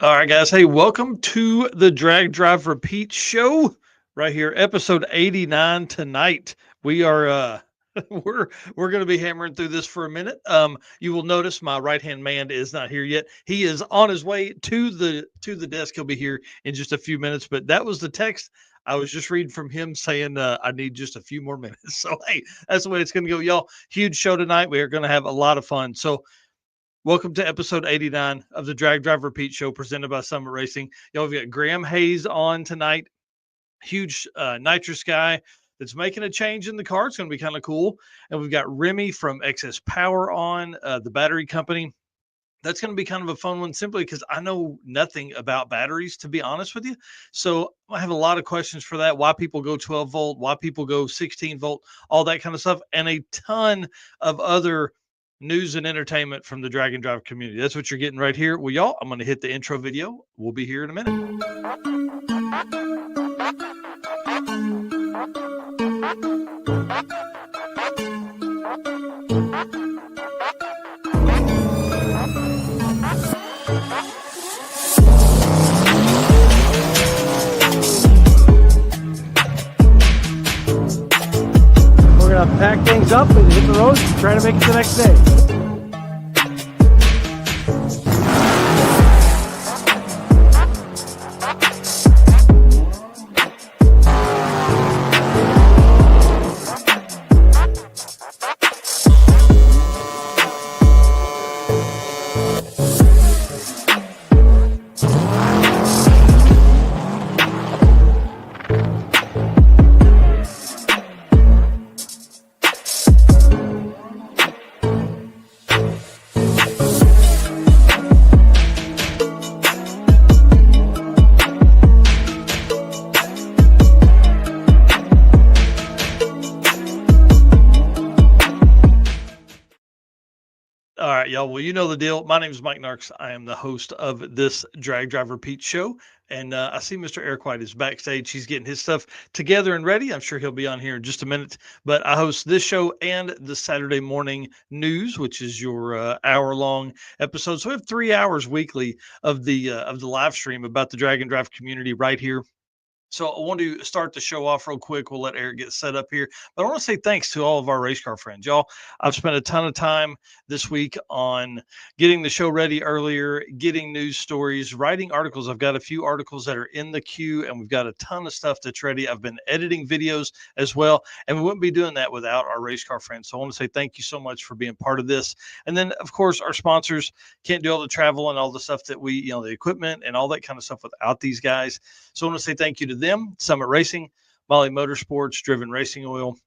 All right, guys. Hey, welcome to the Drag Drive Repeat show right here, episode 89 tonight. We are we're going to be hammering through this for a minute. You will notice my right-hand man is not here yet. He is on his way to the desk. He'll be here in just a few minutes, but that was the text I was just reading from him saying I need just a few more minutes. So hey, that's the way it's going to go, y'all. Huge show tonight. We are going to have a lot of fun. So welcome to episode 89 of the Drag Drive Repeat show presented by Summit Racing. Y'all, we've got Graham Hayes on tonight, huge nitrous guy that's making a change in the car. It's going to be kind of cool. And we've got Remy from XS Power on, the battery company. That's going to be kind of a fun one simply because I know nothing about batteries, to be honest with you. So I have a lot of questions for that. Why people go 12 volt, why people go 16 volt, all that kind of stuff, and a ton of other news and entertainment from the Drag and Drive community. That's what you're getting right here. Well, y'all, I'm going to hit the intro video. We'll be here in a minute. We're gonna pack things up and hit the road and try to make it the next day. All right, y'all. Well, you know the deal. My name is Mike Narks. I am the host of this Drag Drive Repeat show. And I see Mr. Eric White is backstage. He's getting his stuff together and ready. I'm sure he'll be on here in just a minute. But I host this show and the Saturday morning news, which is your hour-long episode. So we have 3 hours weekly of the live stream about the Drag and Drive community right here. So I want to start the show off real quick. We'll let Eric get set up here. But I want to say thanks to all of our race car friends. Y'all, I've spent a ton of time this week on getting the show ready earlier, getting news stories, writing articles. I've got a few articles that are in the queue, and we've got a ton of stuff that's ready. I've been editing videos as well, and we wouldn't be doing that without our race car friends. So I want to say thank you so much for being part of this. And then, of course, our sponsors can't do all the travel and all the stuff that we, the equipment and all that kind of stuff without these guys. So I want to say thank you to them, Summit Racing, Molly Motorsports, Driven Racing Oil,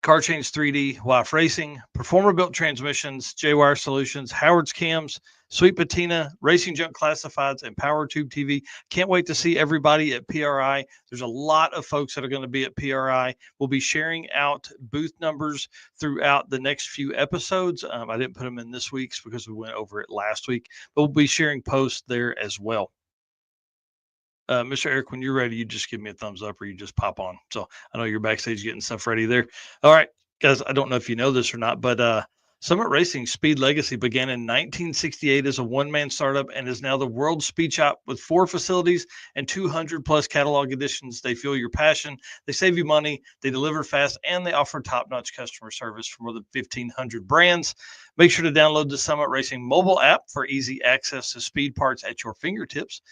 Car Change 3D, WIFE Racing, Performer Built Transmissions, J-Wire Solutions, Howard's Cams, Sweet Patina, Racing Junk Classifieds, and Power Tube TV. Can't wait to see everybody at PRI. There's a lot of folks that are going to be at PRI. We'll be sharing out booth numbers throughout the next few episodes. I didn't put them in this week's because we went over it last week, but we'll be sharing posts there as well. Mr. Eric, when you're ready, you just give me a thumbs up or you just pop on. So I know you're backstage getting stuff ready there. All right, guys, I don't know if you know this or not, but Summit Racing Speed Legacy began in 1968 as a one-man startup and is now the world's speed shop with 4 facilities and 200 plus catalog editions. They fuel your passion, they save you money, they deliver fast, and they offer top-notch customer service for more than 1,500 brands. Make sure to download the Summit Racing mobile app for easy access to speed parts at your fingertips.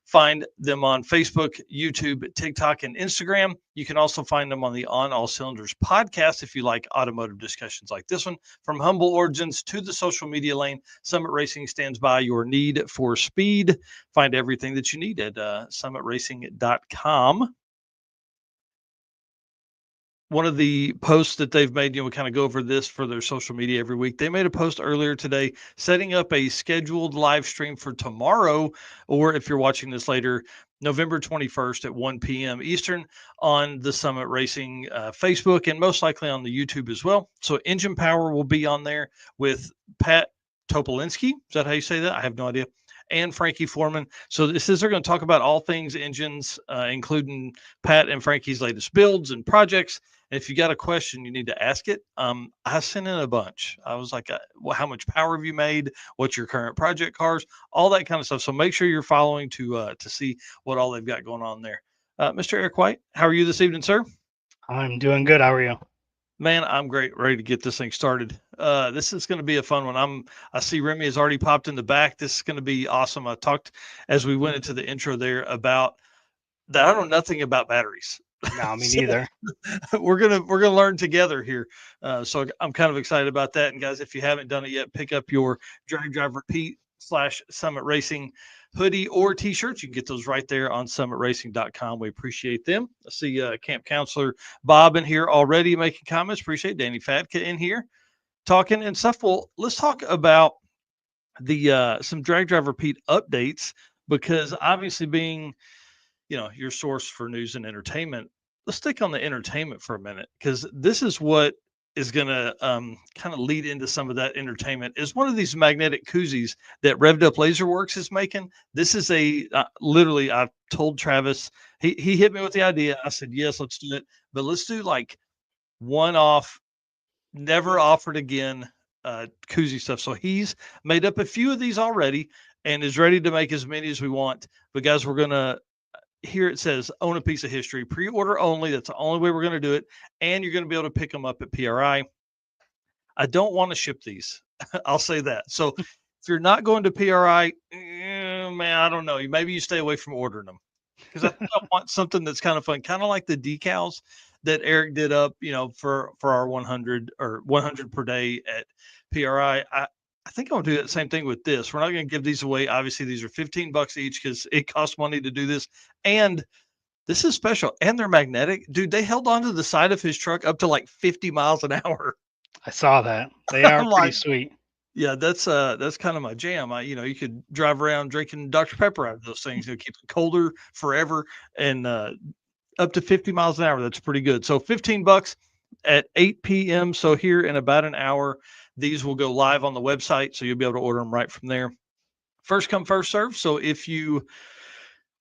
Find them on Facebook, YouTube, TikTok, and Instagram. You can also find them on the On All Cylinders podcast if you like automotive discussions like this one. From humble origins to the social media lane, Summit Racing stands by your need for speed. Find everything that you need at summitracing.com. One of the posts that they've made, we kind of go over this for their social media every week. They made a post earlier today setting up a scheduled live stream for tomorrow, or if you're watching this later, November 21st at 1 p.m. Eastern on the Summit Racing Facebook and most likely on the YouTube as well. So Engine Power will be on there with Pat Topolinski. Is that how you say that? I have no idea. and Frankie Foreman. So this is they're going to talk about all things engines, including Pat and Frankie's latest builds and projects. And if you got a question, you need to ask it. I sent in a bunch. I was like, well, how much power have you made? What's your current project cars? All that kind of stuff. So make sure you're following to see what all they've got going on there. Mr. Eric White, how are you this evening, sir? I'm doing good. How are you? Man, I'm great, ready to get this thing started. This is going to be a fun one. I see Remy has already popped in the back. This is going to be awesome. I talked as we went into the intro there about that. I don't know nothing about batteries. No, me So neither. we're gonna learn together here. So I'm kind of excited about that. And guys, if you haven't done it yet, pick up your Drag Drive Repeat slash Summit Racing hoodie or t-shirts. You can get those right there on summitracing.com. We appreciate them. I see camp counselor Bob in here already making comments. Appreciate Danny Fatka in here talking and stuff. Well, let's talk about the some Drag Drive Repeat updates, because obviously being your source for news and entertainment, let's stick on the entertainment for a minute, because this is what is going to kind of lead into some of that entertainment. Is one of these magnetic koozies that Revved Up Laserworks is making. This is a literally, I told Travis, he hit me with the idea. I said yes, let's do it, but let's do like one off, never offered again koozie stuff. So he's made up a few of these already and is ready to make as many as we want. But guys, we're gonna, here it says own a piece of history, pre-order only. That's the only way we're going to do it. And you're going to be able to pick them up at PRI. I don't want to ship these. I'll say that. So if you're not going to PRI, man, I don't know. Maybe you stay away from ordering them, because I think I want something that's kind of fun, kind of like the decals that Eric did up, for our 100 or 100 per day at PRI. I think I'll do that same thing with this. We're not going to give these away. Obviously, these are $15 each because it costs money to do this. And this is special. And they're magnetic. Dude, they held onto the side of his truck up to like 50 miles an hour. I saw that. They are I'm pretty like, sweet. yeah, that's kind of my jam. You could drive around drinking Dr. Pepper out of those things. Keep it colder forever, and up to 50 miles an hour. That's pretty good. So $15 at 8 p.m. So here in about an hour, these will go live on the website. So you'll be able to order them right from there. First come, first serve. So if you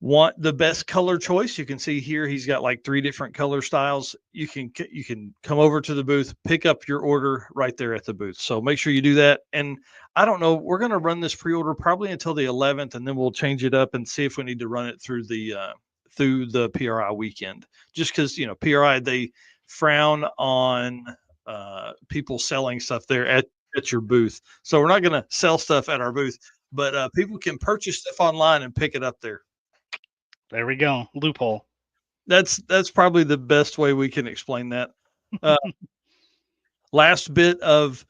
want the best color choice, you can see here he's got like 3 different color styles. You can come over to the booth, pick up your order right there at the booth. So make sure you do that. And I don't know, we're going to run this pre-order probably until the 11th, and then we'll change it up and see if we need to run it through the PRI weekend. Just because PRI, they frown on people selling stuff there at your booth. So we're not going to sell stuff at our booth, but people can purchase stuff online and pick it up there. There we go. Loophole. That's probably the best way we can explain that. Uh, last bit of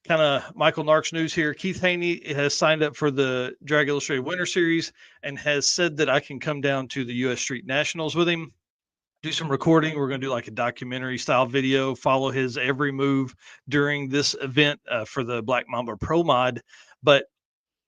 kind of Michael Nark's news here. Keith Haney has signed up for the Drag Illustrated Winter Series and has said that I can come down to the U.S. Street Nationals with him, do some recording. We're going to do like a documentary style video, follow his every move during this event for the Black Mamba Pro Mod. But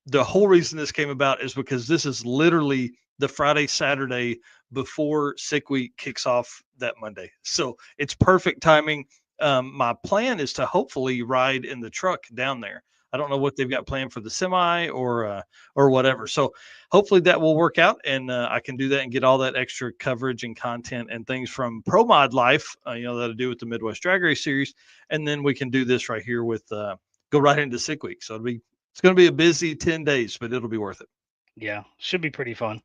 the whole reason this came about is because this is literally the Friday, Saturday before Sick Week kicks off that Monday. So it's perfect timing. My plan is to hopefully ride in the truck down there. I don't know what they've got planned for the semi or whatever. So hopefully that will work out, and I can do that and get all that extra coverage and content and things from Pro Mod Life, that'll do with the Midwest Drag Race Series, and then we can do this right here with go right into Sick Week. So it's going to be a busy 10 days, but it'll be worth it. Yeah, should be pretty fun.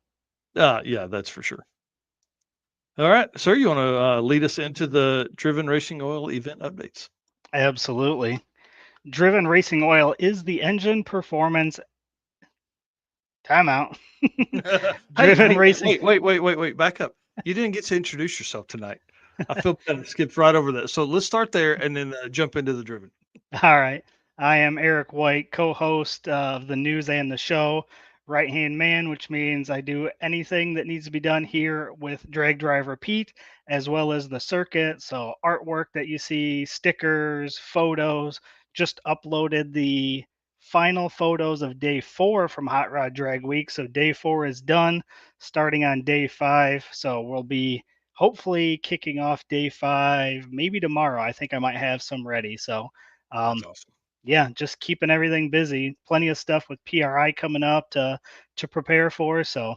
Yeah, that's for sure. All right, sir, you want to lead us into the Driven Racing Oil event updates? Absolutely. Driven Racing Oil is the engine performance. Timeout. Driven hey, Racing. wait, back up. You didn't get to introduce yourself tonight. I feel kind of skipped right over that. So let's start there and then jump into the Driven. All right. I am Eric White, co-host of the news and the show, right-hand man, which means I do anything that needs to be done here with Drag Drive Repeat, as well as the circuit. So artwork that you see, stickers, photos. Just uploaded the final photos of day 4 from Hot Rod Drag Week. So day 4 is done, starting on day 5. So we'll be hopefully kicking off day 5 maybe tomorrow. I think I might have some ready. So That's awesome. yeah, just keeping everything busy. Plenty of stuff with PRI coming up to prepare for. So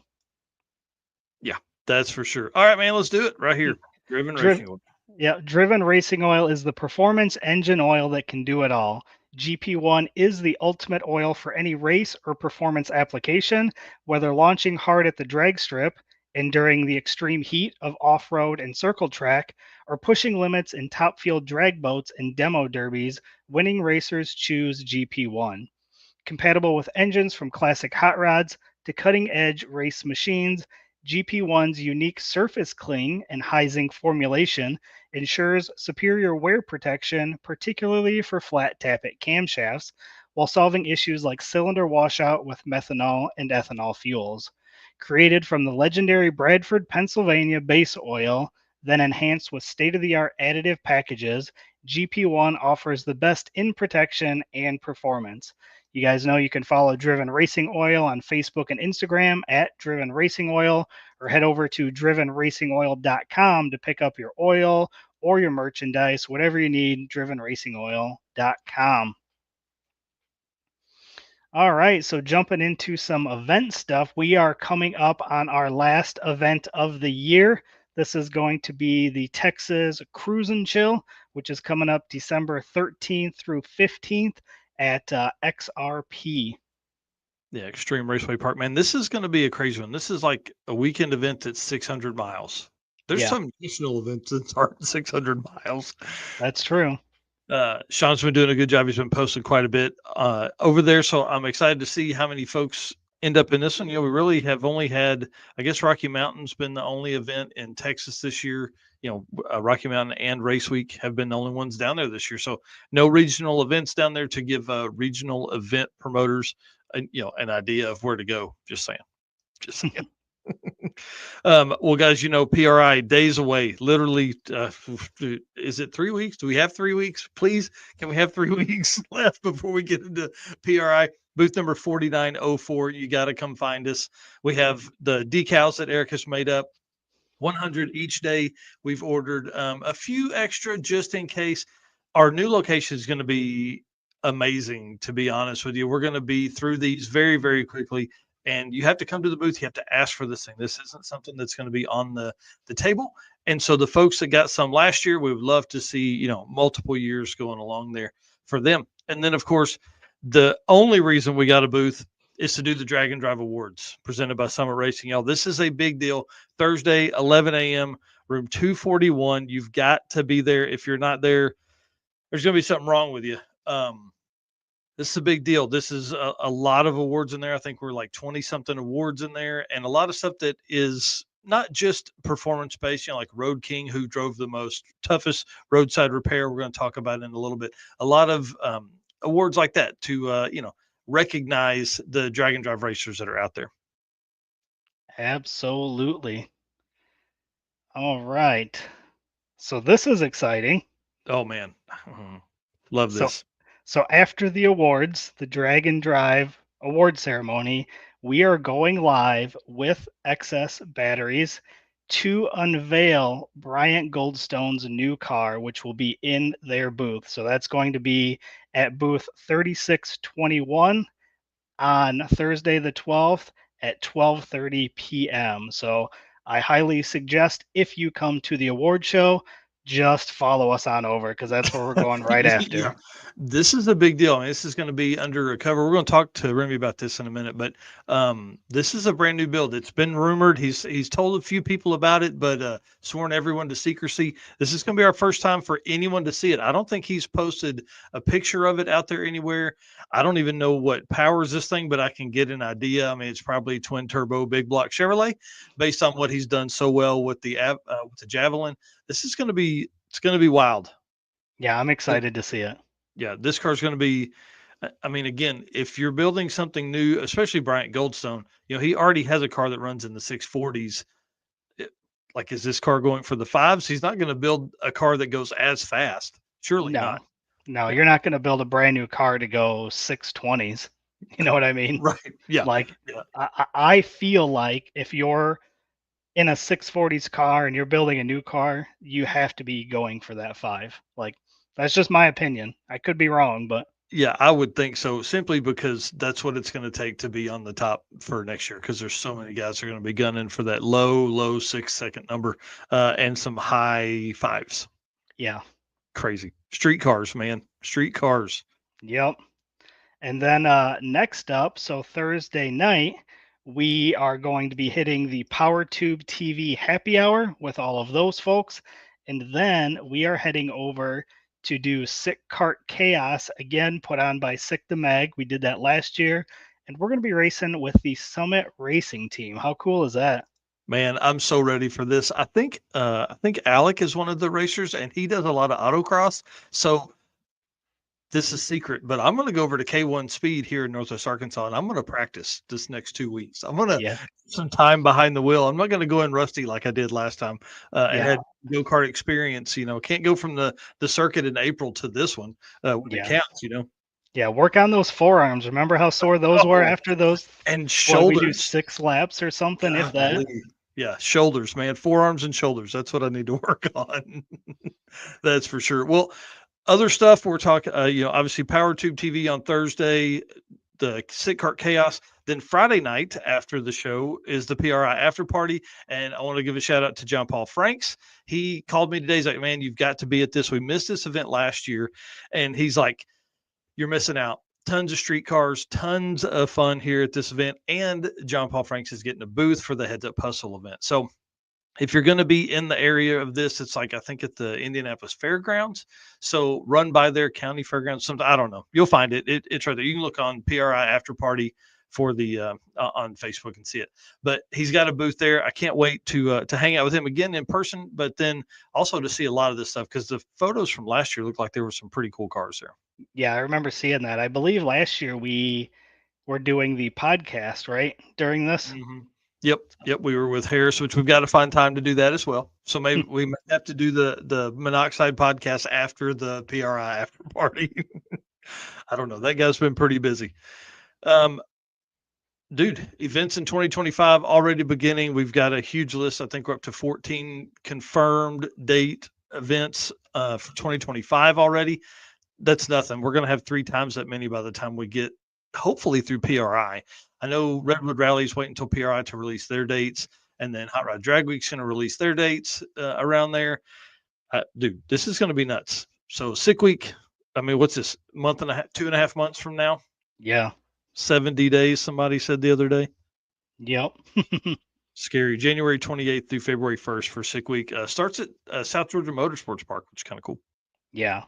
Yeah, that's for sure. All right, man, let's do it right here. Driven driven racing oil. yeah, driven racing oil is the performance engine oil that can do it all. GP1 is the ultimate oil for any race or performance application, whether launching hard at the drag strip, enduring the extreme heat of off-road and circle track, or pushing limits in top field drag boats and demo derbies. Winning racers choose GP1. Compatible with engines from classic hot rods to cutting edge race machines, GP1's unique surface cling and high zinc formulation ensures superior wear protection, particularly for flat tappet camshafts, while solving issues like cylinder washout with methanol and ethanol fuels. Created from the legendary Bradford, Pennsylvania base oil, then enhanced with state of the art additive packages, GP1 offers the best in protection and performance. You guys know you can follow Driven Racing Oil on Facebook and Instagram at Driven Racing Oil, or head over to drivenracingoil.com to pick up your oil or your merchandise, whatever you need, drivenracingoil.com. All right, so jumping into some event stuff, we are coming up on our last event of the year. This is going to be the Texas Cruise and Chill, which is coming up December 13th through 15th at XRP. Yeah, Extreme Raceway Park. Man, this is going to be a crazy one. This is like a weekend event that's 600 miles. There's Yeah, some national events that aren't 600 miles. that's true. Sean's been doing a good job. He's been posting quite a bit over there. So I'm excited to see how many folks end up in this one. You know, we really have only had, I guess, Rocky Mountain's been the only event in Texas this year. You know, Rocky Mountain and Race Week have been the only ones down there this year. So no regional events down there to give regional event promoters, an idea of where to go. Just saying. Just saying. Well, guys, you know, PRI days away. Literally, is it 3 weeks? Do we have 3 weeks? Please, can we have 3 weeks left before we get into PRI? Booth number 4904. You got to come find us. We have the decals that Eric has made up. 100 each day. We've ordered a few extra just in case. Our new location is going to be amazing, to be honest with you. We're going to be through these very, very quickly. And you have to come to the booth. You have to ask for this thing. This isn't something that's going to be on the table. And so the folks that got some last year, we would love to see, multiple years going along there for them. And then, of course, the only reason we got a booth is to do the Drag and Drive Awards presented by Summit Racing. Y'all, this is a big deal. Thursday, 11 a.m., room 241. You've got to be there. If you're not there, there's going to be something wrong with you. This is a big deal. This is a lot of awards in there. I think we're like 20 something awards in there, and a lot of stuff that is not just performance based, like Road King, who drove the most toughest roadside repair. We're going to talk about in a little bit. A lot of awards like that to, recognize the drag and drive racers that are out there. Absolutely. All right. So this is exciting. Oh man, love So this. so after the awards, the Drag and Drive award ceremony, we are going live with excess batteries to unveil Bryant Goldstone's new car, which will be in their booth. So that's going to be at booth 3621 on Thursday the 12th at 12:30 p.m. So I highly suggest if you come to the award show, just follow us on over because that's where we're going right Yeah, after. this is a big deal. I mean, this is going to be under a cover. We're going to talk to Remy about this in a minute, but this is a brand new build. It's been rumored. He's told a few people about it, but sworn everyone to secrecy. This is going to be our first time for anyone to see it. I don't think he's posted a picture of it out there anywhere. I don't even know what powers this thing, but I can get an idea. I mean, it's probably twin turbo big block Chevrolet, based on what he's done so well with the Javelin. This is going to be it's going to be wild. Yeah, I'm excited to see it. Yeah, this car is going to be. I mean, again, if you're building something new, especially Bryant Goldstone, he already has a car that runs in the 640s. Like, is this car going for the fives? He's not going to build a car that goes as fast. Surely No, not. no, Yeah. you're not going to build a brand new car to go 620s. You know what I mean? Right. Yeah. Like, Yeah. I feel like if you're in a 640s car and you're building a new car, you have to be going for that five. Like, that's just my opinion. I could be wrong, but Yeah, I would think so, simply because that's what it's going to take to be on the top for next year. Because there's so many guys who are going to be gunning for that low 6 second number, and some high fives. Yeah. Crazy street cars, man, street cars. Yep. And then next up, so Thursday night, we are going to be hitting the PowerTube TV happy hour with all of those folks. And then we are heading over to do Sick Cart Chaos, again, put on by Sick the Mag. We did that last year. And we're going to be racing with the Summit Racing team. How cool is that? Man, I'm so ready for this. I think Alec is one of the racers, and he does a lot of autocross. So this is secret, but I'm going to go over to K1 Speed here in Northwest Arkansas, and I'm going to practice this next 2 weeks. I'm going to Yeah. some time behind the wheel. I'm not going to go in rusty like I did last time, and Yeah. had go kart experience. Can't go from the circuit in April to this one when it Yeah. counts. Yeah. Work on those forearms. Remember how sore those were Oh, after those? and What we do shoulders. 6 laps or something, if that. Golly. Yeah, shoulders, man, forearms and shoulders. That's what I need to work on. That's for sure. Well, other stuff we're talking, obviously PowerTube TV on Thursday, the Sit Cart Chaos. Then Friday night after the show is the PRI after party. And I want to give a shout out to John Paul Franks. He called me today. He's like, man, you've got to be at this. We missed this event last year. And he's like, you're missing out. Tons of street cars, tons of fun here at this event. And John Paul Franks is getting a booth for the Heads Up Hustle event. So if you're going to be in the area of this, it's like I think at the Indianapolis Fairgrounds. So run by their county fairgrounds. Something I don't know. You'll find it. It's right there. You can look on PRI After Party for the on Facebook and see it. But he's got a booth there. I can't wait to hang out with him again in person, but then also to see a lot of this stuff because the photos from last year looked like there were some pretty cool cars there. Yeah, I remember seeing that. I believe last year we were doing the podcast, right? During this. Mhm. Yep. We were with Harris, which we've got to find time to do that as well. So maybe we might have to do the monoxide podcast after the PRI after party. I don't know. That guy's been pretty busy. Um, Dude, events in 2025 already beginning. We've got a huge list. I think we're up to 14 confirmed date events for 2025 already. That's nothing. We're going to have 3 times that many by the time we get, hopefully, through PRI. I know Redwood Rally is waiting until PRI to release their dates, and then Hot Rod Drag Week's going to release their dates around there. Dude, this is going to be nuts. So Sick Week, I mean, what's this, month and a half, 2.5 months from now? Yeah. 70 days, somebody said the other day. Yep. Scary. January 28th through February 1st for Sick Week. Starts at South Georgia Motorsports Park, which is kind of cool. Yeah.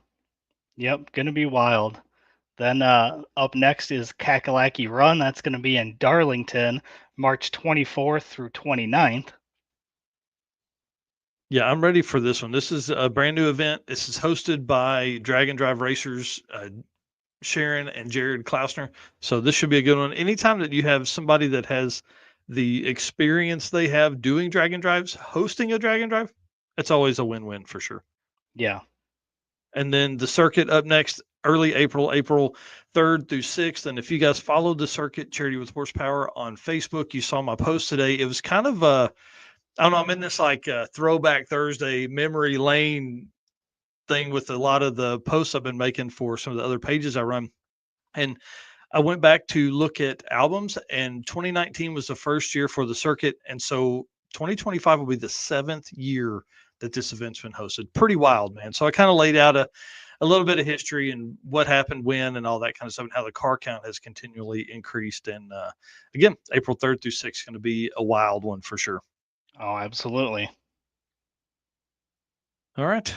Yep. Gonna be wild. Then up next is Kakalaki Run. That's gonna be in Darlington, March 24th through 29th. Yeah, I'm ready for this one. This is a brand new event. This is hosted by Drag and Drive Racers, Sharon and Jared Klausner. So this should be a good one. Anytime that you have somebody that has the experience they have doing drag and drives, hosting a drag and drive, it's always a win-win for sure. Yeah. And then the circuit up next, early April 3rd through 6th. And if you guys followed the circuit, Charity with Horsepower on Facebook, you saw my post today. It was kind of I don't know, I'm in this like throwback Thursday memory lane thing with a lot of the posts I've been making for some of the other pages I run. And I went back to look at albums, and 2019 was the first year for the circuit. And so 2025 will be the 7th year that this event's been hosted. Pretty wild, man. So I kind of laid out a little bit of history and what happened when and all that kind of stuff and how the car count has continually increased. And again, April 3rd through 6th is going to be a wild one for sure. Oh, absolutely. All right.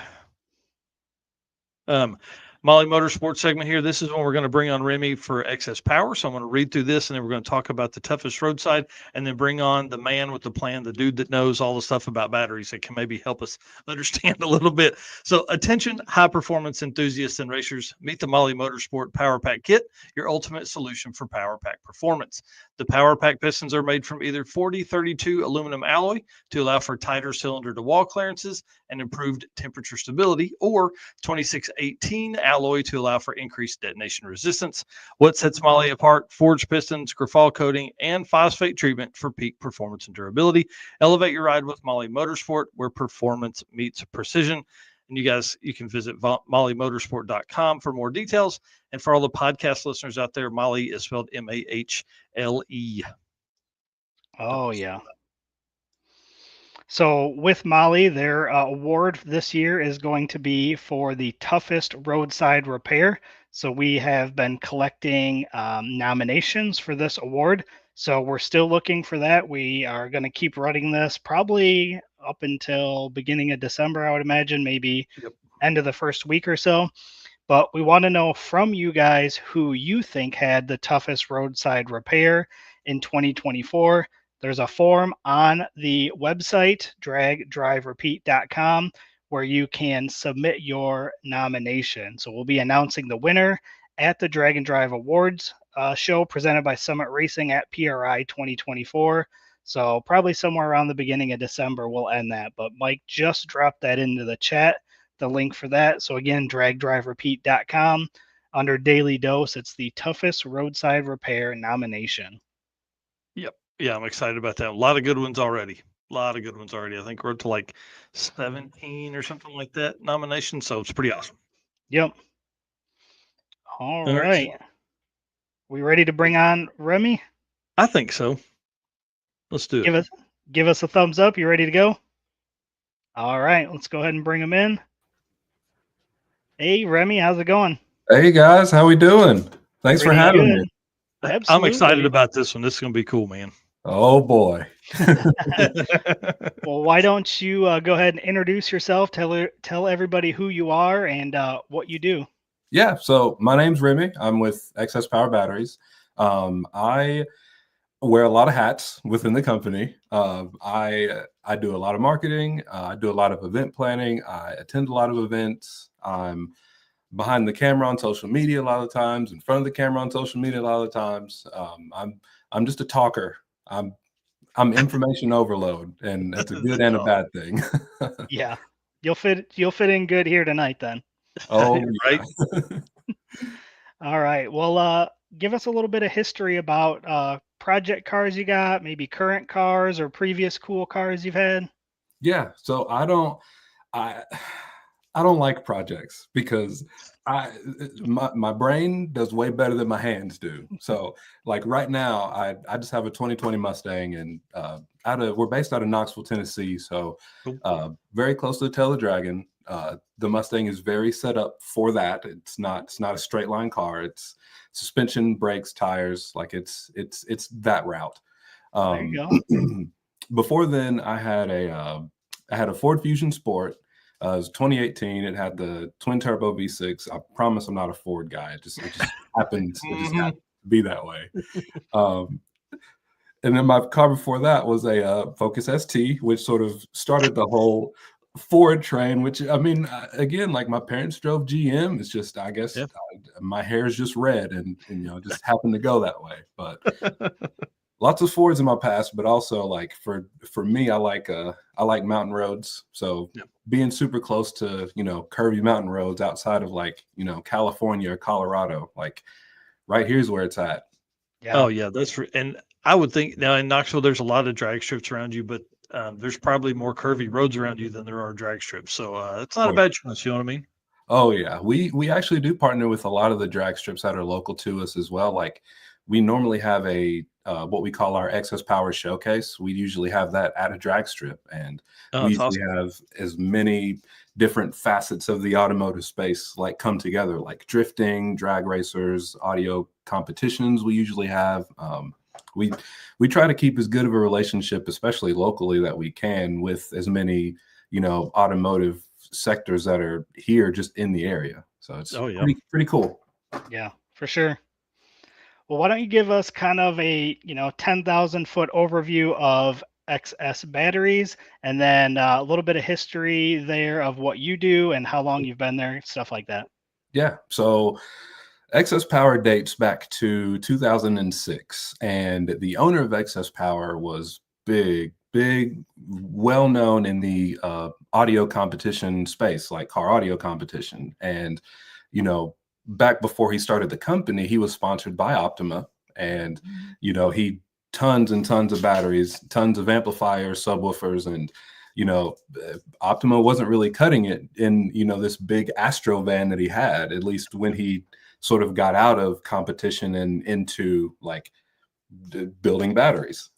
Molly Motorsports segment here. This is when we're going to bring on Remy for excess power. So I'm going to read through this, and then we're going to talk about the toughest roadside, and then bring on the man with the plan, the dude that knows all the stuff about batteries that can maybe help us understand a little bit. So attention, high performance enthusiasts and racers, meet the Molly Motorsport Power Pack Kit, your ultimate solution for Power Pack performance. The Power Pack pistons are made from either 4032 aluminum alloy to allow for tighter cylinder to wall clearances and improved temperature stability, or 2618 alloy to allow for increased detonation resistance. What sets Molly apart? Forged pistons, Grafal coating, and phosphate treatment for peak performance and durability. Elevate your ride with Molly Motorsport, where performance meets precision. And you can visit mollymotorsport.com for more details. And for all the podcast listeners out there, Molly is spelled Mahle. Oh, yeah. So with Molly, their award this year is going to be for the toughest roadside repair. So we have been collecting nominations for this award. So we're still looking for that. We are going to keep running this probably up until beginning of December, I would imagine, maybe Yep. end of the first week or so. But we want to know from you guys who you think had the toughest roadside repair in 2024. There's a form on the website, dragdriverepeat.com, where you can submit your nomination. So we'll be announcing the winner at the Drag and Drive Awards show presented by Summit Racing at PRI 2024. So probably somewhere around the beginning of December, we'll end that. But Mike just dropped that into the chat, the link for that. So again, dragdriverepeat.com. Under Daily Dose, it's the toughest roadside repair nomination. Yep. Yeah, I'm excited about that. A lot of good ones already. I think we're up to like 17 or something like that nominations. So it's pretty awesome. Yep. All All right. We ready to bring on Remy? I think so. Let's do it. Give us a thumbs up. You ready to go? All right, let's go ahead and bring him in. Hey, Remy, how's it going? Hey guys, how we doing? Thanks for having me. Absolutely. I'm excited about this one. This is going to be cool, man. Oh boy. Well, why don't you go ahead and introduce yourself? Tell everybody who you are and what you do. Yeah, so my name's Remy. I'm with Excess Power Batteries. I wear a lot of hats within the company. I do a lot of marketing. I do a lot of event planning. I attend a lot of events. I'm behind the camera on social media a lot of the times, in front of the camera on social media a lot of the times. I'm just a talker. I'm information overload, and that's a good and a bad thing. Yeah, you'll fit in good here tonight then. Oh, right. All right. Well, give us a little bit of history about project cars you got, maybe current cars or previous cool cars you've had. Yeah. So I don't like projects because my brain does way better than my hands do. So like right now, I just have a 2020 Mustang, and we're based out of Knoxville, Tennessee. So very close to the tail of the Dragon. The Mustang is very set up for that. It's not a straight line car. It's suspension, brakes, tires. Like it's that route. There you go. Before then, I had a Ford Fusion Sport. It was 2018. It had the twin turbo V6. I promise I'm not a Ford guy. It just happened to be that way. And then my car before that was a Focus ST, which sort of started the whole Ford train. Which I mean, again, like my parents drove GM. It's just, I guess, my hair is just red, and just happened to go that way. But lots of Fords in my past, but also like for me, I like mountain roads. So being super close to curvy mountain roads outside of like California or Colorado, like right here's where it's at. Yeah. Oh yeah, and I would think now in Knoxville there's a lot of drag strips around you, but there's probably more curvy roads around you than there are drag strips. So it's not a bad choice. You know what I mean? Oh yeah, we actually do partner with a lot of the drag strips that are local to us as well. Like we normally have a what we call our Excess Power Showcase. We usually have that at a drag strip, and we usually have as many different facets of the automotive space like come together, like drifting, drag racers, audio competitions. We usually have. We try to keep as good of a relationship, especially locally, that we can with as many automotive sectors that are here just in the area. So it's pretty cool. Yeah, for sure. Well, why don't you give us kind of a 10,000 foot overview of XS batteries, and then a little bit of history there of what you do and how long you've been there, stuff like that. Yeah. So Excess Power dates back to 2006, and the owner of Excess Power was big, well known in the audio competition space, like car audio competition. And back before he started the company, he was sponsored by Optima, and he tons and tons of batteries, tons of amplifiers, subwoofers, and Optima wasn't really cutting it in, this big Astro van that he had, at least when he sort of got out of competition and into like building batteries.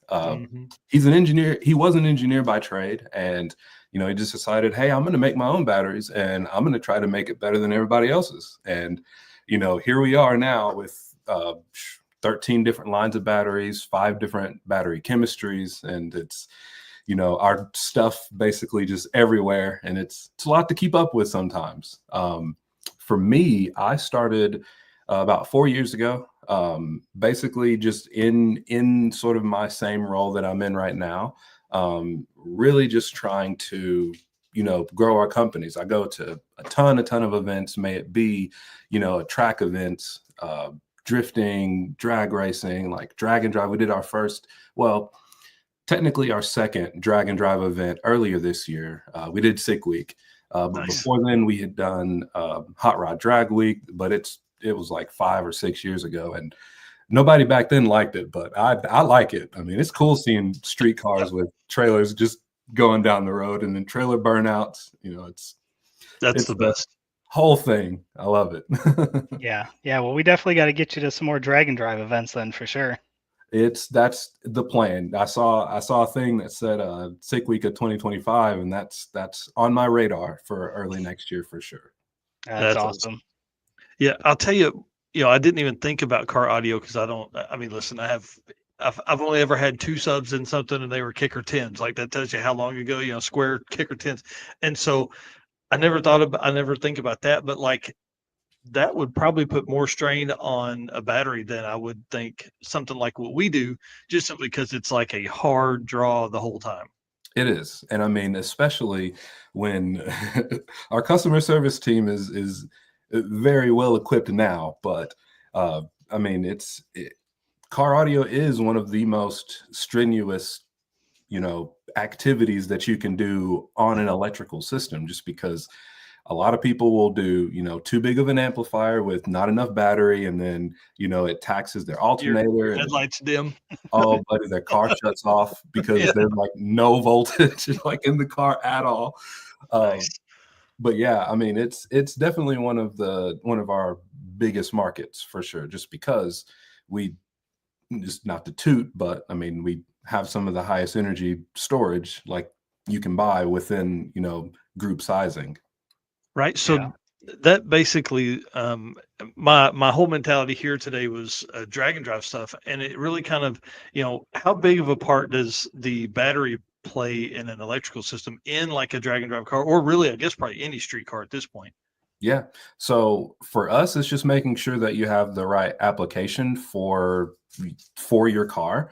He's an engineer. He was an engineer by trade. And, he just decided, hey, I'm going to make my own batteries and I'm going to try to make it better than everybody else's. And, here we are now with 13 different lines of batteries, 5 different battery chemistries. And it's, our stuff basically just everywhere. And it's a lot to keep up with sometimes. For me, I started about 4 years ago, basically just in sort of my same role that I'm in right now, really just trying to, grow our companies. I go to a ton of events, may it be, track events, drifting, drag racing, like drag and drive. We did our first, technically our second drag and drive event earlier this year. We did Sick Week. But Nice. before then we had done Hot Rod Drag Week, but it was like 5 or 6 years ago, and nobody back then liked it, but I like it. I mean, it's cool seeing street cars with trailers just going down the road, and then trailer burnouts. That's It's the the best. whole thing. I love it. Yeah. Well, we definitely got to get you to some more drag and drive events then, for sure. That's the plan. I saw a thing that said Sick Week of 2025, and that's on my radar for early next year for sure. That's awesome. Yeah, I'll tell you, I didn't even think about car audio because I mean, listen, I've only ever had 2 subs in something and they were kicker 10s. Like that tells you how long ago, square kicker 10s. And so I never think about that, but like that would probably put more strain on a battery than I would think something like what we do, just simply because it's like a hard draw the whole time. It is. And I mean, especially when our customer service team is very well equipped now, but I mean, car audio is one of the most strenuous, activities that you can do on an electrical system, just because a lot of people will do, too big of an amplifier with not enough battery, and then, it taxes their alternator. Your And headlights dim. oh, buddy, their car shuts off because Yeah. there's like no voltage like in the car at all. Nice. But yeah, I mean, it's definitely one of our biggest markets for sure, just because we just, not to toot, but I mean, we have some of the highest energy storage like you can buy within, group sizing. Right. So Yeah. that basically, my whole mentality here today was drag and drive stuff, and it really kind of, how big of a part does the battery play in an electrical system in like a drag and drive car, or really, I guess probably any street car at this point? Yeah. So for us, it's just making sure that you have the right application for your car.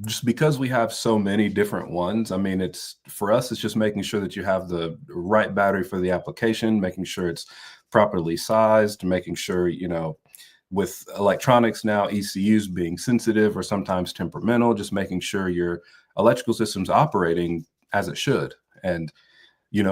Just because we have so many different ones, I mean, for us, it's just making sure that you have the right battery for the application, making sure it's properly sized, making sure, with electronics now, ECUs being sensitive or sometimes temperamental, just making sure your electrical system's operating as it should. And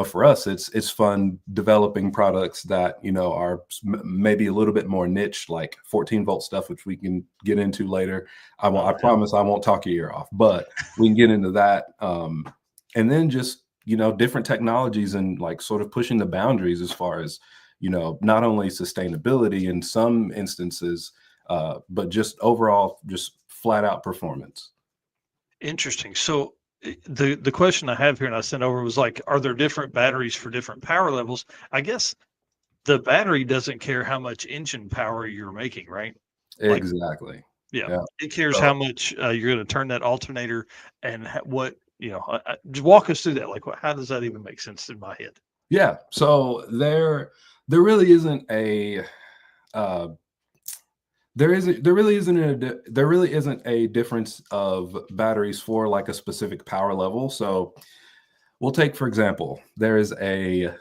for us, it's fun developing products that, are maybe a little bit more niche, like 14-volt stuff, which we can get into later. I promise I won't talk your ear off, but we can get into that. And then just, different technologies and like sort of pushing the boundaries as far as, not only sustainability in some instances, but just overall, just flat out performance. Interesting. So the question I have here and I sent over was like, are there different batteries for different power levels? I guess the battery doesn't care how much engine power you're making, right? Like, Exactly. yeah, Yeah. it cares So- how much you're going to turn that alternator and what, just walk us through that. Like, how does that even make sense in my head? Yeah. So there really isn't a there really isn't a difference of batteries for like a specific power level. So we'll take, for example, there is a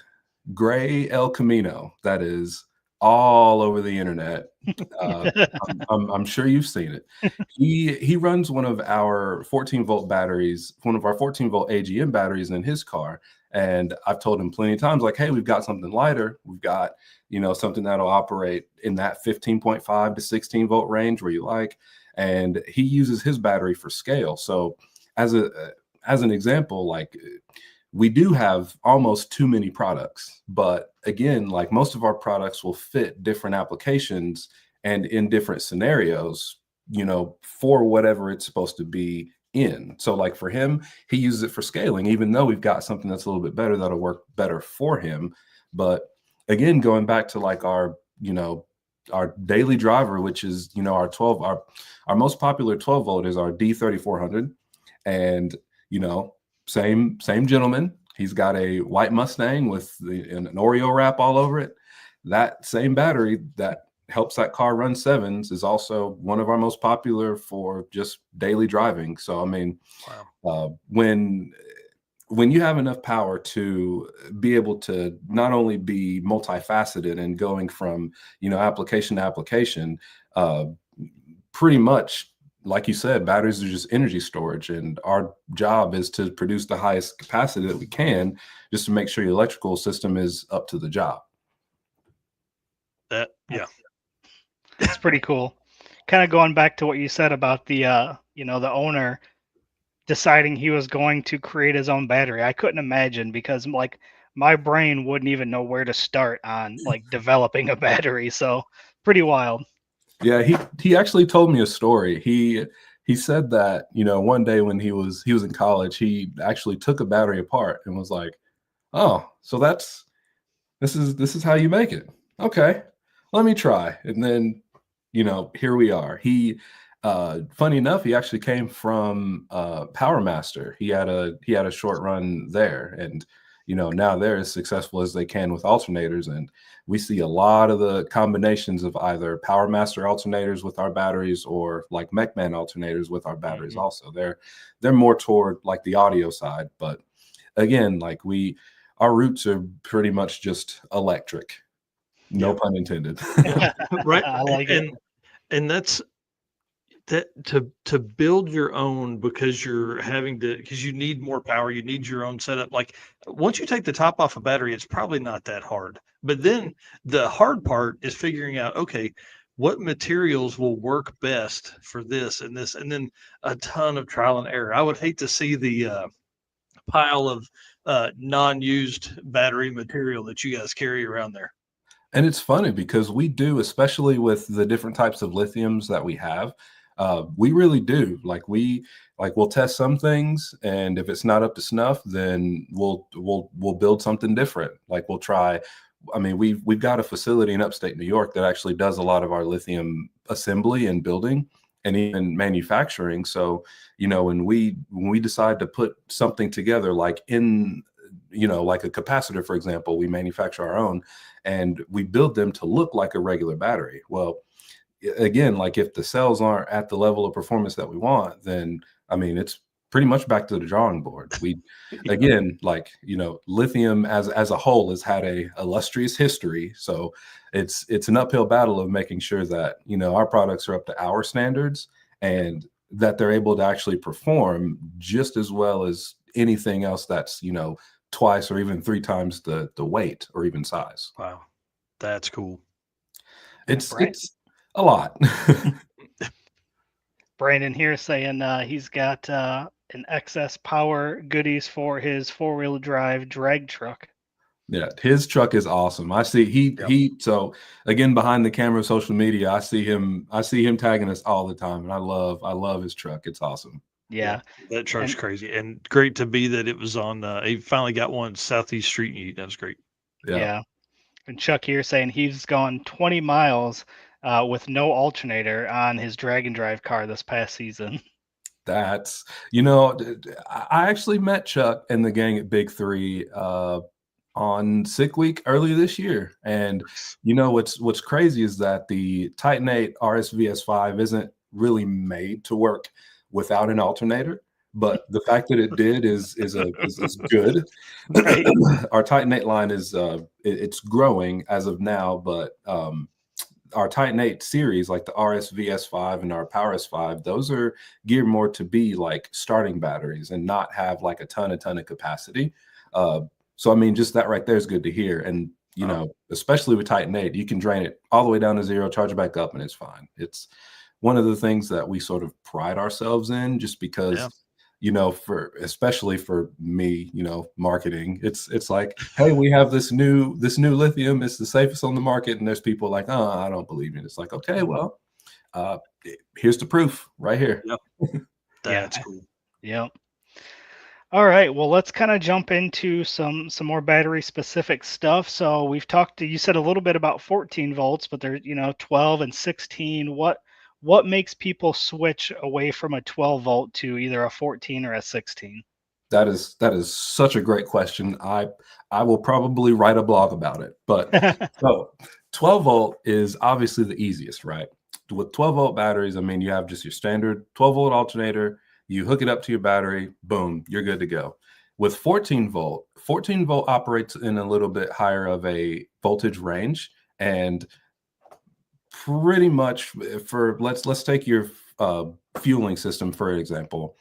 gray El Camino that is all over the internet. I'm sure you've seen it. He runs one of our 14-volt batteries, one of our 14-volt AGM batteries in his car. And I've told him plenty of times, like, hey, we've got something lighter. We've got, something that'll operate in that 15.5 to 16 volt range where you like. And he uses his battery for scale. So as as an example, like we do have almost too many products, but again, like most of our products will fit different applications and in different scenarios, for whatever it's supposed to be in. So like for him, he uses it for scaling, even though we've got something that's a little bit better that'll work better for him. But again, going back to like our daily driver, which is, our 12, our most popular 12 volt is our D3400. And, same gentleman. He's got a white Mustang with an Oreo wrap all over it. That same battery that helps that car run sevens is also one of our most popular for just daily driving. So, I mean, wow. When you have enough power to be able to not only be multifaceted and going from, application to application, pretty much, like you said, batteries are just energy storage. And our job is to produce the highest capacity that we can just to make sure your electrical system is up to the job. Yeah. It's pretty cool. Kind of going back to what you said about the the owner deciding he was going to create his own battery. I couldn't imagine, because like my brain wouldn't even know where to start on like developing a battery. So pretty wild. Yeah, he actually told me a story. He said that, one day when he was in college, he actually took a battery apart and was like, "Oh, so this is how you make it. Okay, let me try." And then, here we are. Funny enough, he actually came from Power Master. He had a short run there, and now they're as successful as they can with alternators. And we see a lot of the combinations of either Power Master alternators with our batteries or like MechMan alternators with our batteries. Mm-hmm. Also, they're more toward like the audio side, but again, like our roots are pretty much just electric. No pun intended. Right. I like it. And that's that to build your own, because you need more power, you need your own setup. Like once you take the top off a battery, it's probably not that hard. But then the hard part is figuring out, okay, what materials will work best for this, and then a ton of trial and error. I would hate to see the pile of non-used battery material that you guys carry around there. And it's funny because we do, especially with the different types of lithiums that we have, we really do. We'll test some things, and if it's not up to snuff, then we'll build something different. Like we'll try. I mean, we've got a facility in upstate New York that actually does a lot of our lithium assembly and building and even manufacturing. So, when we decide to put something together, like like a capacitor, for example, we manufacture our own and we build them to look like a regular battery. Well, again, like if the cells aren't at the level of performance that we want, then I mean, it's pretty much back to the drawing board. Again, like, lithium as a whole has had a illustrious history. So it's an uphill battle of making sure that, our products are up to our standards and that they're able to actually perform just as well as anything else that's, twice or even three times the weight or even size. Wow, that's cool. It's a lot. Brandon here saying he's got an excess power goodies for his 4-wheel drive drag truck. Yeah, his truck is awesome. I see so again, behind the camera, social media, I see him tagging us all the time, and I love his truck. It's awesome. Yeah. That truck's crazy, and great to be that it was on. He finally got one Southeast Street Meet. That was great. Yeah. And Chuck here saying he's gone 20 miles with no alternator on his drag and drive car this past season. That's, I actually met Chuck and the gang at Big Three on Sick Week earlier this year. And what's crazy is that the Titan 8 RSVS5 isn't really made to work without an alternator, but the fact that it did is good. Right. Our Titan 8 line is it's growing as of now, but our Titan 8 series, like the RSVS5 and our Power S5, those are geared more to be like starting batteries and not have like a ton of capacity. So I mean, just that right there is good to hear. And especially with Titan 8, you can drain it all the way down to zero, charge it back up, and it's fine. It's one of the things that we sort of pride ourselves in, just because for especially for me, marketing, it's like, hey, we have this new lithium, it's the safest on the market, and there's people like, oh, I don't believe it. It's like, okay, well, uh, here's the proof right here. Yep. Yeah. That's cool. Yep. All right. Well, let's kind of jump into some more battery specific stuff. So we've talked you said a little bit about 14 volts, but there's 12 and 16. What makes people switch away from a 12 volt to either a 14 or a 16? That is such a great question. I will probably write a blog about it. But so 12 volt is obviously the easiest, right? With 12 volt batteries, I mean, you have just your standard 12 volt alternator, you hook it up to your battery, boom, you're good to go. With 14 volt operates in a little bit higher of a voltage range, and pretty much for let's take your fueling system for example.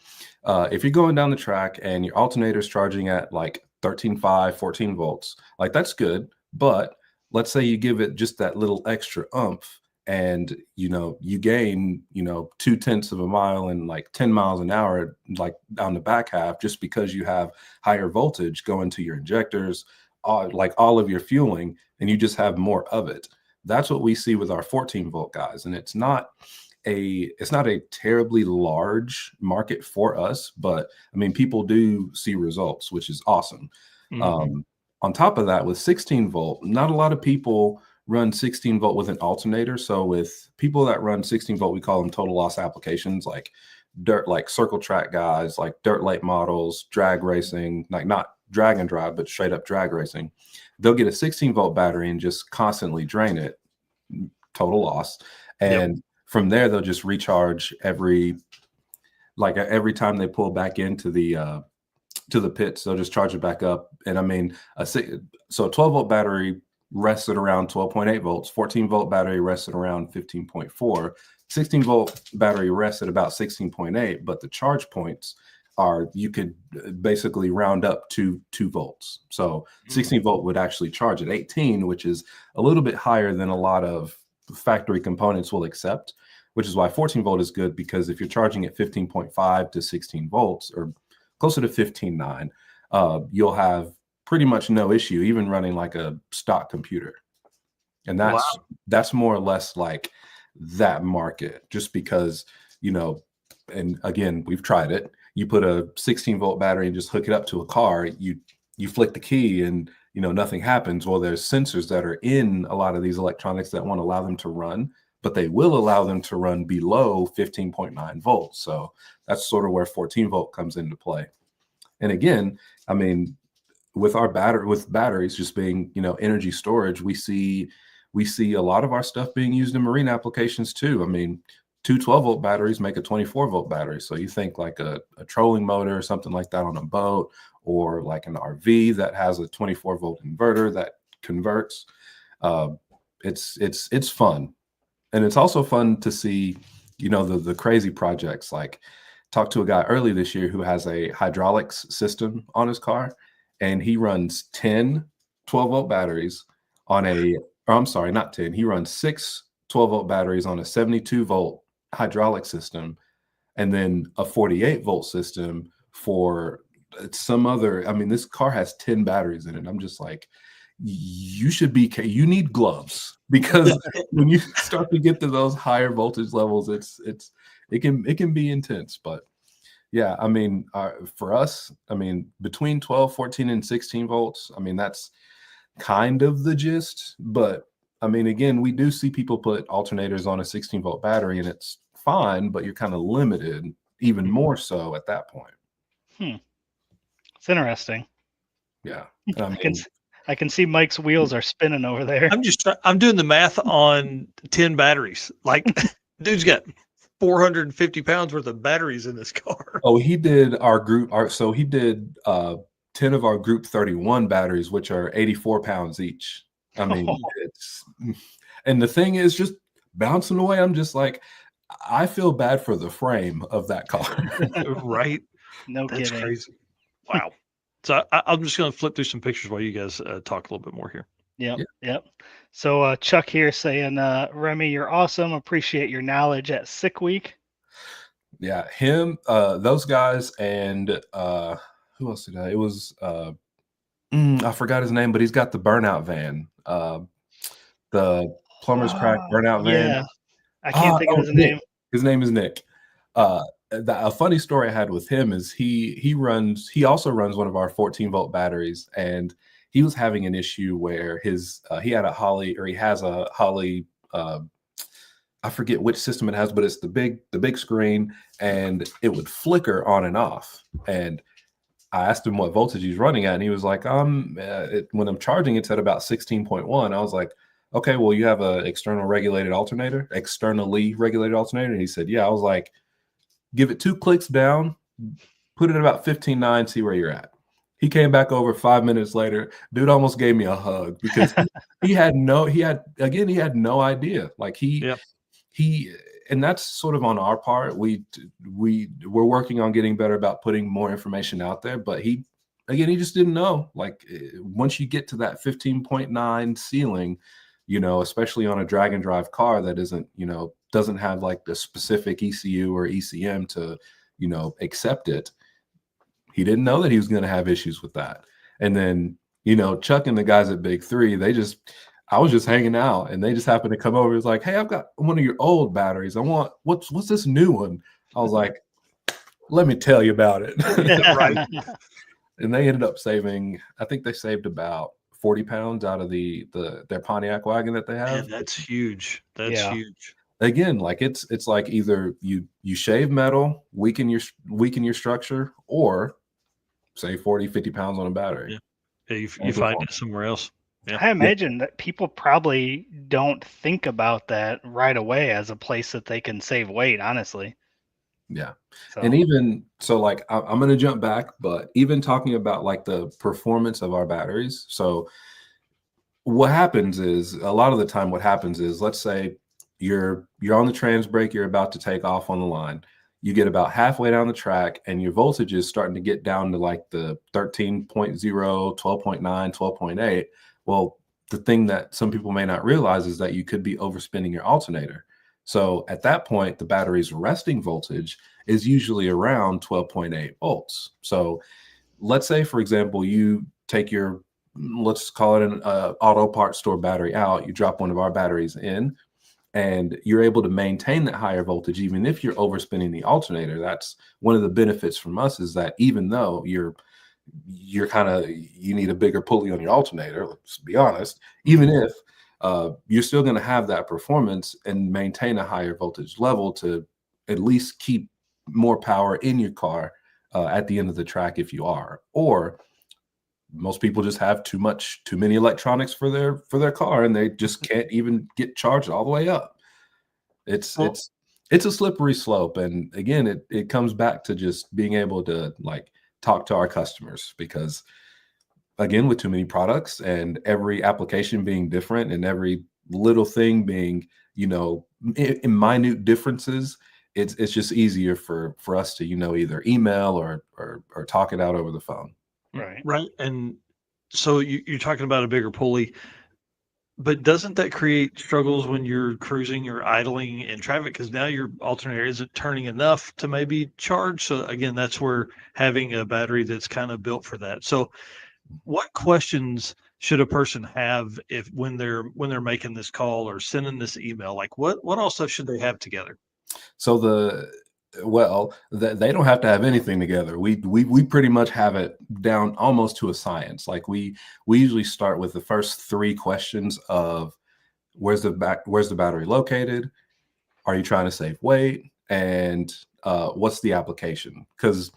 If you're going down the track and your alternator is charging at like 13.5, 14 volts, like that's good. But let's say you give it just that little extra oomph, and you gain 0.2 of a mile and like 10 miles an hour, like on the back half, just because you have higher voltage going to your injectors, like all of your fueling, and you just have more of it. That's what we see with our 14 volt guys, and it's not a terribly large market for us, but I mean, people do see results, which is awesome. On top of that, with 16 volt, not a lot of people run 16 volt with an alternator. So with people that run 16 volt, we call them total loss applications, like circle track guys, like dirt late models, drag racing, like not drag and drive, but straight up drag racing. They'll get a 16 volt battery and just constantly drain it, total loss. And from there, they'll just recharge every time they pull back into the pits, they'll just charge it back up. And I mean, so a 12 volt battery rests at around 12.8 volts, 14 volt battery rests at around 15.4, 16 volt battery rests at about 16.8, but the charge points you could basically round up to 2 volts. So 16 volt would actually charge at 18, which is a little bit higher than a lot of factory components will accept, which is why 14 volt is good, because if you're charging at 15.5 to 16 volts or closer to 15.9, you'll have pretty much no issue even running like a stock computer. And that's more or less like that market, just because, and again, we've tried it. You put a 16 volt battery and just hook it up to a car, you flick the key and nothing happens. Well, there's sensors that are in a lot of these electronics that won't allow them to run, but they will allow them to run below 15.9 volts. So that's sort of where 14 volt comes into play. And again, I mean, with batteries just being, energy storage, we see a lot of our stuff being used in marine applications too. I mean, two 12 volt batteries make a 24 volt battery. So you think like a trolling motor or something like that on a boat, or like an RV that has a 24 volt inverter that converts. It's fun. And it's also fun to see, the crazy projects. Like, talked to a guy early this year who has a hydraulics system on his car, and he runs 10 12 volt batteries on not 10. He runs 6 12 volt batteries on a 72 volt hydraulic system, and then a 48 volt system for some other. I mean, this car has 10 batteries in it. I'm just like, you need gloves, because when you start to get to those higher voltage levels, it can be intense. But yeah, I mean, for us, I mean, between 12, 14, and 16 volts, I mean, that's kind of the gist. But I mean, again, we do see people put alternators on a 16 volt battery, and it's fine, but you're kind of limited even more so at that point. It's interesting. Yeah. I can see Mike's wheels are spinning over there. I'm doing the math on 10 batteries. Like, dude's got 450 pounds worth of batteries in this car. Oh, he did so he did 10 of our group 31 batteries, which are 84 pounds each. I mean, and the thing is just bouncing away. I'm just like, I feel bad for the frame of that car. Right? No That's kidding. crazy. Wow. So I'm just going to flip through some pictures while you guys talk a little bit more here. Yep. So Chuck here saying, Remy, you're awesome. Appreciate your knowledge at Sick Week. Yeah, him, those guys, and who else did I? It was I forgot his name, but he's got the burnout van, the plumber's crack burnout van. Yeah, I can't think of Oh, his Nick. name. His name is Nick. A funny story I had with him is he also runs one of our 14-volt batteries, and he was having an issue where he had a Holly, or he has a Holly. I forget which system it has, but it's the big screen, and it would flicker on and off. And I asked him what voltage he's running at, and he was like, when I'm charging, it's at about 16.1. I was like, okay, well, you have a externally regulated alternator. And he said, yeah. I was like, give it 2 clicks down, put it at about 15.9, see where you're at. He came back over 5 minutes later. Dude almost gave me a hug because he had no idea. Like and that's sort of on our part. We're working on getting better about putting more information out there, but he just didn't know. Like once you get to that 15.9 ceiling, especially on a drag and drive car that doesn't have like the specific ECU or ECM to, accept it. He didn't know that he was going to have issues with that. And then, Chuck and the guys at Big Three, I was just hanging out, and they just happened to come over. It's like, hey, I've got one of your old batteries. I want what's this new one? I was like, let me tell you about it. Right. And they ended up saving, I think they saved about 40 pounds out of their Pontiac wagon that they have. Man, that's huge. That's huge. Again, like it's like either you shave metal, weaken your structure, or save 40, 50 pounds on a battery. Yeah, you find it somewhere else. Yeah. I imagine that people probably don't think about that right away as a place that they can save weight, honestly. Yeah. So. And even so, like I'm going to jump back, but even talking about like the performance of our batteries. So what happens is let's say you're on the trans brake, you're about to take off on the line. You get about halfway down the track and your voltage is starting to get down to like the 13.0, 12.9, 12.8. Well, the thing that some people may not realize is that you could be overspinning your alternator. So at that point, the battery's resting voltage is usually around 12.8 volts. So let's say, for example, you take let's call it an auto parts store battery out, you drop one of our batteries in, and you're able to maintain that higher voltage even if you're overspinning the alternator. That's one of the benefits from us, is that even though you need a bigger pulley on your alternator, let's be honest, even if you're still going to have that performance and maintain a higher voltage level to at least keep more power in your car at the end of the track if you are. Or most people just have too many electronics for their car, and they just can't even get charged all the way up. It's a slippery slope. And again, it comes back to just being able to like talk to our customers, because again, with too many products and every application being different and every little thing being, in minute differences, it's just easier for us to, either email or talk it out over the phone. Right. And so you're talking about a bigger pulley, but doesn't that create struggles when you're cruising or idling in traffic? Because now your alternator isn't turning enough to maybe charge. So again, that's where having a battery that's kind of built for that. So what questions should a person have when they're making this call or sending this email? Like what all stuff should they have together? So they don't have to have anything together. We pretty much have it down almost to a science. Like we usually start with the first 3 questions of where's the battery located? Are you trying to save weight? And what's the application? Because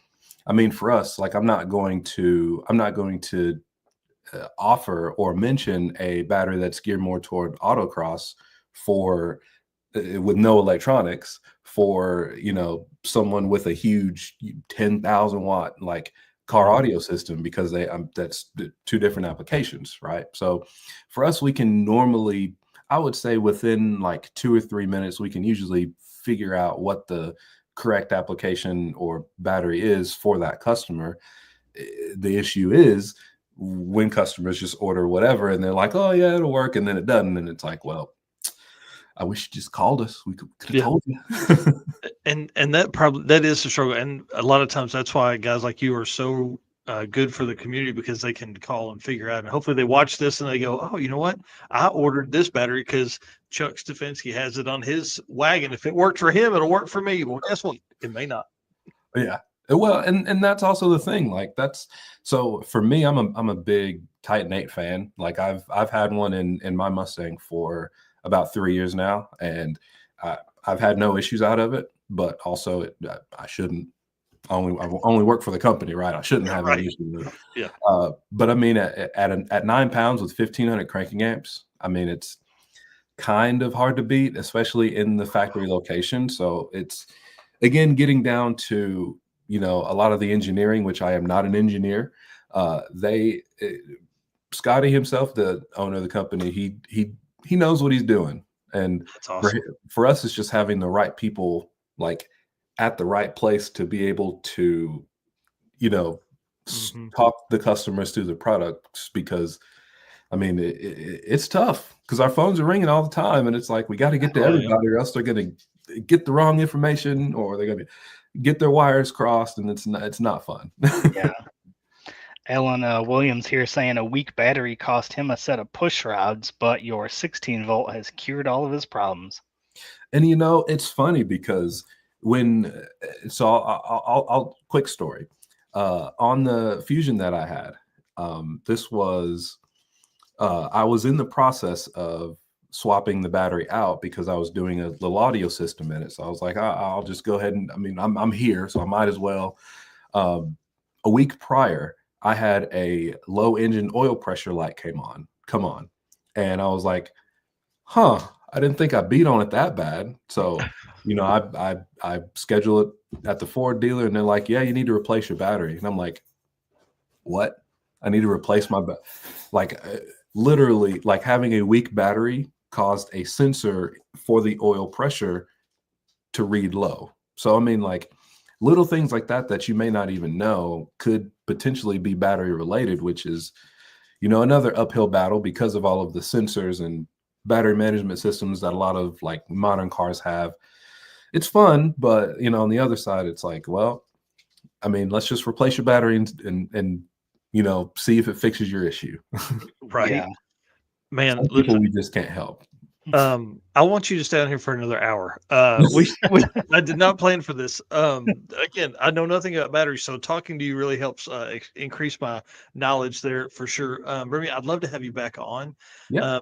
I mean, for us, like I'm not going to offer or mention a battery that's geared more toward autocross with no electronics for someone with a huge 10,000 watt like car audio system, because that's 2 different applications, right? So for us, we can normally, I would say within like 2 or 3 minutes, we can usually figure out what the correct application or battery is for that customer. The issue is when customers just order whatever and they're like, oh yeah, it'll work, and then it doesn't, and it's like, well, I wish you just called us. We could have told you. And that is the struggle, and a lot of times that's why guys like you are so good for the community, because they can call and figure out, and hopefully they watch this and they go, oh, you know what? I ordered this battery because Chuck Stefanski has it on his wagon. If it worked for him, it'll work for me. Well, guess what? It may not. Yeah. Well, and that's also the thing. Like that's so for me, I'm a big Titan 8 fan. Like I've had one in my Mustang for about 3 years now, and I've had no issues out of it. But also, I shouldn't I only work for the company, right? I shouldn't have any Right. issues with it. Yeah. But I mean, at 9 pounds with 1,500 cranking amps, I mean, it's kind of hard to beat, especially in the factory location. So it's again getting down to a lot of the engineering, which I am not an engineer. Scotty himself, the owner of the company, he knows what he's doing, and That's for awesome. for us, it's just having the right people like at the right place to be able to you know Hmm. talk the customers through the products, because I mean it's tough because our phones are ringing all the time, and it's like we got to get to Oh yeah. everybody, or else they're going to get the wrong information, or they're going to get their wires crossed, and it's not fun. Yeah. Ellen Williams here saying a weak battery cost him a set of push rods, but your 16-volt has cured all of his problems. And it's funny because I'll quick story on the Fusion that I had. This was I was in the process of swapping the battery out because I was doing a little audio system in it. So I was like, I'll just go ahead and, I mean, I'm here, so I might as well. Um, a week prior, I had a low engine oil pressure light come on, and I was like, huh, I didn't think I beat on it that bad. So, I schedule it at the Ford dealer, and they're like, yeah, you need to replace your battery. And I'm like, what? I need to replace my literally, like having a weak battery caused a sensor for the oil pressure to read low. So I mean, like little things like that you may not even know could potentially be battery related, which is another uphill battle because of all of the sensors and battery management systems that a lot of like modern cars have. It's fun, but on the other side, it's like, well, I mean, let's just replace your battery and see if it fixes your issue. Right. Yeah. Man, Some people listen. we just can't help. I want you to stay on here for another hour. We I did not plan for this. Again, I know nothing about batteries, so talking to you really helps increase my knowledge there for sure. Remy, I'd love to have you back on. Yeah.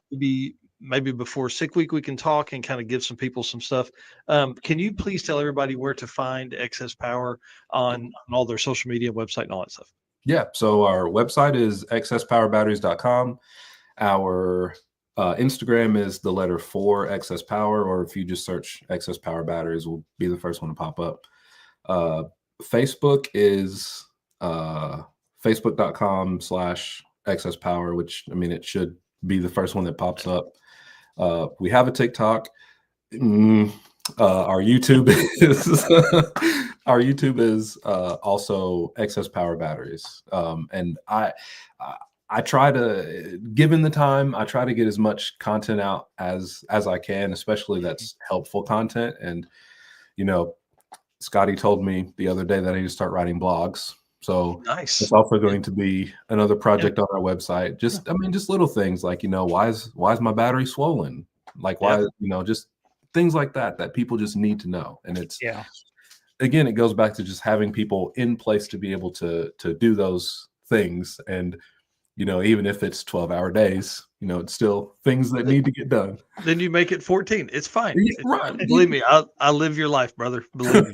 Maybe before sick week we can talk and kind of give some people some stuff. Can you please tell everybody where to find Excess Power on all their social media, website, and all that stuff? Yeah. So our website is excesspowerbatteries.com. Our Instagram is the letter 4 Excess Power, or if you just search Excess Power Batteries, will be the first one to pop up. Facebook is facebook.com/excess power, which I mean, it should be the first one that pops up. We have a TikTok. Our YouTube is also Excess Power Batteries, and I try to, given the time, I try to get as much content out as I can, especially that's helpful content. And Scotty told me the other day that I need to start writing blogs. So Nice. it's also going to be another project on our website. Just little things like, why is my battery swollen? Like why, just things like that people just need to know. And it's, again, it goes back to just having people in place to be able to do those things. And, even if it's 12-hour days, it's still things that need to get done. Then you make it 14. It's fine. Yeah, It's right. fine. Believe me, I live your life, brother. Believe me.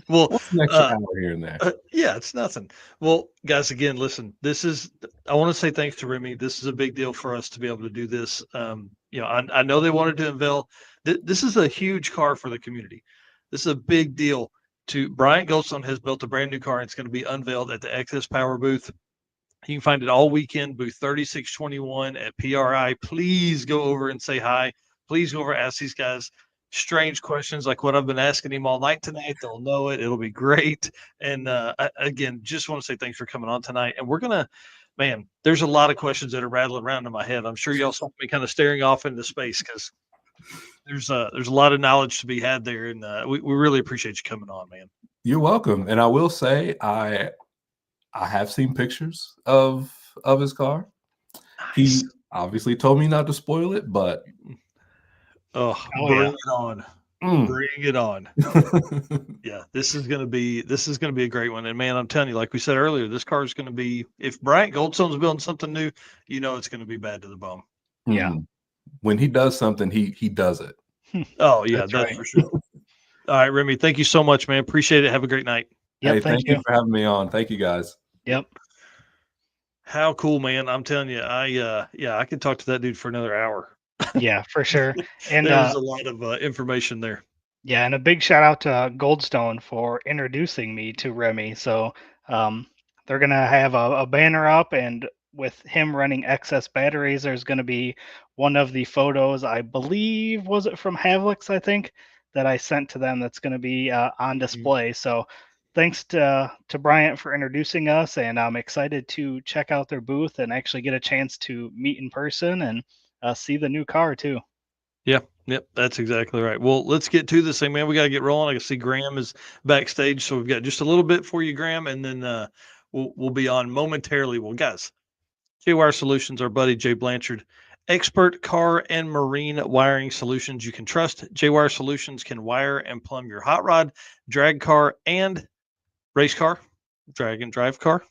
Well, What's an extra hour here and there? yeah, it's nothing. Well, guys, again, listen, I want to say thanks to Remy. This is a big deal for us to be able to do this. I know they wanted to unveil. This is a huge car for the community. This is a big deal. Brian Goldstone has built a brand new car, and it's going to be unveiled at the Excess Power booth. You can find it all weekend, booth 3621 at PRI. Please go over and say hi. Please go over and ask these guys strange questions like what I've been asking him all night tonight. They'll know it. It'll be great. And again, just want to say thanks for coming on tonight. And we're going to, man, there's a lot of questions that are rattling around in my head. I'm sure y'all saw me kind of staring off into space because There's a lot of knowledge to be had there, and we really appreciate you coming on, man. You're welcome. And I will say, I have seen pictures of his car. Nice. He obviously told me not to spoil it, but Oh, Oh bring yeah. it on. mm. Bring it on. Yeah, this is gonna be a great one. And man, I'm telling you, like we said earlier, this car is gonna be, if Bryant Goldstone's building something new, it's gonna be bad to the bone. Yeah. Mhm. When he does something, he does it. Oh yeah, That's that's right. for sure. All right, Remy, thank you so much, man. Appreciate it. Have a great night. Yep. Hey, Thank thank you you. for having me on. Thank you, guys. Yep. How cool, man. I'm telling you, I could talk to that dude for another hour. Yeah, for sure. And There's a lot of information there. yeah, and a big shout out to Goldstone for introducing me to Remy. So um, they're gonna have a banner up, and with him running excess batteries, there's gonna be one of the photos. I believe was it from Havlicks, I think, that I sent to them. That's gonna be on display. So thanks to Bryant for introducing us, and I'm excited to check out their booth and actually get a chance to meet in person and see the new car too. Yeah, yep, that's exactly right. Well, let's get to this thing, man. We got to get rolling. I can see Graham is backstage, so we've got just a little bit for you, Graham, and then we'll be on momentarily. Well, guys, J-Wire Solutions, our buddy Jay Blanchard, expert car and marine wiring solutions you can trust. J-Wire Solutions can wire and plumb your hot rod, drag car, and race car, drag and drive car,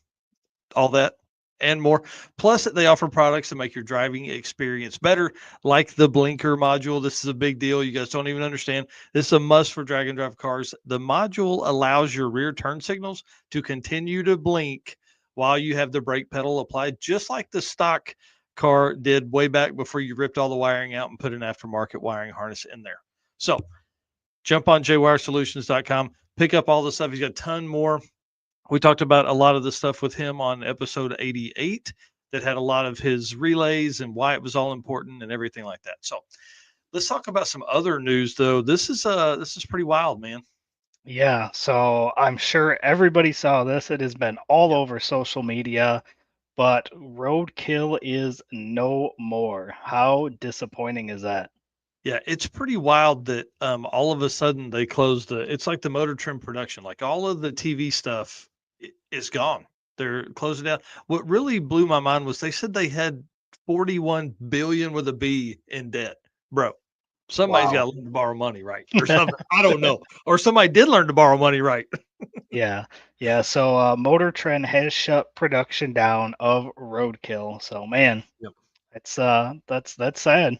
all that and more. Plus, they offer products to make your driving experience better, like the blinker module. This is a big deal. You guys don't even understand. This is a must for drag and drive cars. The module allows your rear turn signals to continue to blink while you have the brake pedal applied, just like the stock car did way back before you ripped all the wiring out and put an aftermarket wiring harness in there. So jump on jwiresolutions.com, pick up all the stuff. He's got a ton more. We talked about a lot of the stuff with him on episode 88 that had a lot of his relays and why it was all important and everything like that. So let's talk about some other news though. This is pretty wild, man. Yeah, so I'm sure everybody saw this. It has been all Yep. over social media, but roadkill is no more. How disappointing is that? Yeah, it's pretty wild that all of a sudden they closed it's like the Motor Trim production, like all of the TV stuff is gone. They're closing down. What really blew my mind was they said they had 41 billion with a B in debt. Bro, somebody's Wow. got to learn to borrow money, right? Or something. I don't know. Or somebody did learn to borrow money, right? Yeah, yeah. So Motor Trend has shut production down of Roadkill. So man, Yep. that's sad.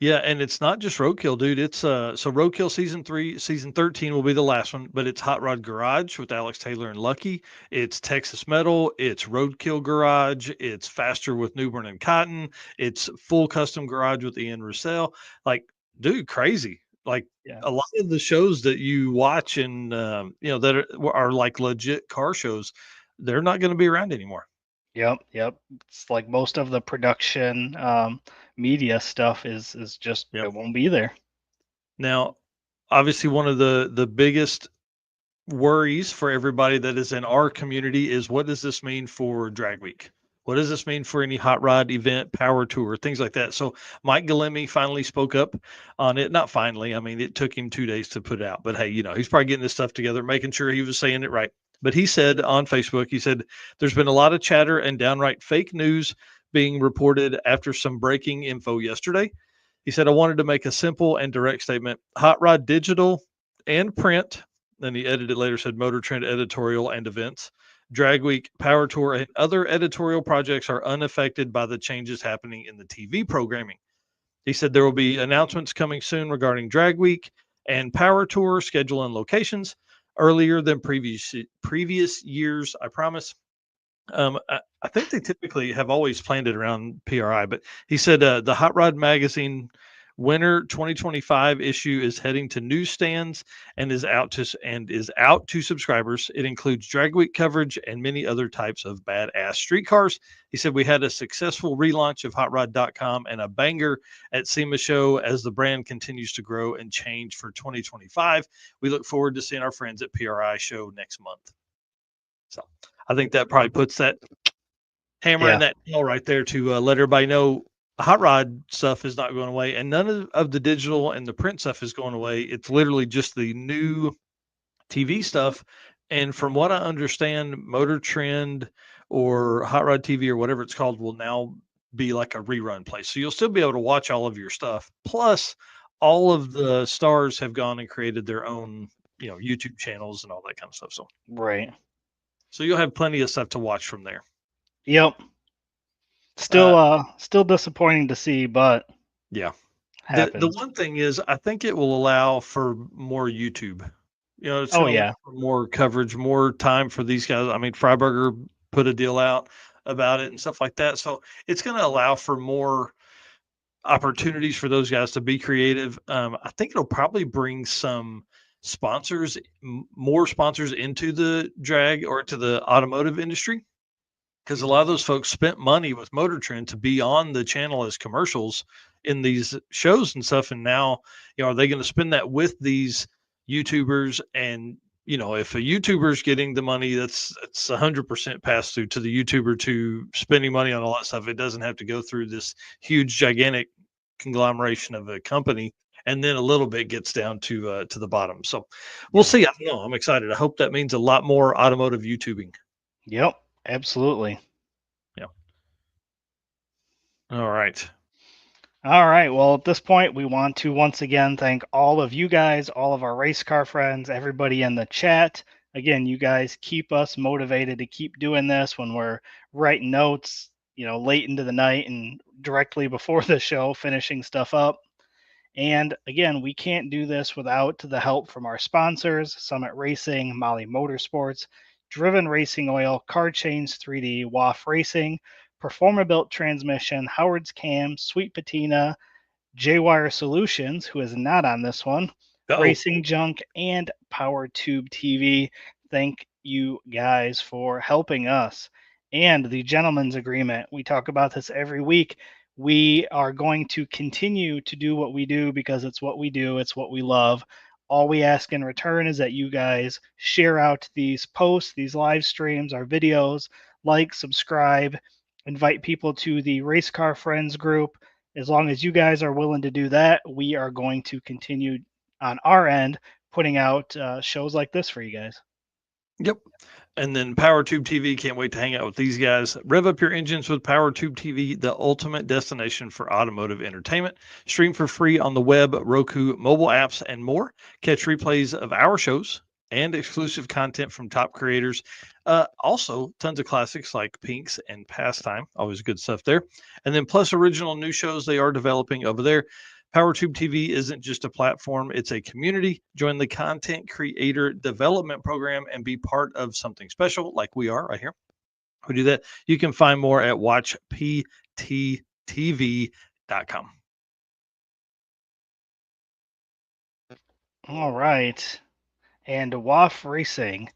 Yeah, and it's not just Roadkill, dude. It's so Roadkill season 3, season 13 will be the last one, but it's Hot Rod Garage with Alex Taylor and Lucky. It's Texas Metal, it's Roadkill Garage, it's Faster with Newburn and Cotton, it's Full Custom Garage with Ian Russell. Like, dude, crazy. Like Yeah. a lot of the shows that you watch and that are like legit car shows, they're not going to be around anymore. Yep, yep. It's like most of the production media stuff is just Yep. it won't be there. Now, obviously one of the biggest worries for everybody that is in our community is, what does this mean for drag week? What does this mean for any hot rod event, power tour, things like that? So Mike Galemi finally spoke up on it. Not finally, I mean, it took him 2 days to put it out, but hey, he's probably getting this stuff together, making sure he was saying it right. But he said on Facebook, he said, there's been a lot of chatter and downright fake news being reported after some breaking info yesterday. He said, I wanted to make a simple and direct statement. Hot Rod Digital and print, then he edited it later, said Motor Trend editorial and events, Drag Week, Power Tour, and other editorial projects are unaffected by the changes happening in the TV programming. He said there will be announcements coming soon regarding Drag Week and Power Tour schedule and locations earlier than previous years. I promise. I think they typically have always planned it around PRI, but he said the Hot Rod Magazine Winter 2025 issue is heading to newsstands and is out to subscribers. It includes drag week coverage and many other types of badass street cars. He said we had a successful relaunch of hotrod.com and a banger at SEMA show as the brand continues to grow and change for 2025. We look forward to seeing our friends at PRI show next month. So I think that probably puts that hammer in Yeah. that nail right there to let everybody know hot rod stuff is not going away, and none of the digital and the print stuff is going away. It's literally just the new TV stuff. And from what I understand, Motor Trend or Hot Rod TV or whatever it's called will now be like a rerun place. So you'll still be able to watch all of your stuff. Plus, all of the stars have gone and created their own, YouTube channels and all that kind of stuff. Right. So you'll have plenty of stuff to watch from there. Yep. Uh, Still disappointing to see, but yeah. The happens. one thing is, I think it will allow for more YouTube. It's Oh going to allow yeah. for more coverage, more time for these guys. I mean, Freiburger put a deal out about it and stuff like that. So it's going to allow for more opportunities for those guys to be creative. I think it'll probably bring some sponsors, more sponsors into the drag or to the automotive industry, because a lot of those folks spent money with Motor Trend to be on the channel as commercials in these shows and stuff. And now, are they going to spend that with these YouTubers? And if a YouTuber is getting the money, it's 100% passed through to the YouTuber to spending money on all that stuff. It doesn't have to go through this huge, gigantic conglomeration of a company. And then a little bit gets down to the bottom. So we'll see. I don't know. I'm excited. I hope that means a lot more automotive YouTubing. Yep. Absolutely. Yeah. All right. All right. Well, at this point, we want to once again thank all of you guys, all of our race car friends, everybody in the chat. Again, you guys keep us motivated to keep doing this when we're writing notes, late into the night and directly before the show, finishing stuff up. And again, we can't do this without the help from our sponsors, Summit Racing, Molly Motorsports, Driven Racing Oil, Car Chains 3D, WAF Racing, Performabuilt Transmission, Howard's Cam, Sweet Patina, J-Wire Solutions, who is not on this one, Uh-oh. Racing Junk, and Power Tube TV. Thank you guys for helping us. And the gentleman's agreement. We talk about this every week. We are going to continue to do what we do because it's what we do, it's what we love. All we ask in return is that you guys share out these posts, these live streams, our videos, like, subscribe, invite people to the Race Car Friends group. As long as you guys are willing to do that, we are going to continue on our end putting out shows like this for you guys. Yep. And then PowerTube TV, can't wait to hang out with these guys. Rev up your engines with PowerTube TV, the ultimate destination for automotive entertainment. Stream for free on the web, Roku, mobile apps, and more. Catch replays of our shows and exclusive content from top creators. Also, tons of classics like Pinks and Pastime. Always good stuff there. And then plus original new shows they are developing over there. PowerTube TV isn't just a platform, it's a community. Join the content creator development program and be part of something special like we are right here. We do that. You can find more at watchpttv.com. All right. And WAF Racing.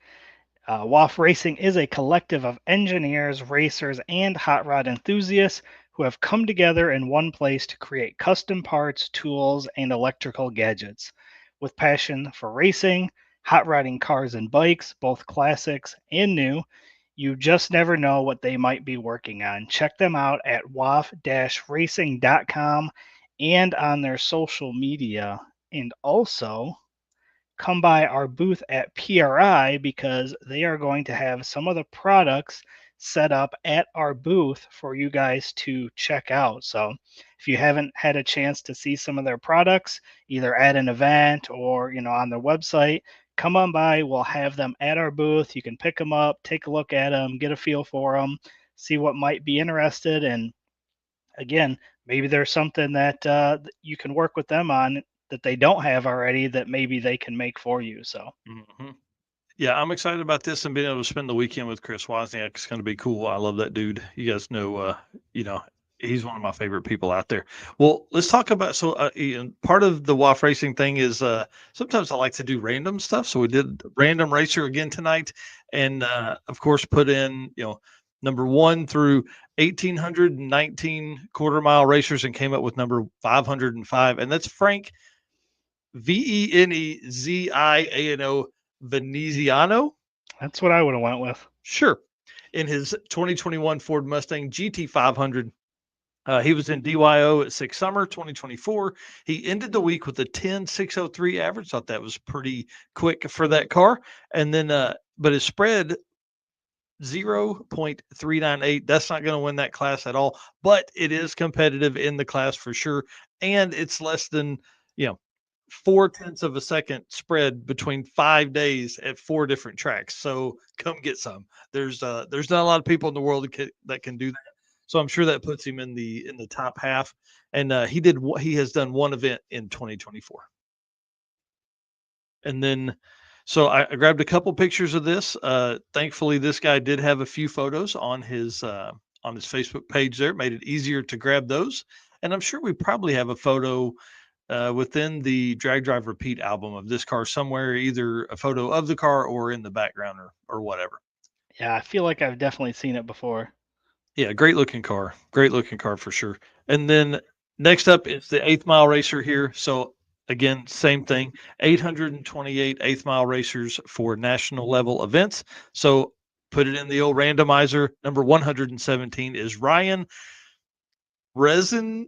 WAF Racing is a collective of engineers, racers, and hot rod enthusiasts who have come together in one place to create custom parts, tools, and electrical gadgets. With passion for racing, hot rodding cars and bikes, both classics and new, you just never know what they might be working on. Check them out at waf-racing.com and on their social media. And also, come by our booth at PRI because they are going to have some of the products set up at our booth for you guys to check out. So if you haven't had a chance to see some of their products, either at an event or on their website, come on by. We'll have them at our booth. You can pick them up, take a look at them, get a feel for them, see what might be interested. And again, maybe there's something that you can work with them on that they don't have already that maybe they can make for you. So Mm-hmm. Yeah, I'm excited about this and being able to spend the weekend with Chris Wozniak. It's going to be cool. I love that dude. You guys know, you know, he's one of my favorite people out there. Well, let's talk about part of the WAF racing thing is sometimes I like to do random stuff. So we did random racer again tonight, and of course put in number 1 through 1,819 quarter mile racers and came up with number 505, and that's Frank Veneziano Veneziano. that's what I would have went with. Sure. In his 2021 Ford Mustang GT500. He was in DYO at Six Summer 2024. He ended the week with a 10.603 average. Thought that was pretty quick for that car. And then, but his spread 0.398. That's not going to win that class at all, but it is competitive in the class for sure. And it's less than, you know, 0.4 of a second spread between 5 days at 4 different tracks. So come get some. There's not a lot of people in the world that can do that. So I'm sure that puts him in the top half. And he has done one event in 2024. And then, so I grabbed a couple pictures of this. Thankfully, this guy did have a few photos on his Facebook page. There, it made it easier to grab those. And I'm sure we probably have a photo within the Drag Drive Repeat album of this car somewhere, either a photo of the car or in the background or whatever. Yeah, I feel like I've definitely seen it before. Yeah, great looking car. Great looking car for sure. And then next up is the 8th Mile Racer here. So again, same thing. 828 8th Mile Racers for national level events. So put it in the old randomizer. Number 117 is Ryan Rezinkin.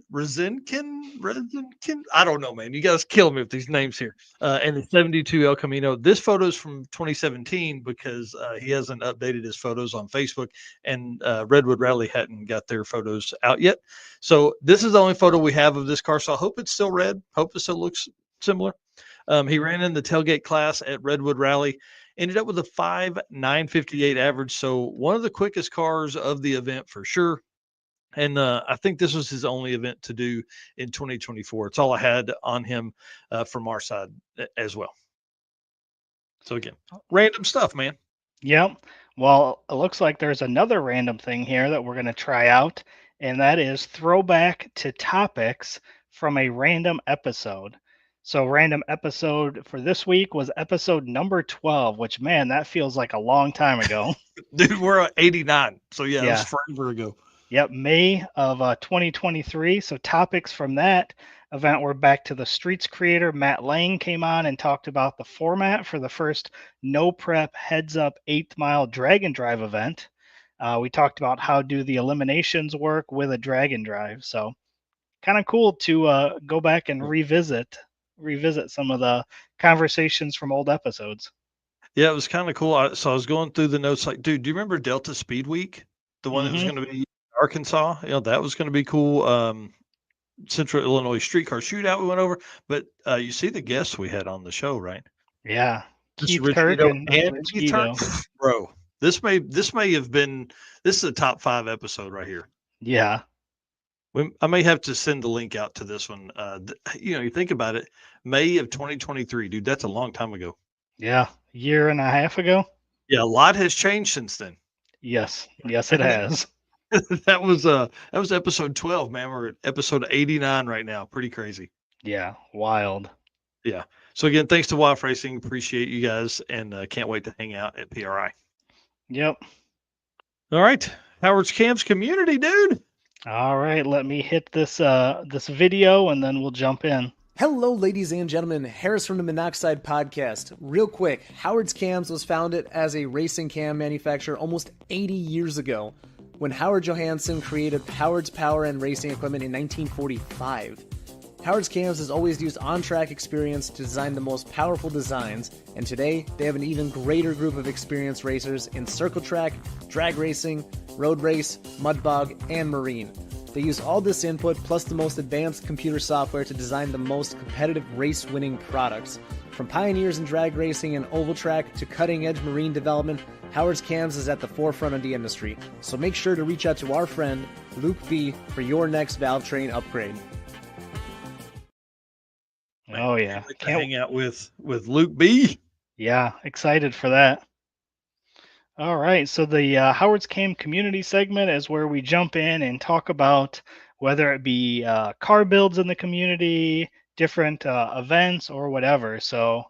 I don't know, man. You guys kill me with these names here. And the 72 El Camino. This photo is from 2017 because he hasn't updated his photos on Facebook, and Redwood Rally hadn't got their photos out yet. So this is the only photo we have of this car. So I hope it's still red. Hope it still looks similar. He ran in the tailgate class at Redwood Rally. Ended up with a 5.958 average. So one of the quickest cars of the event for sure. And I think this was his only event to do in 2024. It's all I had on him from our side as well. So again, random stuff, man. Yep. Well, it looks like there's another random thing here that we're going to try out, and that is throwback to topics from a random episode. So, random episode for this week was episode number 12, which, man, that feels like a long time ago. Dude, we're at 89. So yeah, it was Yeah. forever ago. Yep, May of 2023. So topics from that event were back to the Streets creator Matt Lang came on and talked about the format for the first no prep heads up 8th Mile Drag and Drive event. We talked about how do the eliminations work with a drag and drive. So kind of cool to go back and revisit some of the conversations from old episodes. Yeah, it was kind of cool. So I was going through the notes like, dude, do you remember Delta Speed Week? The one that was going to be Arkansas? You know, that was going to be cool. Central Illinois Streetcar Shootout we went over. But you see the guests we had on the show, right? Yeah. Just Keith Turk and Keith Guido. Turk. Bro, this may have been, this is a top 5 episode right here. Yeah. I may have to send the link out to this one. You think about it, May of 2023, dude, that's a long time ago. Yeah. Year and a half ago. Yeah, a lot has changed since then. Yes. Yes, it has. that was episode 12, man. We're at episode 89 right now. Pretty crazy. Yeah. Wild. Yeah. So again, thanks to Wild Racing. Appreciate you guys, and can't wait to hang out at PRI. Yep. All right. Howard's Camps community, dude. All right, let me hit this this video and then we'll jump in. Hello, ladies and gentlemen. Harris from the Monoxide Podcast. Real quick, Howard's Cams was founded as a racing cam manufacturer almost 80 years ago when Howard Johansson created Howard's Power and Racing Equipment in 1945. Howard's Cams has always used on-track experience to design the most powerful designs, and today they have an even greater group of experienced racers in circle track, drag racing, road race, mud bog, and marine. They use all this input plus the most advanced computer software to design the most competitive race-winning products. From pioneers in drag racing and oval track to cutting-edge marine development, Howard's Cams is at the forefront of the industry. So make sure to reach out to our friend, Luke B, for your next valve train upgrade. Oh yeah, Like to hang out with Luke B. Yeah, excited for that. All right, so the Howard's Cam community segment is where we jump in and talk about whether it be car builds in the community, different events, or whatever. So,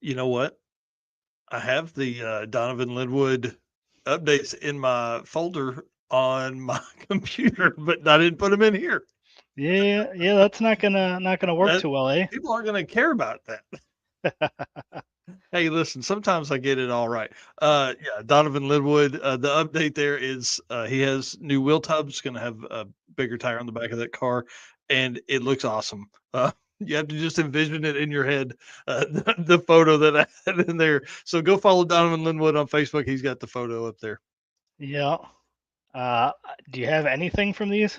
You know what? I have the Donovan Linwood updates in my folder on my computer, but I didn't put them in here. yeah, that's not gonna work too well, eh? People aren't going to care about that. Hey, listen, sometimes I get it all right. Yeah, Donovan Linwood, the update there is he has new wheel tubs, going to have a bigger tire on the back of that car, and it looks awesome. You have to just envision it in your head, the photo that I had in there. So go follow Donovan Linwood on Facebook. He's got the photo up there. Yeah. Uh, do you have anything from these?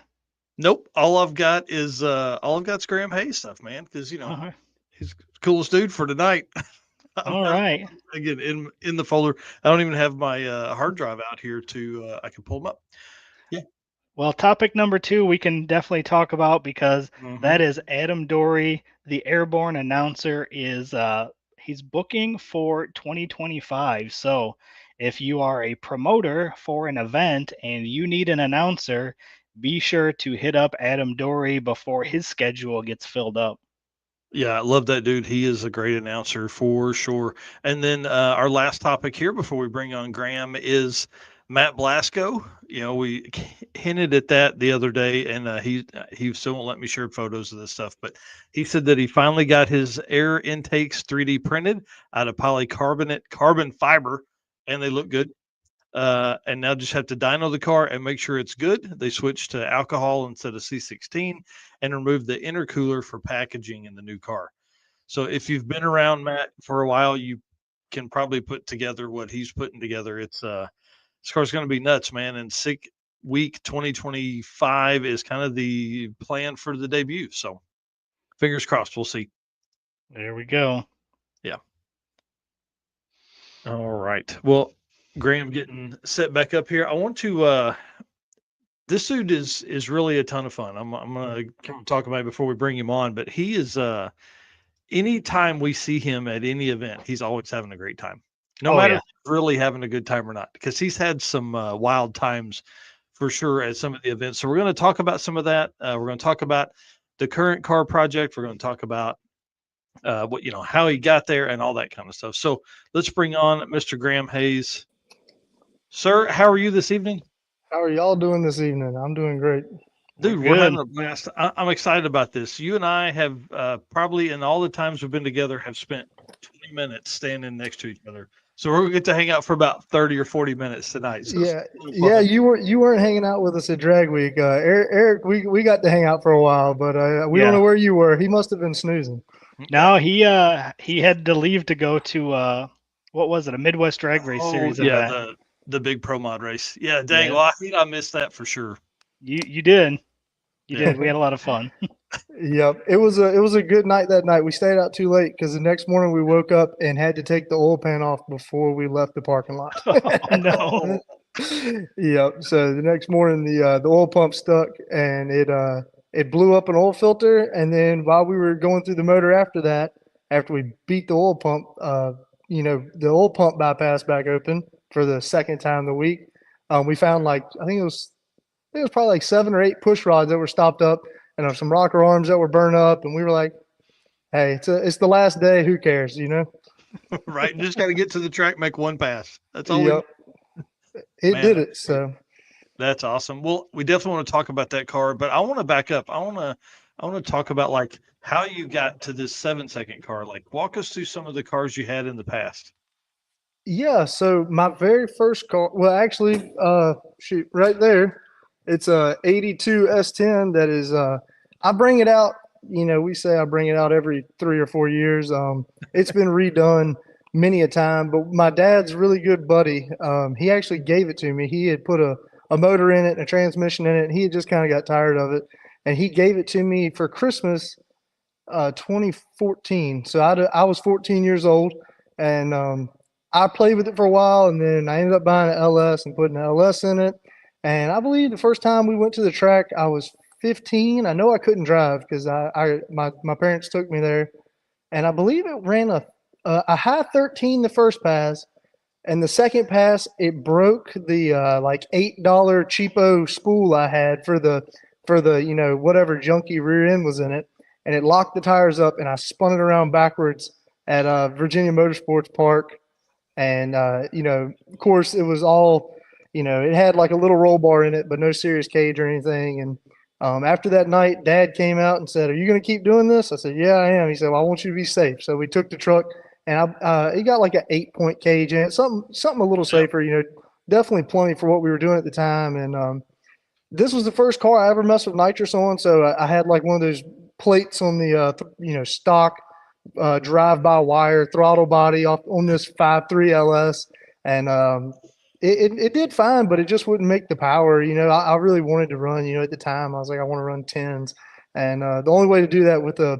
Nope, all I've got's Graham Hayes stuff, man, because Uh-huh. he's the coolest dude for tonight. I'm All not right. again in the folder. I don't even have my hard drive out here to I can pull them up. Yeah. Well, topic number 2 we can definitely talk about because Hmm. that is Adam Dory, the airborne announcer, is he's booking for 2025. So if you are a promoter for an event and you need an announcer, be sure to hit up Adam Dory before his schedule gets filled up. Yeah, I love that dude. He is a great announcer for sure. And then our last topic here before we bring on Graham is Matt Blasco. We hinted at that the other day, and he still won't let me share photos of this stuff. But he said that he finally got his air intakes 3D printed out of polycarbonate carbon fiber, and they look good. And now just have to dyno the car and make sure it's good. They switched to alcohol instead of C16 and remove the intercooler for packaging in the new car. So if you've been around Matt for a while, you can probably put together what he's putting together. This car's going to be nuts, man. And sick week 2025 is kind of the plan for the debut. So fingers crossed, we'll see. There we go. Yeah. All right. Well, Graham getting set back up here. I want to this dude is really a ton of fun. I'm gonna kind of talk about it before we bring him on, but he is anytime we see him at any event, he's always having a great time. No Oh matter yeah. if he's really having a good time or not, because he's had some wild times for sure at some of the events. So we're going to talk about some of that. We're going to talk about the current car project. We're going to talk about what how he got there and all that kind of stuff. So let's bring on Mr. Graham Hayes. Sir, how are you this evening? How are y'all doing this evening? I'm doing great. We're Dude, we're good. having a blast. I'm excited about this. You and I have probably in all the times we've been together have spent 20 minutes standing next to each other. So we're gonna get to hang out for about 30 or 40 minutes tonight. So it's Yeah, a little yeah. fun. You weren't hanging out with us at Drag Week, Eric. We got to hang out for a while, but we don't Yeah. know where you were. He must have been snoozing. Yeah. Now he had to leave to go to what was it, a Midwest Drag Race Oh series yeah, event. the big pro mod race. Yeah, dang. Yeah. Well, I think I missed that for sure. You did. You Yeah. did. We had a lot of fun. Yep, it was a good night that night. We stayed out too late because the next morning we woke up and had to take the oil pan off before we left the parking lot. Oh no. Oh, Yep. So the next morning the oil pump stuck and it blew up an oil filter. And then while we were going through the motor after that, after we beat the oil pump, the oil pump bypass back open for the second time the week, we found like I think it was probably like 7 or 8 push rods that were stopped up and some rocker arms that were burned up. And we were like, hey, it's the last day. Who cares, you know? right. And just got to get to the track, make one pass. That's all we need. Yep. It Man, did that's it. great. So That's awesome. Well, we definitely want to talk about that car, but I want to back up. I want to talk about like how you got to this 7 second car. Like walk us through some of the cars you had in the past. yeah, so my very first car, well, actually, shoot, right there, it's a '82 S10 that is. I bring it out. We say I bring it out every 3 or 4 years. It's been redone many a time, but my dad's really good buddy. He actually gave it to me. He had put a motor in it, and a transmission in it, and he had just kind of got tired of it, and he gave it to me for Christmas, 2014. So I was 14 years old, and I played with it for a while, and then I ended up buying an LS and putting an LS in it. And I believe the first time we went to the track, I was 15. I know I couldn't drive because my parents took me there, and I believe it ran a high 13 the first pass, and the second pass it broke the like $8 cheapo spool I had for the whatever junky rear end was in it, and it locked the tires up, and I spun it around backwards at Virginia Motorsports Park, and of course, it was all, it had like a little roll bar in it, but no serious cage or anything. And after that night, Dad came out and said, "Are you going to keep doing this?" I said, "Yeah, I am." He said, "Well, I want you to be safe." So we took the truck and it got like an 8-point cage in it, something a little safer, definitely plenty for what we were doing at the time. And this was the first car I ever messed with nitrous on, so I had like one of those plates on the stock drive-by-wire throttle body off on this 5.3 LS, and it did fine, but it just wouldn't make the power. I really wanted to run. At the time, I was like, I want to run tens, and the only way to do that with a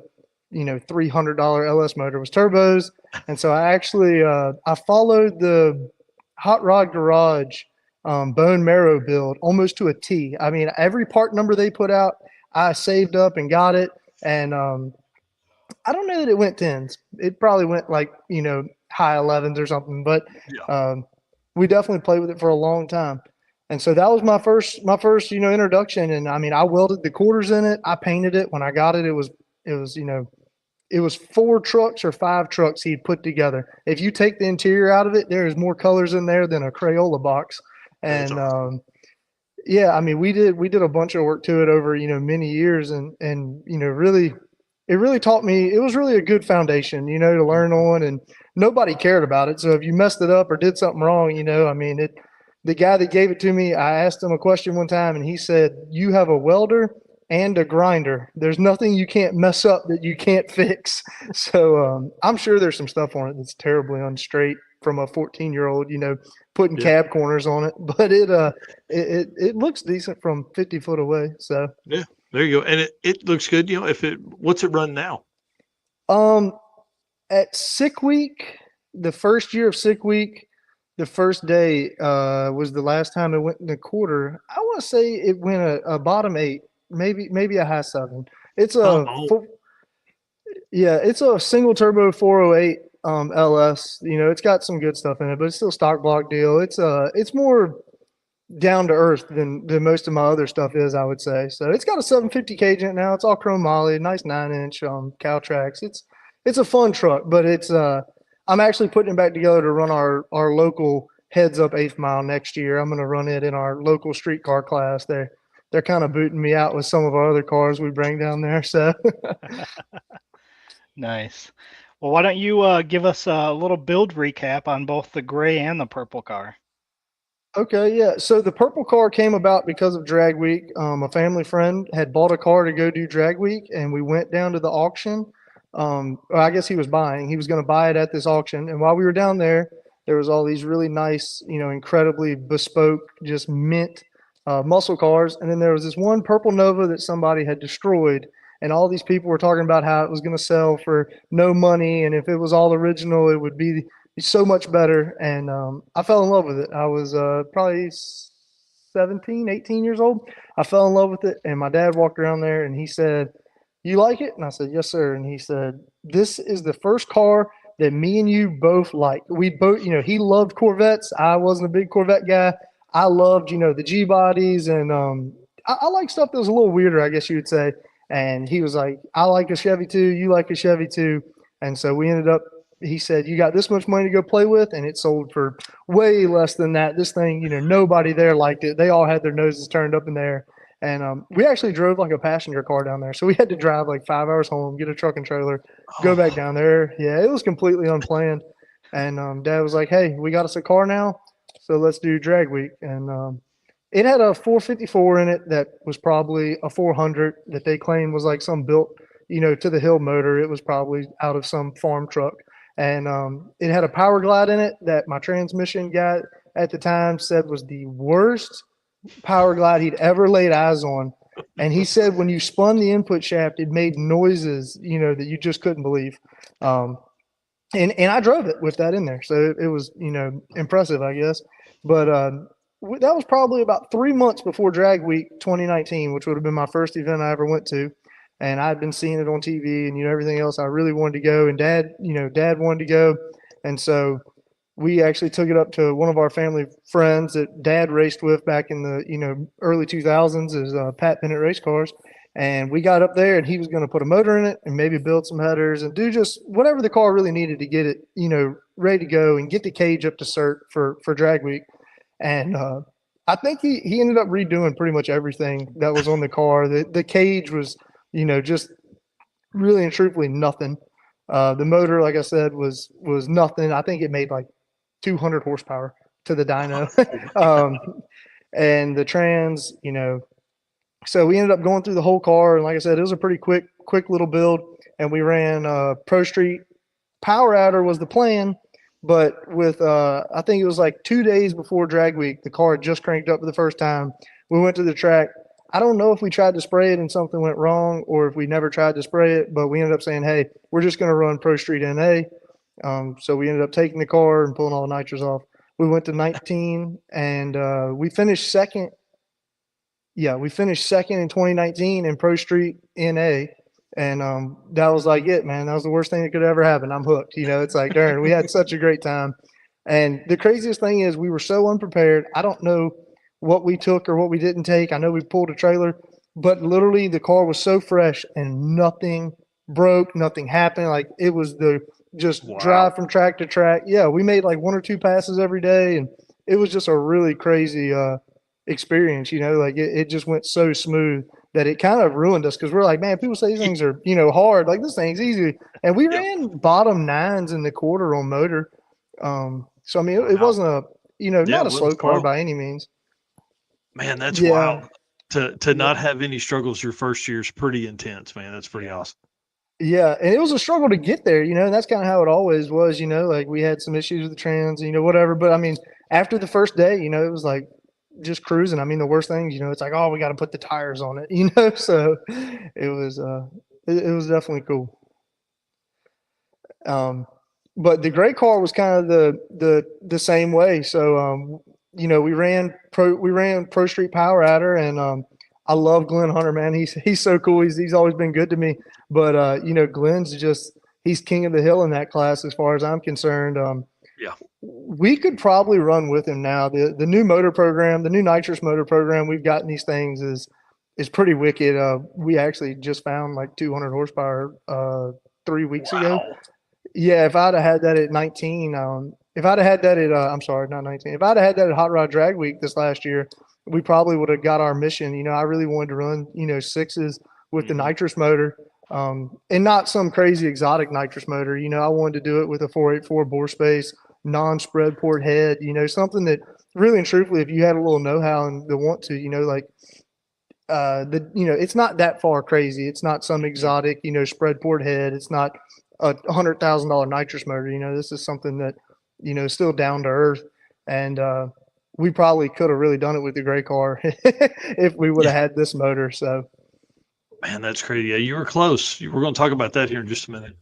$300 LS motor was turbos, and so I actually I followed the Hot Rod Garage bone marrow build almost to a T. I mean, every part number they put out, I saved up and got it, and I don't know that it went tens. It probably went like, high 11s or something, but Yeah. we definitely played with it for a long time. And so that was my first, introduction. And I mean, I welded the quarters in it. I painted it. When I got it, it was 4 trucks or 5 trucks he'd put together. If you take the interior out of it, there is more colors in there than a Crayola box. That's And awesome. yeah, I mean, we did a bunch of work to it over, many years, and really, it really taught me. It was really a good foundation, to learn Mhm. on, and nobody cared about it. So if you messed it up or did something wrong, I mean, the guy that gave it to me, I asked him a question one time, and he said, "You have a welder and a grinder. There's nothing you can't mess up that you can't fix." So I'm sure there's some stuff on it that's terribly unstraight from a 14-year-old, putting Yeah. cab corners on it, but it looks decent from 50 foot away. So Yeah. There you go. And it looks good. What's it run now? um at sick week, the first year of sick week, the first day was the last time it went in the quarter. I want to say it went a bottom 8, maybe a high 7. It's a Oh, yeah, it's a single turbo 408 LS. It's got some good stuff in it, but it's still stock block deal. It's more down to earth than most of my other stuff is, I would say. So it's got a 750 cage in it now. It's all chrome moly, nice 9-inch cow tracks. It's a fun truck, but I'm actually putting it back together to run our local heads up 8th mile next year. I'm going to run it in our local streetcar class. They're kind of booting me out with some of our other cars we bring down there. So Nice. Well, why don't you give us a little build recap on both the gray and the purple car? okay, yeah. So the purple car came about because of Drag Week. A family friend had bought a car to go do Drag Week, and we went down to the auction. Well, I guess he was buying. He was going to buy it at this auction, and while we were down there, there was all these really nice, incredibly bespoke, just mint muscle cars, and then there was this one purple Nova that somebody had destroyed, and all these people were talking about how it was going to sell for no money, and if it was all original, it would be so much better. And I fell in love with it. I was probably 17, 18 years old. I fell in love with it. And my dad walked around there and he said, "You like it?" And I said, "Yes, sir." And he said, "This is the first car that me and you both like." We both, he loved Corvettes. I wasn't a big Corvette guy. I loved, the G bodies, and I like stuff that was a little weirder, I guess you would say. And he was like, "I like a Chevy too. You like a Chevy too." And so we ended up, he said, "You got this much money to go play with," and it sold for way less than that. This thing, nobody there liked it. They all had their noses turned up in there. And we actually drove like a passenger car down there. So we had to drive like 5 hours home, get a truck and trailer, go back oh, down there. Yeah, it was completely unplanned. And Dad was like, "Hey, we got us a car now, so let's do Drag Week." And it had a 454 in it that was probably a 400 that they claimed was like some built, to the hill motor. It was probably out of some farm truck. And it had a power glide in it that my transmission guy at the time said was the worst power glide he'd ever laid eyes on. And he said when you spun the input shaft, it made noises, that you just couldn't believe. Um, and I drove it with that in there, so it was impressive, I guess. But that was probably about 3 months before Drag Week 2019, which would have been my first event I ever went to. And I'd been seeing it on TV and everything else. I really wanted to go, and Dad wanted to go, and so we actually took it up to one of our family friends that Dad raced with back in the early 2000s, is Pat Bennett Race Cars. And we got up there, and he was going to put a motor in it and maybe build some headers and do just whatever the car really needed to get it, ready to go and get the cage up to cert for Drag Week. And I think he ended up redoing pretty much everything that was on the car. The cage was, just really and truthfully nothing. The motor, like I said, was nothing. I think it made like 200 horsepower to the dyno. And the trans, so we ended up going through the whole car. And like I said, it was a pretty quick little build. And we ran Pro Street power adder was the plan. But with, I think it was like 2 days before drag week, the car had just cranked up for the first time. We went to the track. I don't know if we tried to spray it and something went wrong or if we never tried to spray it, but we ended up saying, hey, we're just going to run Pro Street NA. So we ended up taking the car and pulling all the nitrous off. We went to 19 and we finished second. Yeah, we finished second in 2019 in Pro Street NA. And that was like it, man. That was the worst thing that could ever happen. I'm hooked. It's like, darn, we had such a great time. And the craziest thing is we were so unprepared. I don't know what we took or what we didn't take. I know we pulled a trailer, but literally the car was so fresh and nothing broke, nothing happened. Like it was just drive from track to track. Yeah, we made like 1 or 2 passes every day, and it was just a really crazy experience. Like it just went so smooth that it kind of ruined us because we're like, man, people say these things are hard. Like this thing's easy, and we ran bottom 9s in the quarter on motor. So I mean, it wasn't a not a slow car by any means. Man, that's wild. To not have any struggles your first year is pretty intense, man. That's pretty awesome. Yeah, and it was a struggle to get there, and that's kind of how it always was, like we had some issues with the trans, whatever. But I mean, after the first day, it was like just cruising. I mean, the worst thing, it's like, oh, we got to put the tires on it, So it was definitely cool. But the gray car was kind of the same way. So we ran Pro Street Power Adder, and I love Glenn Hunter, man. He's so cool. He's always been good to me. But Glenn's he's king of the hill in that class as far as I'm concerned. Yeah. We could probably run with him now. The new motor program, the new nitrous motor program we've got in these things is pretty wicked. We actually just found like 200 horsepower 3 weeks ago. Yeah, if I'd have had that at 19, if I'd have had that at I'm sorry, not 19. If I'd have had that at Hot Rod Drag Week this last year, we probably would have got our mission. I really wanted to run 6s with the nitrous motor. And not some crazy exotic nitrous motor. I wanted to do it with a 484 bore space, non-spread port head, something that really and truthfully, if you had a little know-how and the want to, it's not that far crazy. It's not some exotic, spread port head. It's not a $100,000 nitrous motor. This is something that, still down to earth. And we probably could have really done it with the gray car if we would have had this motor. So. Man, that's crazy. Yeah, you were close. We're going to talk about that here in just a minute.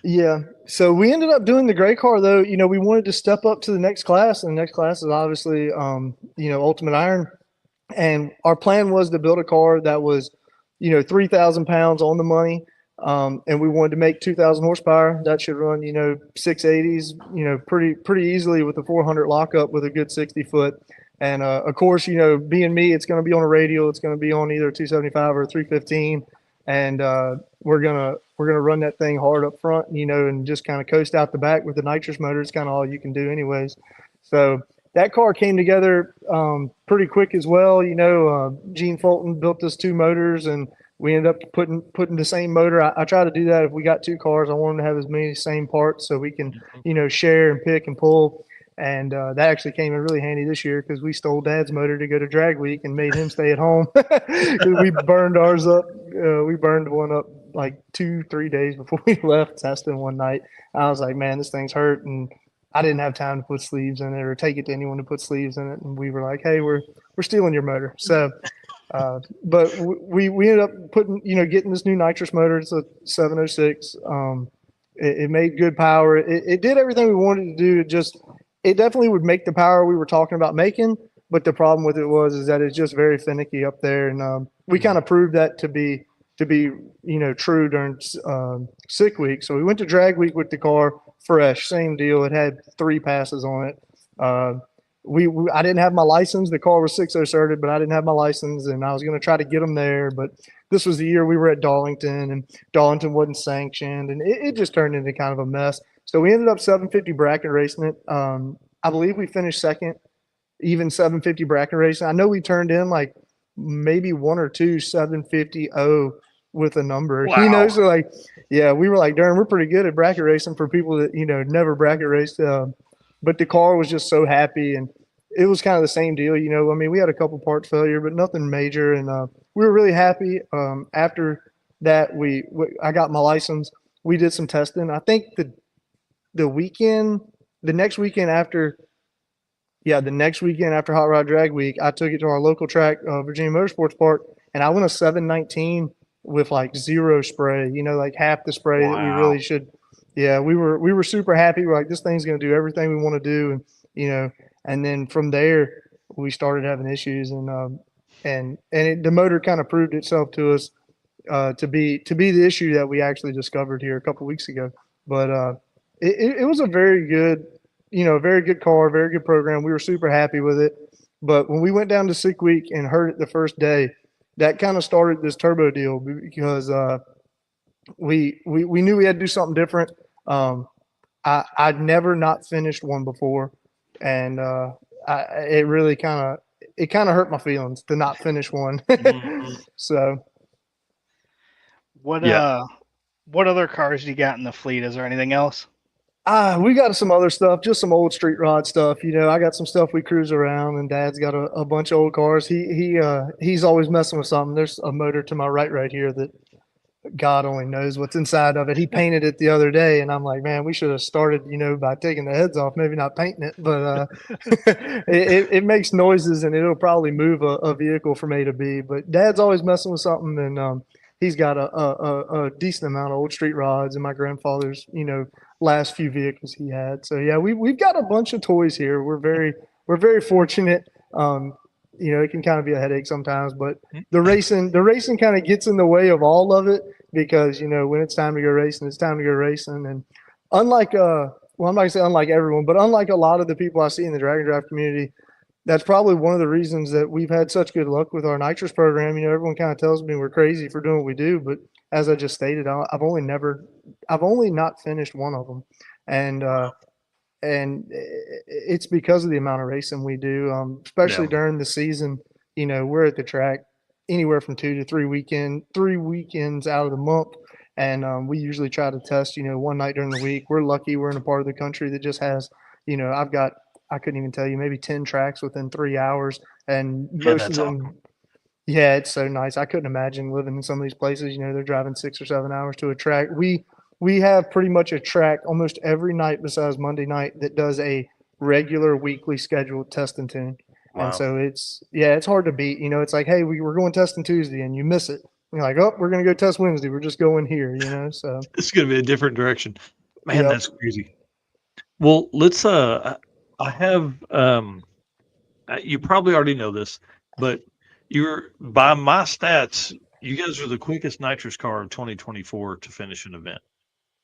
Yeah. So we ended up doing the gray car, though. We wanted to step up to the next class, and the next class is obviously, Ultimate Iron. And our plan was to build a car that was, 3,000 pounds on the money. And we wanted to make 2,000 horsepower. That should run, 680s, pretty easily with a 400 lockup with a good 60 foot. And of course, being me, it's going to be on a radial. It's going to be on either 275 or 315, and we're gonna run that thing hard up front, and just kind of coast out the back with the nitrous motor. It's kind of all you can do, anyways. So that car came together pretty quick as well. Gene Fulton built us 2 motors, and we ended up putting the same motor. I try to do that if we got 2 cars. I want them to have as many same parts so we can, share and pick and pull. And that actually came in really handy this year because we stole Dad's motor to go to drag week and made him stay at home. We burned ours up. We burned one up like 2-3 days before we left testing one night. I was like, man, this thing's hurt. And I didn't have time to put sleeves in it or take it to anyone to put sleeves in it. And we were like, hey, we're stealing your motor. So, but we ended up getting this new nitrous motor. It's a 706. It made good power. It did everything we wanted to do. It definitely would make the power we were talking about making, but the problem with it is that it's just very finicky up there, and we kind of proved that to be true during sick week. So we went to drag week with the car fresh, same deal. It had 3 passes on it. I didn't have my license. The car was 6.0 certed, but I didn't have my license, and I was going to try to get them there. But this was the year we were at Darlington, and Darlington wasn't sanctioned, and it just turned into kind of a mess. So we ended up 750 bracket racing it. I believe we finished second, even 750 bracket racing. I know we turned in like maybe 1 or 2 750 with a number. Wow. So like, yeah, we were like, darn, we're pretty good at bracket racing for people that never bracket raced. But the car was just so happy, and it was kind of the same deal. I mean, we had a couple part failure, but nothing major, and we were really happy. After that, I got my license. We did some testing. I think the weekend, the next weekend after. Yeah, the next weekend after Hot Rod Drag Week, I took it to our local track, Virginia Motorsports Park, and I went a 719 with like zero spray. Like half the spray that we Wow. really should. Yeah, we were super happy. We're like, this thing's going to do everything we want to do, and then from there we started having issues, and the motor kind of proved itself to us to be the issue that we actually discovered here a couple weeks ago. But it was a very good very good car, very good program. We were super happy with it. But when we went down to Sick Week and heard it the first day, that kind of started this turbo deal because we knew we had to do something different. I'd never not finished one before, and it really kind of hurt my feelings to not finish one. So What Yeah. what other cars do you got in the fleet? Is there anything else? we got some other stuff, just some old street rod stuff. I got some stuff we cruise around, and Dad's got a bunch of old cars. He's always messing with something. There's a motor to my right here that God only knows what's inside of it. He painted it the other day, and I'm like, man, we should have started, by taking the heads off, maybe not painting it, but it makes noises, and it'll probably move a vehicle from A to B. But Dad's always messing with something, and he's got a decent amount of old street rods, and my grandfather's, last few vehicles he had. So yeah, we've got a bunch of toys here. We're very fortunate. It can kind of be a headache sometimes, but the racing kind of gets in the way of all of it because, when it's time to go racing, it's time to go racing. And unlike, well, I'm not gonna say unlike everyone, but unlike a lot of the people I see in the drag and drive community, that's probably one of the reasons that we've had such good luck with our nitrous program. Everyone kind of tells me we're crazy for doing what we do, but as I just stated, I've only not finished one of them. And it's because of the amount of racing we do, especially during the season. We're at the track anywhere from 2 to 3 weekends out of the month, and we usually try to test, one night during the week. We're lucky we're in a part of the country that just has, I couldn't even tell you, maybe 10 tracks within 3 hours, and most of them. Awesome. Yeah, it's so nice. I couldn't imagine living in some of these places. They're driving 6 or 7 hours to a track. We have pretty much a track almost every night besides Monday night that does a regular weekly scheduled test and tune. Wow. And so it's hard to beat. It's like, hey, we're going testing Tuesday and you miss it. You're like, oh, we're going to go test Wednesday. We're just going here, so. It's going to be a different direction. Man, Yep. That's crazy. Well, let's, I have, you probably already know this, but by my stats, you guys are the quickest nitrous car of 2024 to finish an event.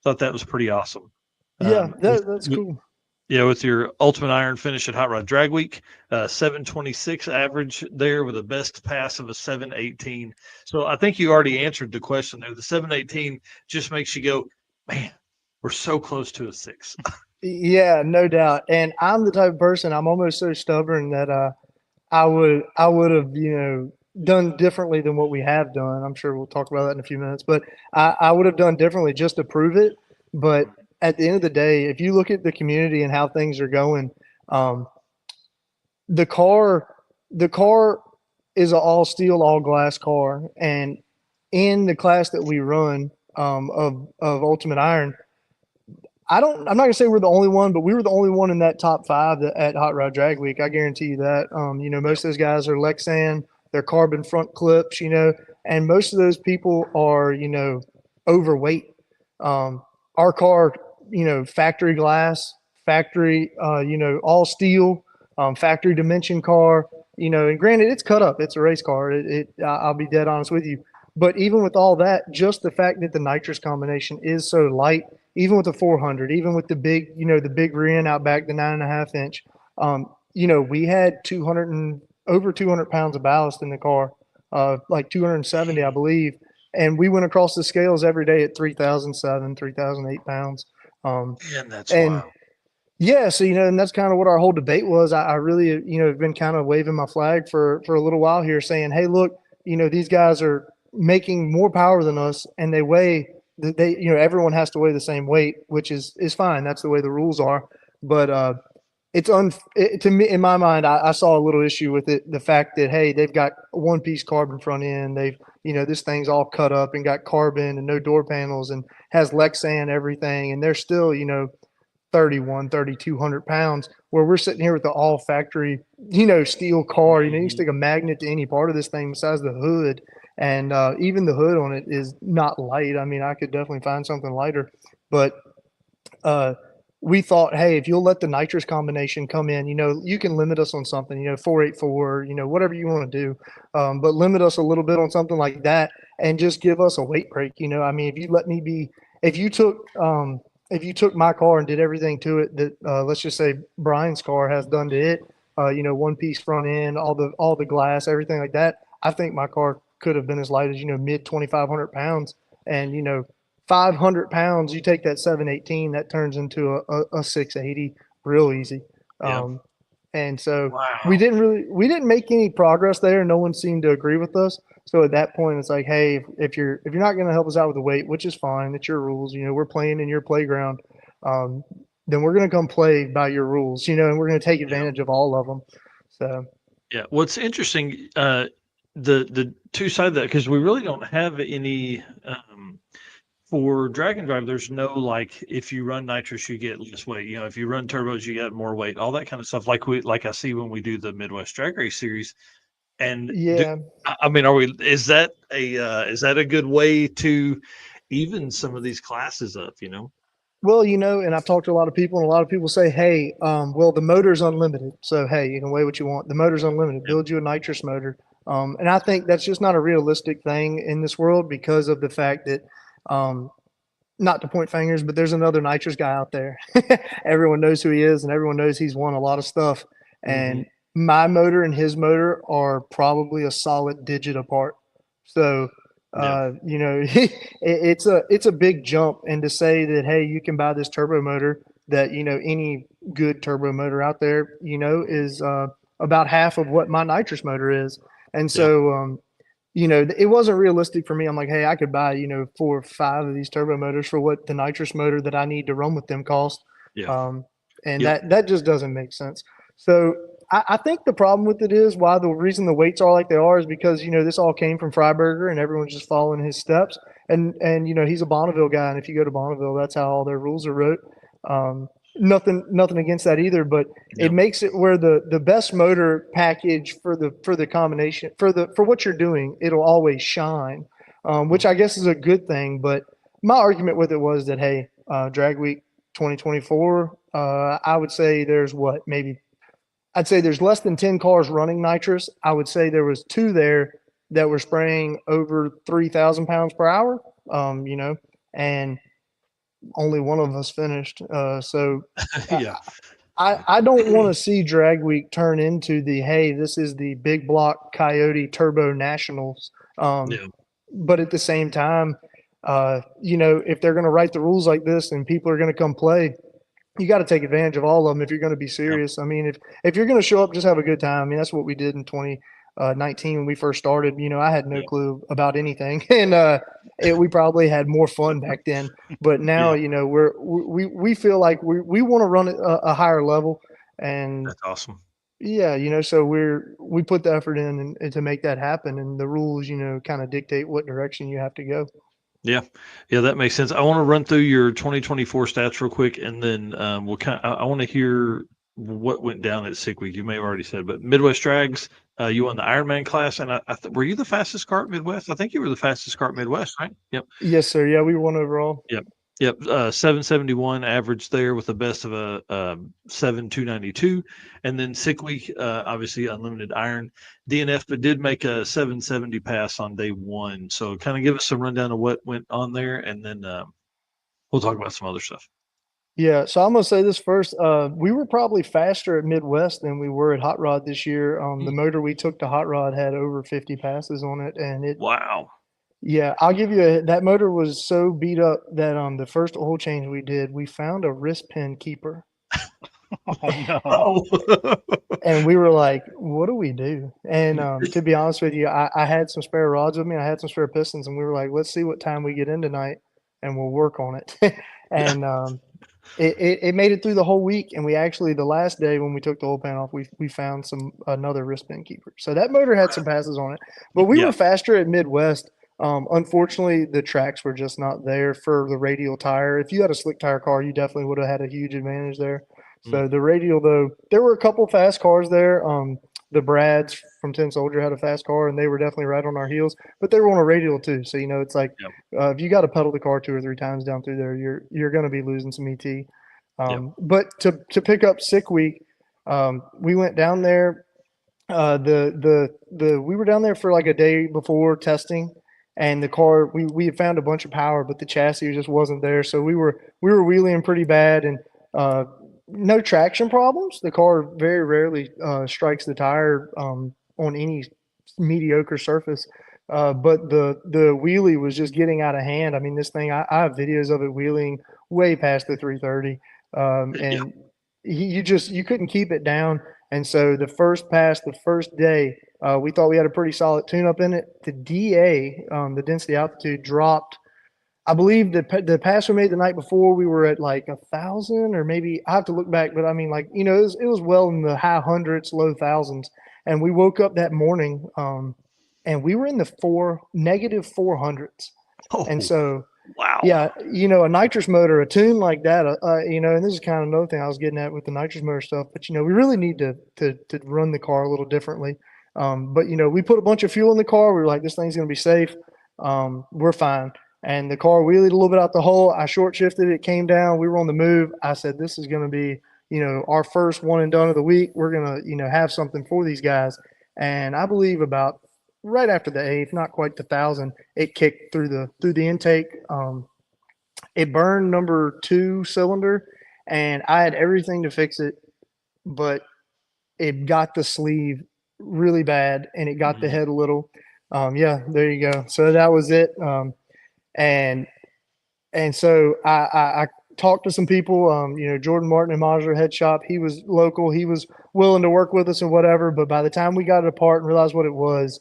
Thought that was pretty awesome. Yeah, that's cool. Yeah, with your Ultimate Iron finish at Hot Rod Drag Week, 726 average there with a best pass of a 718. So I think you already answered the question there. The 718 just makes you go, man, we're so close to a 6. Yeah, no doubt. And I'm the type of person, I'm almost so stubborn that I would have, done differently than what we have done. I'm sure we'll talk about that in a few minutes, but I would have done differently just to prove it. But at the end of the day, if you look at the community and how things are going, the car is an all steel, all glass car. And in the class that we run of Ultimate Iron, I'm not gonna say we're the only one, but we were the only one in that top 5 at Hot Rod Drag Week. I guarantee you that. Most of those guys are Lexan, they're carbon front clips, and most of those people are, overweight. Our car, factory glass, factory, all steel, factory dimension car, and granted it's cut up, it's a race car. I'll be dead honest with you. But even with all that, just the fact that the nitrous combination is so light, even with the 400, even with the big, the big rear end out back, the 9.5 inch, we had over 200 pounds of ballast in the car, like 270, I believe. And we went across the scales every day at 3,007, 3,008 pounds. Man, that's wild. Yeah, so and that's kind of what our whole debate was. I really have been kind of waving my flag for a little while here, saying, hey, look, these guys are making more power than us, and they weigh. They everyone has to weigh the same weight, which is fine. That's the way the rules are. But to me, in my mind, I saw a little issue with it. The fact that, hey, they've got one piece carbon front end. They've, this thing's all cut up and got carbon and no door panels and has Lexan everything. And they're still, 3,200 pounds, where we're sitting here with the all factory, steel car. You stick a magnet to any part of this thing besides the hood. And even the hood on it is not light. I mean, I could definitely find something lighter, but we thought, hey, if you'll let the nitrous combination come in, you can limit us on something, 484, whatever you want to do, but limit us a little bit on something like that and just give us a weight break. I mean, if you took my car and did everything to it that let's just say Brian's car has done to it, one piece front end, all the glass, everything like that, I think my car could have been as light as, mid 2,500 pounds. And, 500 pounds, you take that 718, that turns into a 680 real easy. Yeah. And so Wow. we didn't make any progress there. No one seemed to agree with us. So at that point, it's like, hey, if you're not going to help us out with the weight, which is fine, it's your rules. We're playing in your playground. Then we're going to come play by your rules. And we're going to take advantage of all of them. So yeah, what's interesting, the two sides of that, because we really don't have any. For drag and drive, there's no like if you run nitrous, you get less weight. If you run turbos, you get more weight. All that kind of stuff, like I see when we do the Midwest Drag Race series. And yeah. I mean, is that a good way to even some of these classes up? Well, and I've talked to a lot of people, and a lot of people say, hey, well, the motor's unlimited. So, hey, you can weigh what you want. The motor's unlimited. Build you a nitrous motor. And I think that's just not a realistic thing in this world because of the fact that, not to point fingers, but there's another nitrous guy out there. Everyone knows who he is, and everyone knows he's won a lot of stuff. And my motor and his motor are probably a solid digit apart. So, it's a big jump. And to say that, hey, you can buy this turbo motor that, any good turbo motor out there, is about half of what my nitrous motor is. And so, it wasn't realistic for me. I'm like, hey, I could buy, 4 or 5 of these turbo motors for what the nitrous motor that I need to run with them cost. Yeah. That just doesn't make sense. So I think the problem with it is why the reason the weights are like they are is because, this all came from Freiberger and everyone's just following his steps. And he's a Bonneville guy. And if you go to Bonneville, that's how all their rules are wrote. Nothing against that either, but it makes it where the best motor package for the combination for what you're doing, it'll always shine, which I guess is a good thing. But my argument with it was that, hey, Drag Week 2024, I would say I'd say there's less than 10 cars running nitrous. I would say there was 2 there that were spraying over 3,000 pounds per hour, and only one of us finished. So Yeah. I don't want to see Drag Week turn into hey, this is the big block Coyote Turbo Nationals. But at the same time, if they're going to write the rules like this and people are going to come play, you got to take advantage of all of them if you're going to be serious. I mean, if you're going to show up, just have a good time. I mean, that's what we did in 2019 when we first started. I had no clue about anything, and we probably had more fun back then. But now, we feel like we want to run at a higher level, and that's awesome. Yeah, so we put the effort in and to make that happen, and the rules, kind of dictate what direction you have to go. Yeah, that makes sense. I want to run through your 2024 stats real quick, and then we'll I want to hear what went down at Sick Week. You may have already said, but Midwest Drags, you won the Ironman class, and were you the fastest car at Midwest? I think you were the fastest car at Midwest, right? Yep. Yes, sir. Yeah, we won overall. Yep. 771 average there with the best of a 7,292, and then Sick Week, obviously unlimited iron DNF, but did make a 770 pass on day 1. So kind of give us a rundown of what went on there, and then we'll talk about some other stuff. Yeah, so I'm gonna say this first. We were probably faster at Midwest than we were at Hot Rod this year. The motor we took to Hot Rod had over 50 passes on it, and wow. Yeah, I'll give you that motor was so beat up that the first oil change we did, we found a wrist pin keeper. Oh no. Oh, And we were like, what do we do? And to be honest with you, I had some spare rods with me. I had some spare pistons, and we were like, let's see what time we get in tonight, and we'll work on it. And it made it through the whole week. And we actually, the last day when we took the oil pan off, we found another wristband keeper. So that motor had some passes on it, but we yeah, were faster at Midwest. Unfortunately, the tracks were just not there for the radial tire. If you had a slick tire car, you definitely would have had a huge advantage there. mm, So the radial, though, there were a couple fast cars there. The Brads from Tin Soldier had a fast car, and they were definitely right on our heels. But they were on a radial too, so it's like yep, if you got to pedal the car 2 or 3 times down through there, you're going to be losing some ET. yep. But to pick up sick week, we went down there. The we were down there for like a day before testing, and the car we had found a bunch of power, but the chassis just wasn't there. So we were wheeling pretty bad, and uh, no traction problems. The car very rarely strikes the tire on any mediocre surface. But the wheelie was just getting out of hand. I mean, this thing I have videos of it wheeling way past the 330, Yeah. and you couldn't keep it down. And so the first pass, the first day, we thought we had a pretty solid tune up in it. The DA, the density altitude dropped. I believe the pass we made the night before, we were at like 1,000 or maybe I have to look back, but I mean, like, it was well in the high hundreds, low thousands. And we woke up that morning, and we were in the negative 400s. And Oh, so, wow. yeah, a nitrous motor, a tune like that, and this is kind of another thing I was getting at with the nitrous motor stuff, but we really need to run the car a little differently. But we put a bunch of fuel in the car. We were like, this thing's going to be safe. We're fine. And the car wheelied a little bit out the hole. I short shifted it, came down. We were on the move. I said, this is going to be, our first one and done of the week. We're going to, have something for these guys. And I believe about right after the eighth, not quite the 1,000, it kicked through the intake. It burned number 2 cylinder, and I had everything to fix it, but it got the sleeve really bad, and it got the Mhm. head a little. Yeah, there you go. So that was it. And so I talked to some people. Jordan Martin and Mazda Head Shop. He was local. He was willing to work with us and whatever. But by the time we got it apart and realized what it was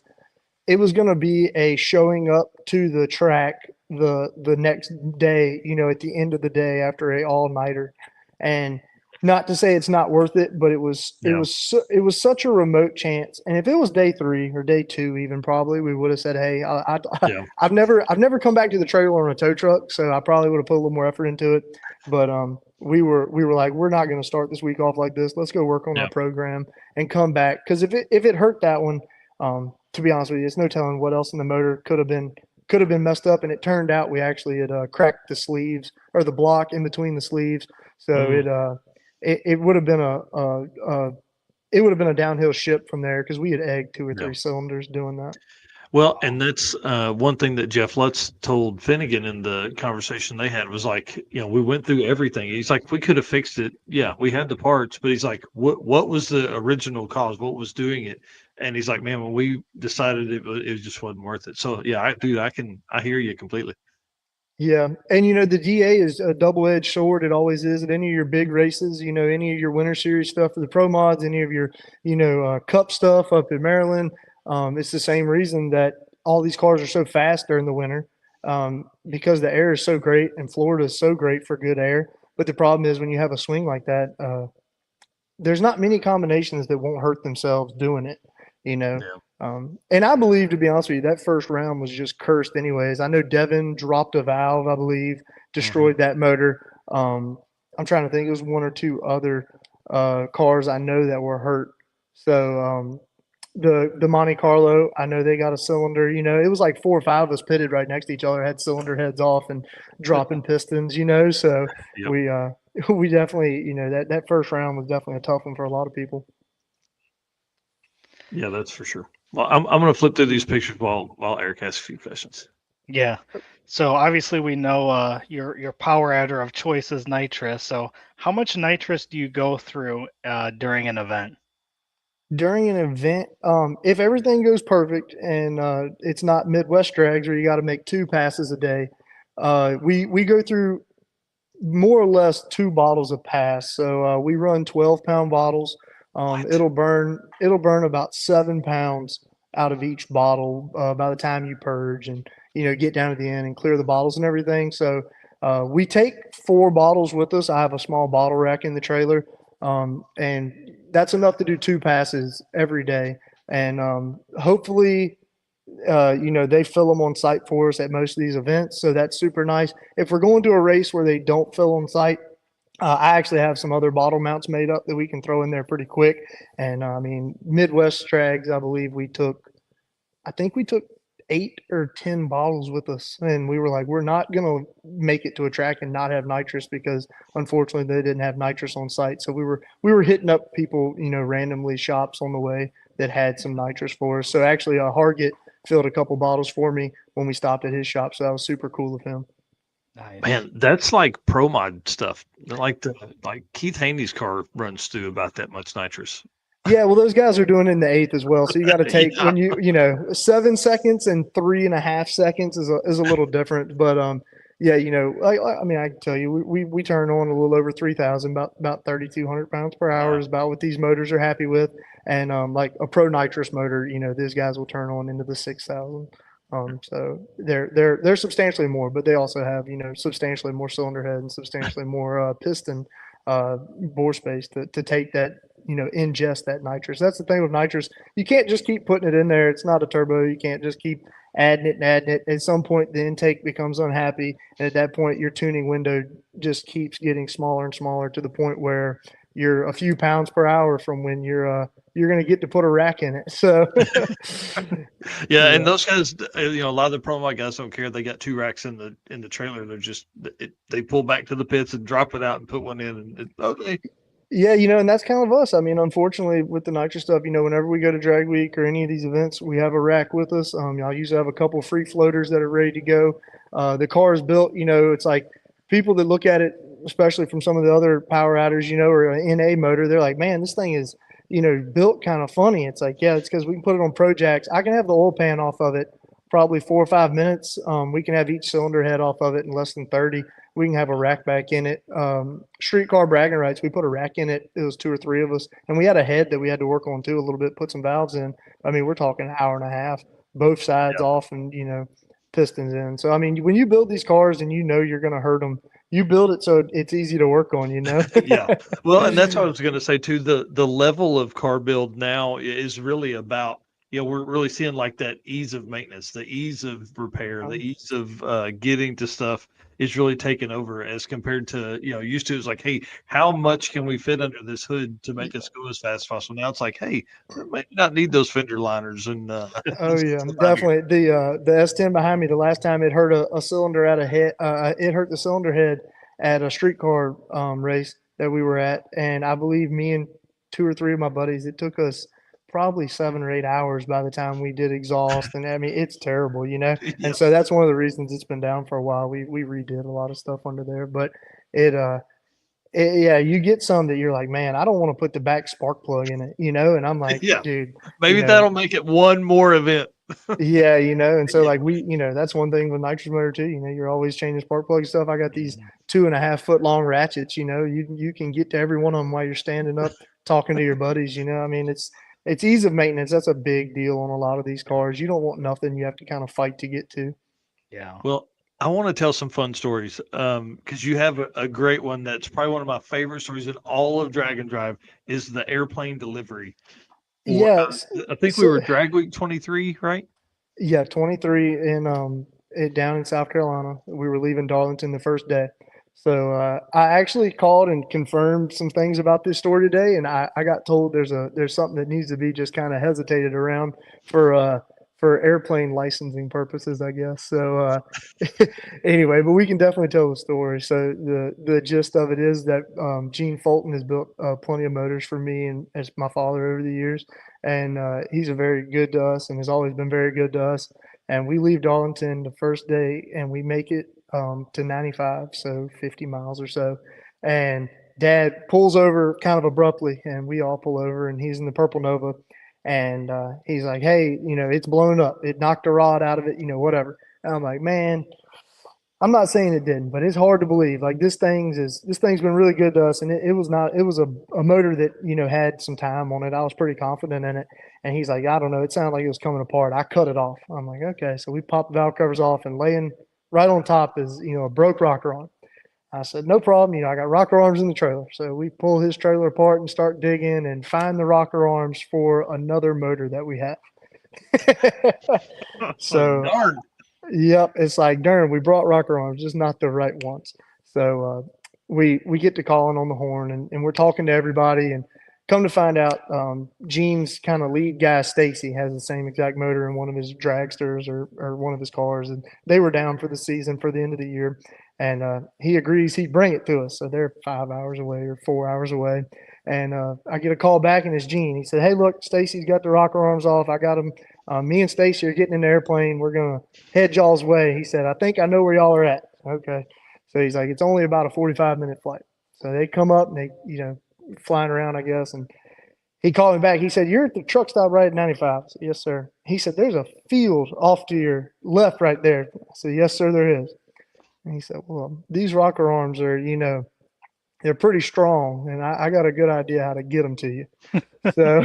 going to be a showing up to the track the next day, at the end of the day after a all nighter. And not to say it's not worth it, but Yeah, it was such a remote chance. And if it was day 3 or day 2, even probably we would have said, hey, yeah, I've never come back to the trailer on a tow truck, so I probably would have put a little more effort into it. But we were like, we're not going to start this week off like this. Let's go work on our yeah, program and come back, because if it hurt that one, to be honest with you, it's no telling what else in the motor could have been messed up. And it turned out we actually had cracked the sleeves or the block in between the sleeves, so mm, it would have been a downhill ship from there, because we had egged 2 or yeah. 3 cylinders doing that. Well, and that's one thing that Jeff Lutz told Finnegan in the conversation they had was like, we went through everything. He's like, we could have fixed it. Yeah, we had the parts, but he's like, what was the original cause? What was doing it? And he's like, man, when we decided it just wasn't worth it. So yeah, I hear you completely. Yeah, and the DA is a double-edged sword. It always is at any of your big races. Any of your Winter Series stuff for the Pro Mods, any of your Cup stuff up in Maryland. It's the same reason that all these cars are so fast during the winter, because the air is so great, and Florida is so great for good air. But the problem is when you have a swing like that, there's not many combinations that won't hurt themselves doing it, you know. Yeah. And I believe, to be honest with you, that first round was just cursed anyways. I know Devin dropped a valve, I believe, Hmm. destroyed that motor. I'm trying to think, it was 1 or 2 other cars I know that were hurt. So the Monte Carlo, I know they got a cylinder. It was like 4 or 5 of us pitted right next to each other, had cylinder heads off and dropping pistons. So Yep. we we definitely, that first round was definitely a tough one for a lot of people. Yeah, that's for sure. Well, I'm gonna flip through these pictures while Eric asks a few questions. Yeah. So obviously we know your power adder of choice is nitrous. So how much nitrous do you go through during an event? During an event, if everything goes perfect and it's not Midwest drags where you got to make 2 passes a day, we go through more or less 2 bottles a pass. So we run 12-pound bottles. What? It'll burn about 7 pounds out of each bottle by the time you purge and get down to the end and clear the bottles and everything. So we take 4 bottles with us. I have a small bottle rack in the trailer, and that's enough to do 2 passes every day. And hopefully they fill them on site for us at most of these events. So that's super nice. If we're going to a race where they don't fill on site, I actually have some other bottle mounts made up that we can throw in there pretty quick. And I mean, Midwest Strags, I believe I think we took 8 or 10 bottles with us. And we were like, we're not going to make it to a track and not have nitrous because unfortunately they didn't have nitrous on site. So we were hitting up people, randomly shops on the way that had some nitrous for us. So actually, Hargett filled a couple bottles for me when we stopped at his shop. So that was super cool of him. Nice. Man, that's like pro mod stuff. Like Keith Haney's car runs through about that much nitrous. Yeah, well, those guys are doing it in the eighth as well. So you got to take Yeah. when 7 seconds and 3.5 seconds is a little different. But yeah, I mean, I can tell you, we turn on a little over 3,000, about 3,200 pounds per hour Wow. is about what these motors are happy with. And like a pro nitrous motor, these guys will turn on into the 6,000. So they're substantially more, but they also have substantially more cylinder head and substantially more piston bore space to take that ingest that nitrous. That's the thing with nitrous. You can't just keep putting it in there. It's not a turbo. You can't just keep adding it and adding it. At some point, the intake becomes unhappy, and at that point, your tuning window just keeps getting smaller and smaller to the point where you're a few pounds per hour from when you're going to get to put a rack in it. So Yeah, and those guys, a lot of the pro mod guys don't care. They got 2 racks in the trailer. They're just they pull back to the pits and drop it out and put one in, and okay. Yeah, and that's kind of us. I mean, unfortunately, with the nitrous stuff, whenever we go to drag week or any of these events, we have a rack with us. I usually have a couple free floaters that are ready to go. The car is built, it's like people that look at it, especially from some of the other power outers, or an NA motor, they're like, man, this thing is, built kind of funny. It's like, yeah, it's because we can put it on Pro Jacks. I can have the oil pan off of it probably 4 or 5 minutes. We can have each cylinder head off of it in less than 30. We can have a rack back in it. Streetcar bragging rights, we put a rack in it. It was 2 or 3 of us. And we had a head that we had to work on too a little bit, put some valves in. I mean, we're talking an hour and a half, both sides off and, pistons in. So, I mean, when you build these cars and you're going to hurt them, you build it so it's easy to work on, Yeah. Well, and that's what I was going to say too. The level of car build now is really about, we're really seeing like that ease of maintenance, the ease of repair, the ease of getting to stuff is really taking over as compared to, used to. It's like, hey, how much can we fit under this hood to make us go as fast as possible? Now it's like, hey, we might not need those fender liners and Oh yeah, definitely. The S10 behind me, the last time it hurt a cylinder at a head, it hurt the cylinder head at a streetcar race that we were at, and I believe me and 2 or 3 of my buddies, it took us probably 7 or 8 hours by the time we did exhaust, and I mean it's terrible, Yeah. And so that's one of the reasons it's been down for a while. We redid a lot of stuff under there, but it yeah, you get some that you're like, man, I don't want to put the back spark plug in it, and I'm like, Yeah. dude, Maybe that'll make it one more event. yeah, and so Yeah. like that's one thing with nitrous motor too. You're always changing spark plug stuff. I got these 2.5 foot long ratchets. You can get to every one of them while you're standing up talking to your buddies. I mean, it's ease of maintenance. That's a big deal on a lot of these cars. You don't want nothing you have to kind of fight to get to. Yeah. Well, I want to tell some fun stories because you have a great one that's probably one of my favorite stories in all of Drag and Drive is the airplane delivery. For, Yes. I think we So, were Drag Week 23, right? yeah, 23 in down in South Carolina. We were leaving Darlington the first day. So I actually called and confirmed some things about this story today, and I got told there's something that needs to be just kind of hesitated around for airplane licensing purposes, I guess. So anyway, but we can definitely tell the story. So the gist of it is that Gene Fulton has built plenty of motors for me and as my father over the years, and he's a very good to us and has always been very good to us. And we leave Darlington the first day, and we make it to 95, so 50 miles or so. And Dad pulls over kind of abruptly, and we all pull over, and he's in the Purple Nova. And he's like, hey, it's blown up. It knocked a rod out of it, whatever. And I'm like, man, I'm not saying it didn't, but it's hard to believe. Like this thing's been really good to us, and it was not. It was a motor that had some time on it. I was pretty confident in it, and he's like, I don't know. It sounded like it was coming apart. I cut it off. I'm like, okay. So we popped the valve covers off, and laying right on top is a broke rocker arm. I said, no problem. I got rocker arms in the trailer. So we pull his trailer apart and start digging and find the rocker arms for another motor that we have. So Darn. yep, it's like darn, we brought rocker arms, just not the right ones. So we get to calling on the horn, and we're talking to everybody, and come to find out, Gene's kind of lead guy Stacy has the same exact motor in one of his dragsters or one of his cars, and they were down for the season for the end of the year, and he agrees he'd bring it to us. So they're 5 hours away or 4 hours away, and I get a call back, and it's Gene. He said, "Hey, look, Stacy's got the rocker arms off. I got them. Me and Stacy are getting in the airplane. We're gonna head y'all's way." He said, "I think I know where y'all are at." Okay. So he's like, "It's only about a 45-minute flight." So they come up and they, flying around, I guess. And he called me back. He said, "You're at the truck stop right at 95. I said, "Yes, sir." He said, "There's a field off to your left right there." I said, "Yes, sir, there is." And he said, "Well, these rocker arms are, they're pretty strong, and I got a good idea how to get them to you." So,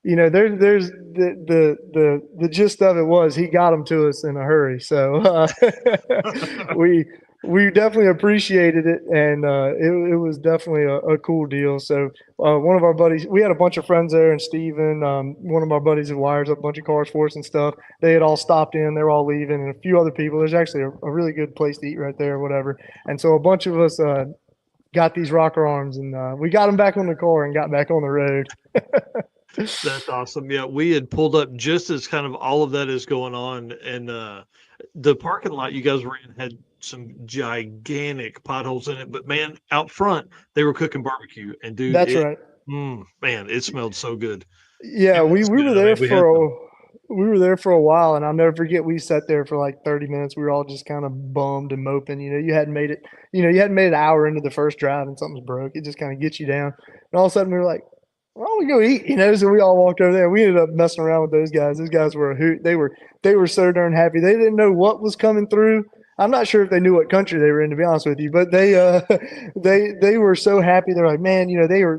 there's the gist of it was he got them to us in a hurry. So we definitely appreciated it, and it was definitely a cool deal. So one of our buddies, we had a bunch of friends there, and Steven, one of our buddies who wires up a bunch of cars for us and stuff. They had all stopped in. They were all leaving, and a few other people. There's actually a really good place to eat right there, or whatever. And so a bunch of us got these rocker arms, and we got them back on the car and got back on the road. That's awesome. Yeah, we had pulled up just as kind of all of that is going on, and the parking lot you guys were in had some gigantic potholes in it. But man, out front they were cooking barbecue, and dude, That's right. Man, it smelled so good. Yeah, It we was were good. I there mean, we had for we were there for a while, and I'll never forget. We sat there for like 30 minutes. We were all just kind of bummed and moping. You hadn't made it. You hadn't made an hour into the first drive, and something's broke. It just kind of gets you down. And all of a sudden, we were like, "Why don't we go eat?" So we all walked over there. We ended up messing around with those guys. Those guys were a hoot. They were so darn happy. They didn't know what was coming through. I'm not sure if they knew what country they were in, to be honest with you, but they they were so happy. They're like, man,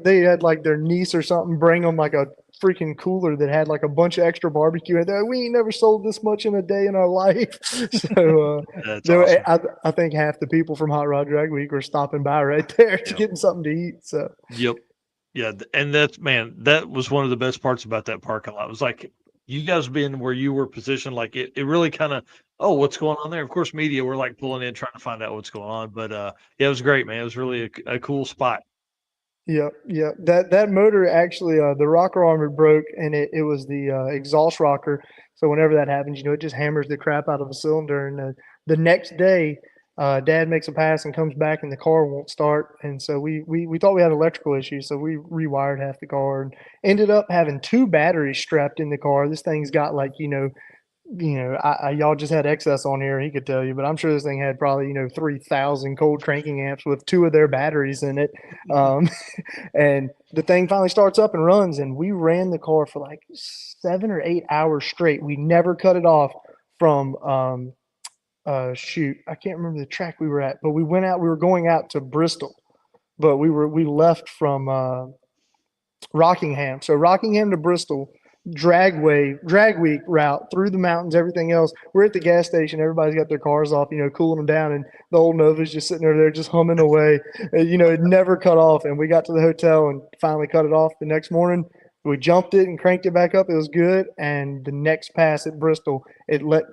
they had like their niece or something bring them like a freaking cooler that had like a bunch of extra barbecue in there. We ain't never sold this much in a day in our life. So that's awesome. I think half the people from Hot Rod Drag Week were stopping by right there to getting something to eat. So Yep. Yeah, and that's man, that was one of the best parts about that parking lot. It was like you guys being where you were positioned, like it really kind of, oh, what's going on there? Of course, media we're like pulling in trying to find out what's going on. But yeah, it was great, man. It was really a cool spot. yeah, yeah. That motor actually, the rocker arm had broke, and it was the exhaust rocker. So whenever that happens, it just hammers the crap out of a cylinder. And the next day, Dad makes a pass and comes back, and the car won't start. And so we thought we had electrical issues, so we rewired half the car and ended up having two batteries strapped in the car. This thing's got like y'all just had excess on here. He could tell you, but I'm sure this thing had probably 3,000 cold cranking amps with two of their batteries in it. Um, and the thing finally starts up and runs, and we ran the car for like 7 or 8 hours straight. We never cut it off from shoot, I can't remember the track we were at, but we went out. We were going out to Bristol, but we left from Rockingham. So Rockingham to Bristol, drag week route through the mountains, everything else. We're at the gas station. Everybody's got their cars off, cooling them down. And the old Nova's just sitting over there, just humming away. It never cut off. And we got to the hotel and finally cut it off the next morning. We jumped it and cranked it back up. It was good. And the next pass at Bristol, it let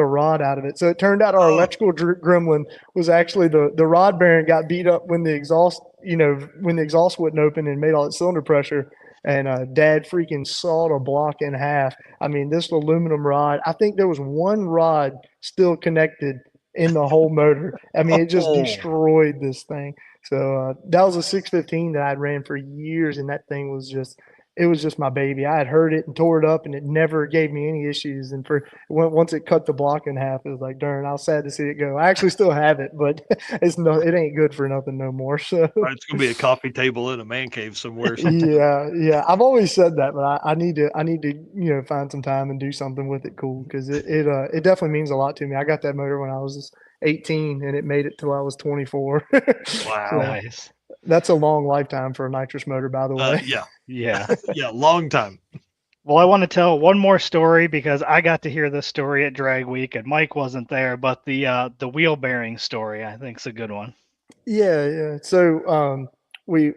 a rod out of it. So it turned out our electrical gremlin was actually the rod bearing got beat up when the exhaust, when the exhaust wouldn't open and made all that cylinder pressure. And Dad freaking sawed a block in half. I mean, this aluminum rod, I think there was one rod still connected in the whole motor. I mean, it just destroyed this thing. So that was a 615 that I'd ran for years, and that thing was just it was just my baby. I had heard it and tore it up, and it never gave me any issues. And once it cut the block in half, it was like, darn, I was sad to see it go. I actually still have it, but it ain't good for nothing no more. So Right, it's gonna be a coffee table in a man cave somewhere. yeah. I've always said that, but I need to find some time and do something with it cool, because it definitely means a lot to me. I got that motor when I was 18, and it made it till I was 24. Wow. So Nice. that's a long lifetime for a nitrous motor, by the way. Yeah, Yeah. yeah, long time. Well, I want to tell one more story because I got to hear this story at Drag Week and Mike wasn't there, but the wheel bearing story I think is a good one. Yeah. So we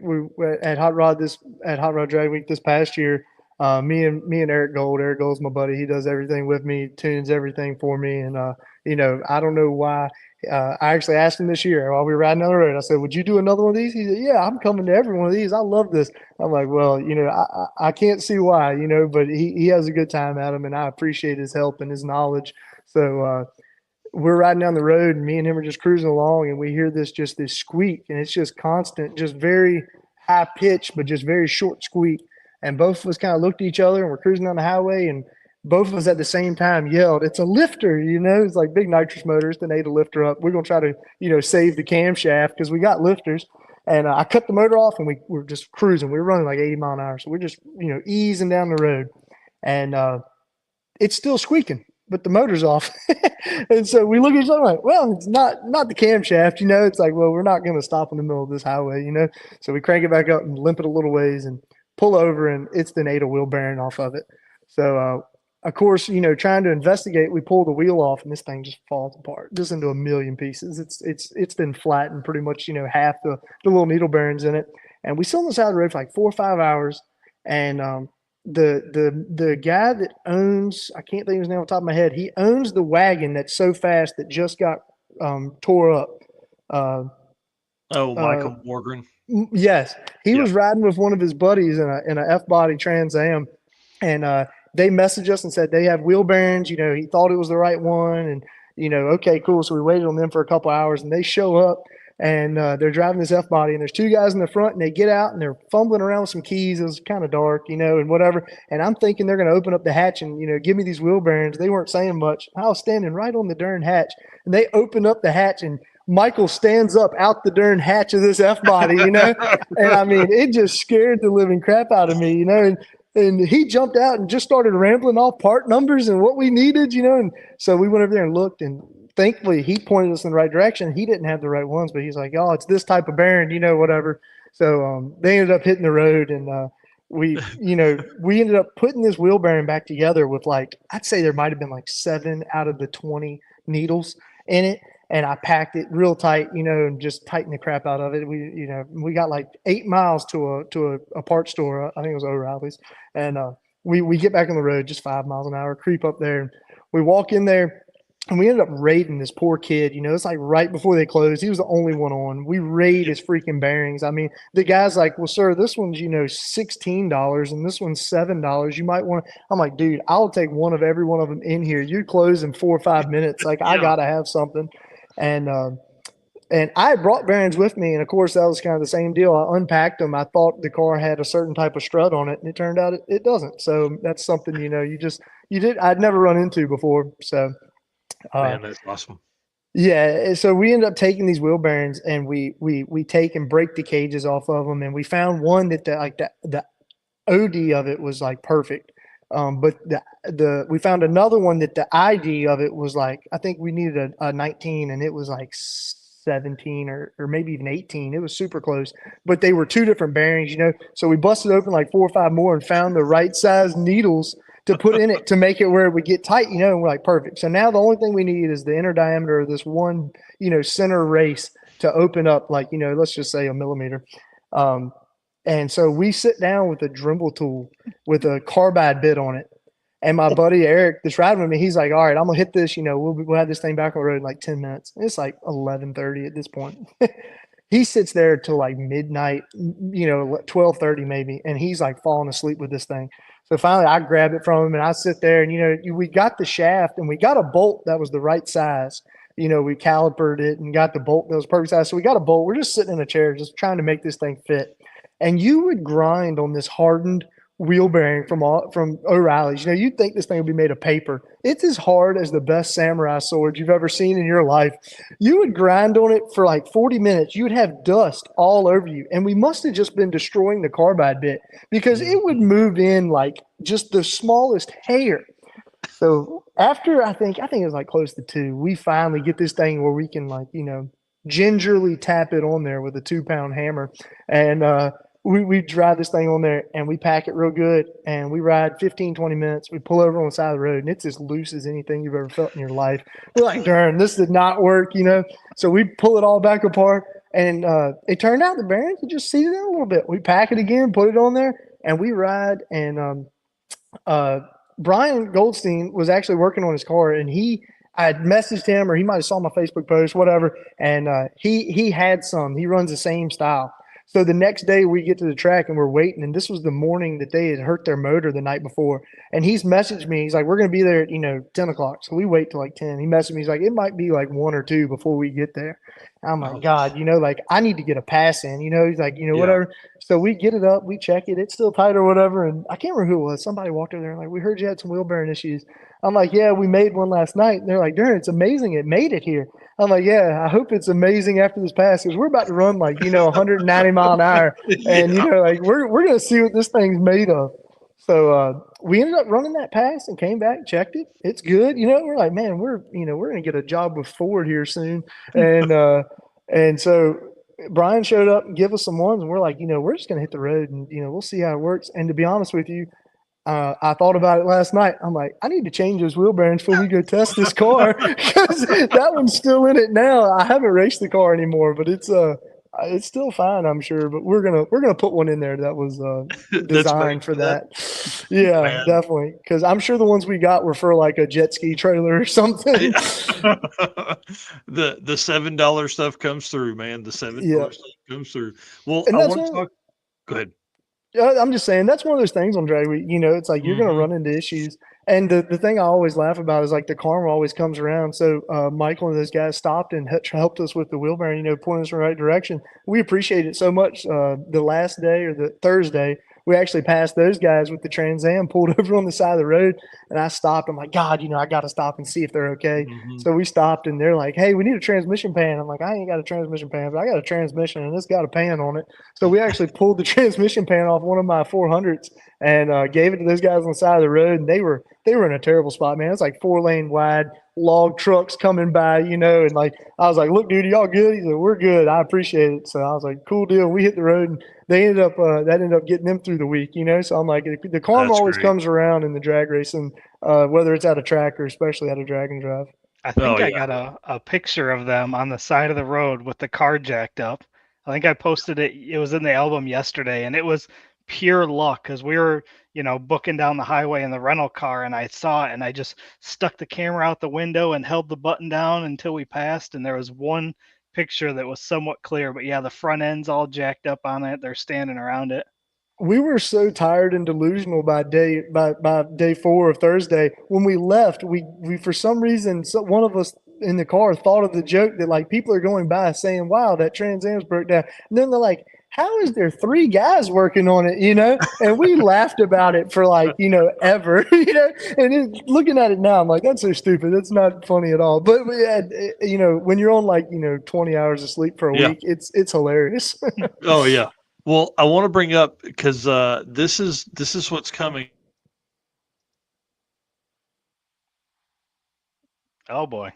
at Hot Rod Drag Week this past year. Me and Eric Gold. Eric Gold's my buddy. He does everything with me, tunes everything for me, and I don't know why. I actually asked him this year while we were riding down the road. I said, "Would you do another one of these?" He said, "Yeah, I'm coming to every one of these. I love this." I'm like, "Well, I can't see why, but he has a good time at them, and I appreciate his help and his knowledge." So we're riding down the road, and me and him are just cruising along, and we hear this squeak, and it's just constant, just very high pitched, but just very short squeak. And both of us kind of looked at each other, and we're cruising down the highway, and both of us at the same time yelled, "It's a lifter!" It's like big nitrous motors. The NATO lifter up. We're gonna try to save the camshaft because we got lifters. And I cut the motor off, and we're just cruising. We were running like 80 mile an hour, so we're just easing down the road, and it's still squeaking, but the motor's off. And so we look at each other like, well, it's not the camshaft, It's like, well, we're not going to stop in the middle of this highway, So we crank it back up and limp it a little ways and pull over, and it's the NATO wheel bearing off of it. So, of course, trying to investigate, we pull the wheel off, and this thing just falls apart, just into a million pieces. It's been flattened pretty much, half the little needle bearings in it. And we sit on the side of the road for like 4 or 5 hours, and the guy that owns, I can't think of his name off the top of my head, he owns the wagon that's so fast that just got tore up. Michael Morgan. Yes, he was riding with one of his buddies in a F-body Trans Am, and they messaged us and said they have wheel bearings. He thought it was the right one, and okay, cool. So we waited on them for a couple hours, and they show up. And they're driving this F-body, and there's 2 guys in the front, and they get out, and they're fumbling around with some keys. It was kind of dark, and whatever. And I'm thinking they're going to open up the hatch and, give me these wheel bearings. They weren't saying much. I was standing right on the darn hatch, and they open up the hatch, and Michael stands up out the darn hatch of this F-body, And I mean, it just scared the living crap out of me, And he jumped out and just started rambling off part numbers and what we needed, And so we went over there and looked, and thankfully he pointed us in the right direction. He didn't have the right ones, but he's like, "Oh, it's this type of bearing, whatever." So they ended up hitting the road, and we ended up putting this wheel bearing back together with I'd say there might've been 7 out of the 20 needles in it. And I packed it real tight, and just tightened the crap out of it. We got 8 miles to a parts store. I think it was O'Reilly's. And we get back on the road, just 5 miles an hour, creep up there. And we walk in there, and we ended up raiding this poor kid. It's right before they closed. He was the only one on. We raid his freaking bearings. I mean, the guy's like, "Well, sir, this one's, $16 and this one's $7. You might want to." I'm like, "Dude, I'll take one of every one of them in here. You close in 4 or 5 minutes. I got to have something." And I had brought bearings with me. And of course, that was kind of the same deal. I unpacked them. I thought the car had a certain type of strut on it, and it turned out it doesn't. So that's something, I'd never run into before. So, Man, that's awesome. Yeah, so we ended up taking these wheel bearings, and we take and break the cages off of them, and we found one that the OD of it was perfect, but we found another one that the ID of it was I think we needed a 19, and it was 17 or maybe even 18. It was super close, but they were 2 different bearings, So we busted open 4 or 5 more and found the right size needles to put in it to make it where it would get tight, and we're perfect. So now the only thing we need is the inner diameter of this one, center race to open up let's just say a millimeter. And so we sit down with a Dremel tool with a carbide bit on it. And my buddy Eric, that's riding with me, he's like, "All right, I'm gonna hit this, we'll have this thing back on the road in 10 minutes." And it's 11:30 at this point. He sits there till midnight, 12:30 maybe, and he's falling asleep with this thing. So finally I grab it from him, and I sit there, and we got the shaft, and we got a bolt that was the right size. We calipered it and got the bolt that was perfect size. So we got a bolt. We're just sitting in a chair, just trying to make this thing fit. And you would grind on this hardened wheel bearing from O'Reilly's. You'd think this thing would be made of paper. It's as hard as the best samurai sword you've ever seen in your life. You would grind on it for like 40 minutes. You would have dust all over you. And we must have just been destroying the carbide bit because it would move in like just the smallest hair. So after I think it was like close to 2, we finally get this thing where we can gingerly tap it on there with a 2-pound hammer. And we drive this thing on there and we pack it real good and we ride 15, 20 minutes. We pull over on the side of the road and it's as loose as anything you've ever felt in your life. We're like, darn, this did not work, So we pull it all back apart and it turned out the bearings had just seated in a little bit. We pack it again, put it on there, and we ride. And Brian Goldstein was actually working on his car, and I had messaged him, or he might have saw my Facebook post, whatever. And he had some. He runs the same style. So the next day we get to the track and we're waiting, and this was the morning that they had hurt their motor the night before. And he's messaged me. He's like, "We're going to be there at 10 o'clock." So we wait till like 10. He messaged me. He's like, "It might be like 1 or 2 before we get there." I'm like, God, I need to get a pass in. He's like, whatever. So we get it up, we check it. It's still tight or whatever. And I can't remember who it was. Somebody walked over there and like, "We heard you had some wheel bearing issues." I'm like, "Yeah, we made one last night." And they're like, "Darn, it's amazing. It made it here." I'm like, "Yeah, I hope it's amazing after this pass because we're about to run 190 mile an hour. And, we're going to see what this thing's made of." So we ended up running that pass and came back, checked it. It's good. We're like, man, we're going to get a job with Ford here soon. And so Brian showed up and give us some ones. And we're like, we're just going to hit the road and, we'll see how it works. And to be honest with you, I thought about it last night. I'm like, I need to change those wheel bearings before we go test this car because that one's still in it now. I haven't raced the car anymore, but it's still fine, I'm sure. But we're gonna put one in there that was designed for that. Yeah, man. Definitely. Because I'm sure the ones we got were for like a jet ski trailer or something. The $7 stuff comes through, man. The $7 stuff comes through. Well, I want to talk. Go ahead. I'm just saying that's one of those things on drag week. It's like you're going to run into issues. And the thing I always laugh about is like the karma always comes around. So Michael and those guys stopped and helped us with the wheel bearing, pointing us in the right direction. We appreciate it so much. The last day or the Thursday, we actually passed those guys with the Trans Am, pulled over on the side of the road, and I stopped. I'm like, God, I got to stop and see if they're okay. So we stopped, and they're like, "Hey, we need a transmission pan." I'm like, "I ain't got a transmission pan, but I got a transmission, and it's got a pan on it." So we actually pulled the transmission pan off one of my 400s and gave it to those guys on the side of the road, and they were in a terrible spot, man. It's like 4-lane wide, log trucks coming by, and like I was like, "Look, dude, y'all good?" He said, "We're good. I appreciate it." So I was like, "Cool deal." We hit the road, and they ended up getting them through the week, So I'm like, the karma always comes around in the drag racing, whether it's at a track or especially at a drag and drive. I think I got a picture of them on the side of the road with the car jacked up. I think I posted it. It was in the album yesterday, and it was pure luck because we were, booking down the highway in the rental car, and I saw it, and I just stuck the camera out the window and held the button down until we passed, and there was one picture that was somewhat clear, but yeah, the front end's all jacked up on it. They're standing around it. We were so tired and delusional by day 4 of Thursday. When we left, we for some reason, one of us in the car thought of the joke that like people are going by saying, "Wow, that Trans Am's broke down." And then they're like, "How is there 3 guys working on it?" And we laughed about it for like, ever, and looking at it now, I'm like, that's so stupid. That's not funny at all. But when you're on like, 20 hours of sleep for a week, it's hilarious. Oh yeah. Well, I want to bring up because this is what's coming. Oh boy.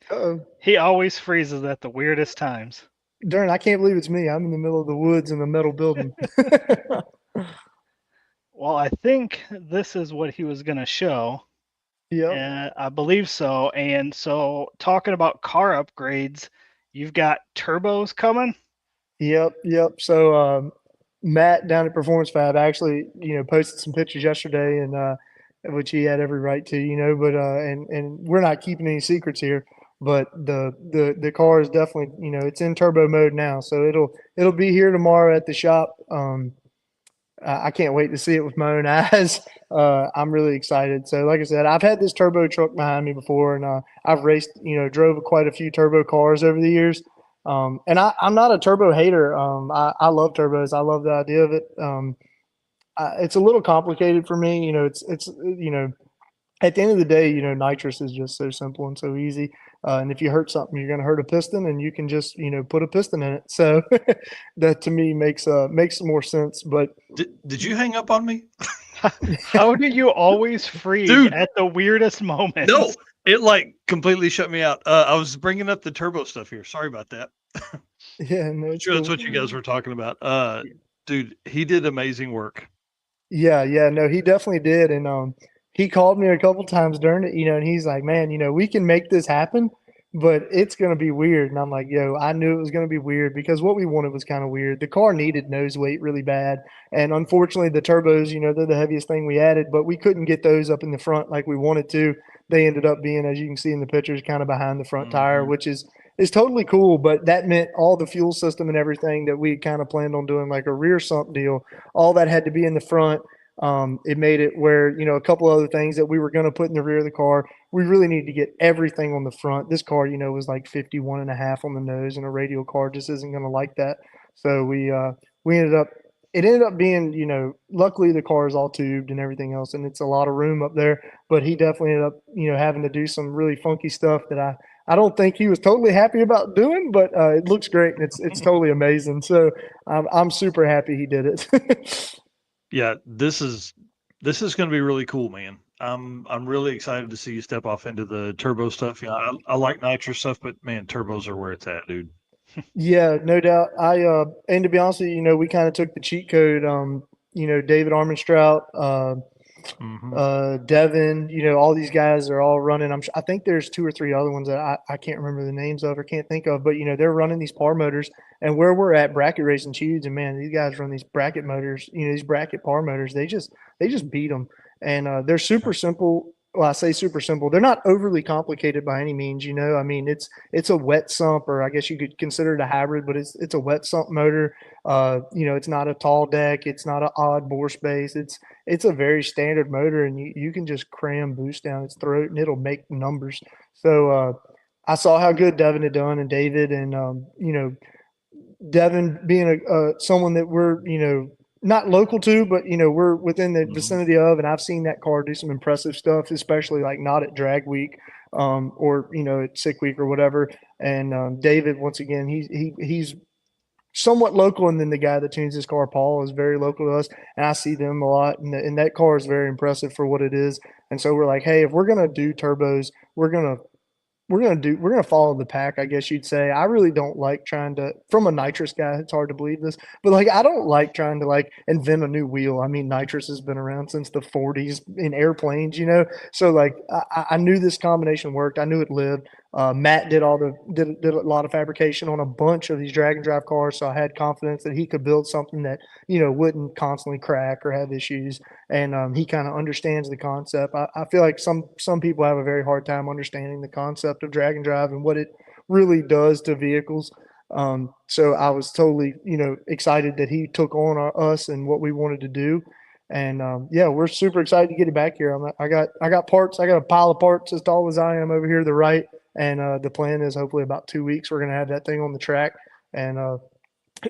Uh-oh. He always freezes at the weirdest times. Darn, I can't believe it's me. I'm in the middle of the woods in a metal building. Well, I think this is what he was going to show. Yeah, I believe so. And so, talking about car upgrades, you've got turbos coming. Yep. So Matt down at Performance Fab actually, posted some pictures yesterday, and which he had every right to, but and we're not keeping any secrets here. But the car is definitely, it's in turbo mode now, so it'll be here tomorrow at the shop. I can't wait to see it with my own eyes. I'm really excited. So, like I said, I've had this turbo truck behind me before, and I've raced, drove quite a few turbo cars over the years. And I'm not a turbo hater. I love turbos. I love the idea of it. it's a little complicated for me. It's at the end of the day, nitrous is just so simple and so easy. And if you hurt something, you're going to hurt a piston, and you can just put a piston in it. So that to me makes more sense. But Did you hang up on me? How do you always freeze Dude. at the weirdest moments? No, it like completely shut me out. I was bringing up the turbo stuff here. Sorry about that. yeah, no, it's Sure, that's cool. what you guys were talking about. Dude, he did amazing work. Yeah, no, he definitely did, and he called me a couple times during it, and he's like, "Man, we can make this happen, but it's gonna be weird." And I'm like, "Yo, I knew it was gonna be weird because what we wanted was kind of weird. The car needed nose weight really bad, and unfortunately, the turbos, they're the heaviest thing we added, but we couldn't get those up in the front like we wanted to. They ended up being, as you can see in the pictures, kind of behind the front tire, which is totally cool, but that meant all the fuel system and everything that we kind of planned on doing, like a rear sump deal, all that had to be in the front. It made it where, a couple other things that we were going to put in the rear of the car, we really needed to get everything on the front. This car, was like 51 and a half on the nose, and a radial car just isn't going to like that. So it ended up being, luckily the car is all tubed and everything else, and it's a lot of room up there, but he definitely ended up, having to do some really funky stuff that I don't think he was totally happy about doing, but it looks great and it's totally amazing. So I'm super happy he did it. Yeah, this is going to be really cool, man. I'm really excited to see you step off into the turbo stuff. Yeah, I like nitrous stuff, but man, turbos are where it's at, dude. Yeah, no doubt. And to be honest with you, we kind of took the cheat code. David Armentrout, Devin, all these guys are all running. I think there's two or three other ones that I can't remember the names of or can't think of, but they're running these par motors. And where we're at, bracket racing's huge. And man, these guys run these bracket motors. These bracket par motors. They just beat them, and they're super simple. Well, I say super simple. They're not overly complicated by any means. I mean, it's a wet sump, or I guess you could consider it a hybrid, but it's a wet sump motor. It's not a tall deck. It's not an odd bore space. It's a very standard motor, and you can just cram boost down its throat, and it'll make numbers. So I saw how good Devin had done, and David, and Devin being someone that we're not local to, but we're within the vicinity of, and I've seen that car do some impressive stuff, especially like not at drag week, or at sick week or whatever. And David, once again, he's somewhat local, and then the guy that tunes his car, Paul, is very local to us, and I see them a lot, and that car is very impressive for what it is. And so we're like, hey, if we're gonna do turbos, we're gonna follow the pack, I guess you'd say. I really don't like trying to, from a nitrous guy, it's hard to believe this, but like I don't like trying to like invent a new wheel. I mean, nitrous has been around since the 40s in airplanes, So like I knew this combination worked. I knew it lived. Matt did did a lot of fabrication on a bunch of these drag and drive cars, so I had confidence that he could build something that wouldn't constantly crack or have issues. And he kind of understands the concept. I feel like some people have a very hard time understanding the concept of drag and drive and what it really does to vehicles. So I was totally excited that he took on us and what we wanted to do. And yeah, we're super excited to get it back here. I got parts. I got a pile of parts as tall as I am over here to the right. And the plan is hopefully about 2 weeks we're going to have that thing on the track. And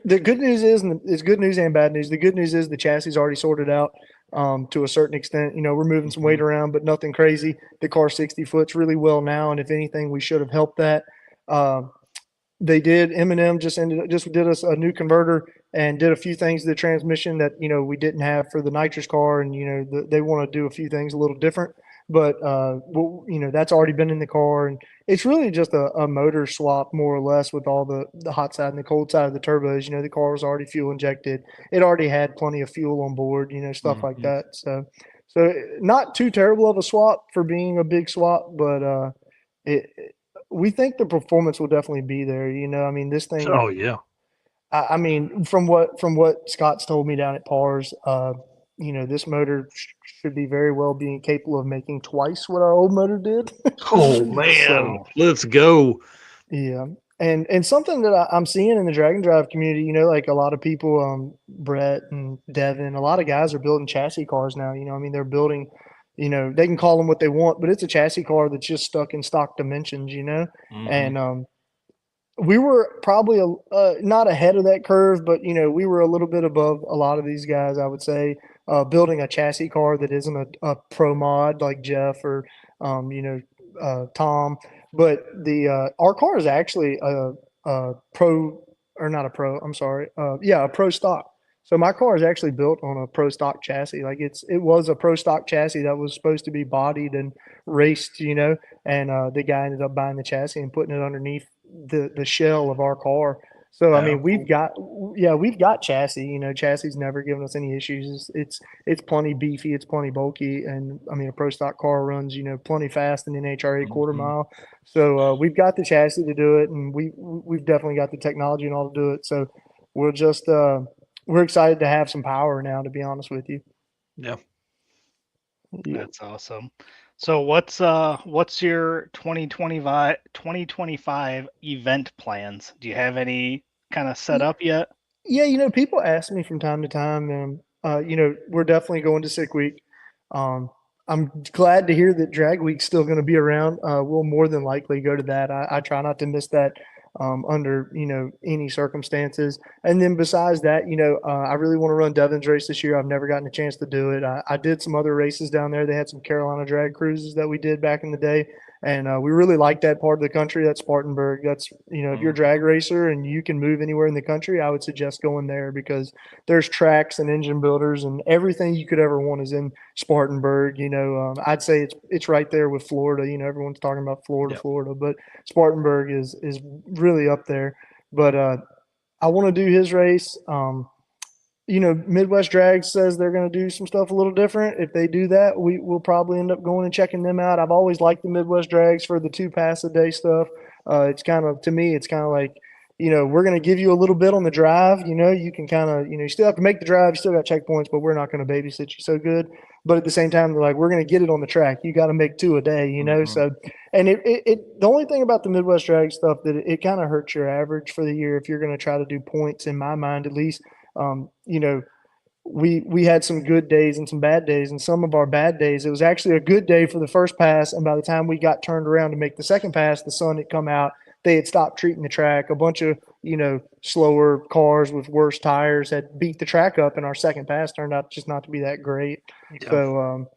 the good news is, and it's good news and bad news. The good news is the chassis is already sorted out to a certain extent. We're moving some weight around, but nothing crazy. The car 60 foots really well now, and if anything, we should have helped that. They did. M&M just did us a new converter and did a few things to the transmission that we didn't have for the nitrous car, and they want to do a few things a little different. But that's already been in the car, and it's really just a motor swap more or less with all the hot side and the cold side of the turbos. The car was already fuel injected. It already had plenty of fuel on board, stuff like that. So not too terrible of a swap for being a big swap, but we think the performance will definitely be there. I mean, this thing. Oh yeah. I mean, from what Scott's told me down at Pars, this motor should be very well being capable of making twice what our old motor did. Oh man, let's go. Yeah. And something that I'm seeing in the drag and drive community, like a lot of people, Brett and Devin, a lot of guys are building chassis cars now. I mean, they're building, they can call them what they want, but it's a chassis car that's just stuck in stock dimensions, and we were probably not ahead of that curve, but we were a little bit above a lot of these guys, I would say. building a chassis car that isn't a pro mod like Jeff or Tom, but the our car is actually a pro or not a pro. I'm sorry. Yeah, a pro stock. So my car is actually built on a pro stock chassis. Like it was a pro stock chassis that was supposed to be bodied and raced, and the guy ended up buying the chassis and putting it underneath the shell of our car. So I Oh, mean, we've got chassis. Chassis never given us any issues. It's plenty beefy, it's plenty bulky, and I mean a pro stock car runs plenty fast in NHRA quarter mile. So we've got the chassis to do it, and we've definitely got the technology and all to do it. So we're just we're excited to have some power now. To be honest with you. yeah. Yeah. That's awesome. So what's your 2025 event plans? Do you have any kind of set up yet? Yeah, people ask me from time to time, and we're definitely going to Sick Week. I'm glad to hear that Drag Week's still going to be around. We'll more than likely go to that. I try not to miss that under any circumstances. And then besides that, I really want to run Devon's race this year. I've never gotten a chance to do it. I did some other races down there. They had some Carolina drag cruises that we did back in the day. And we really like that part of the country. That's Spartanburg. That's, if you're a drag racer and you can move anywhere in the country, I would suggest going there because there's tracks and engine builders and everything you could ever want is in Spartanburg. I'd say it's right there with Florida. Everyone's talking about Florida, Yep. Florida, but Spartanburg is really up there. But I want to do his race. Midwest Drag says they're going to do some stuff a little different. If they do that, we'll probably end up going and checking them out. I've always liked the Midwest Drags for the 2 pass a day stuff. It's kind of, to me, it's kind of like, we're going to give you a little bit on the drive. You can kind of, you still have to make the drive. You still got checkpoints, but we're not going to babysit you so good. But at the same time, they're like, we're going to get it on the track. You got to make 2 a day, So, and the only thing about the Midwest Drag stuff that it kind of hurts your average for the year if you're going to try to do points, in my mind at least. We had some good days and some bad days, and some of our bad days, it was actually a good day for the first pass, and by the time we got turned around to make the second pass, the sun had come out. They had stopped treating the track. A bunch of slower cars with worse tires had beat the track up, and our second pass turned out just not to be that great. Yeah. So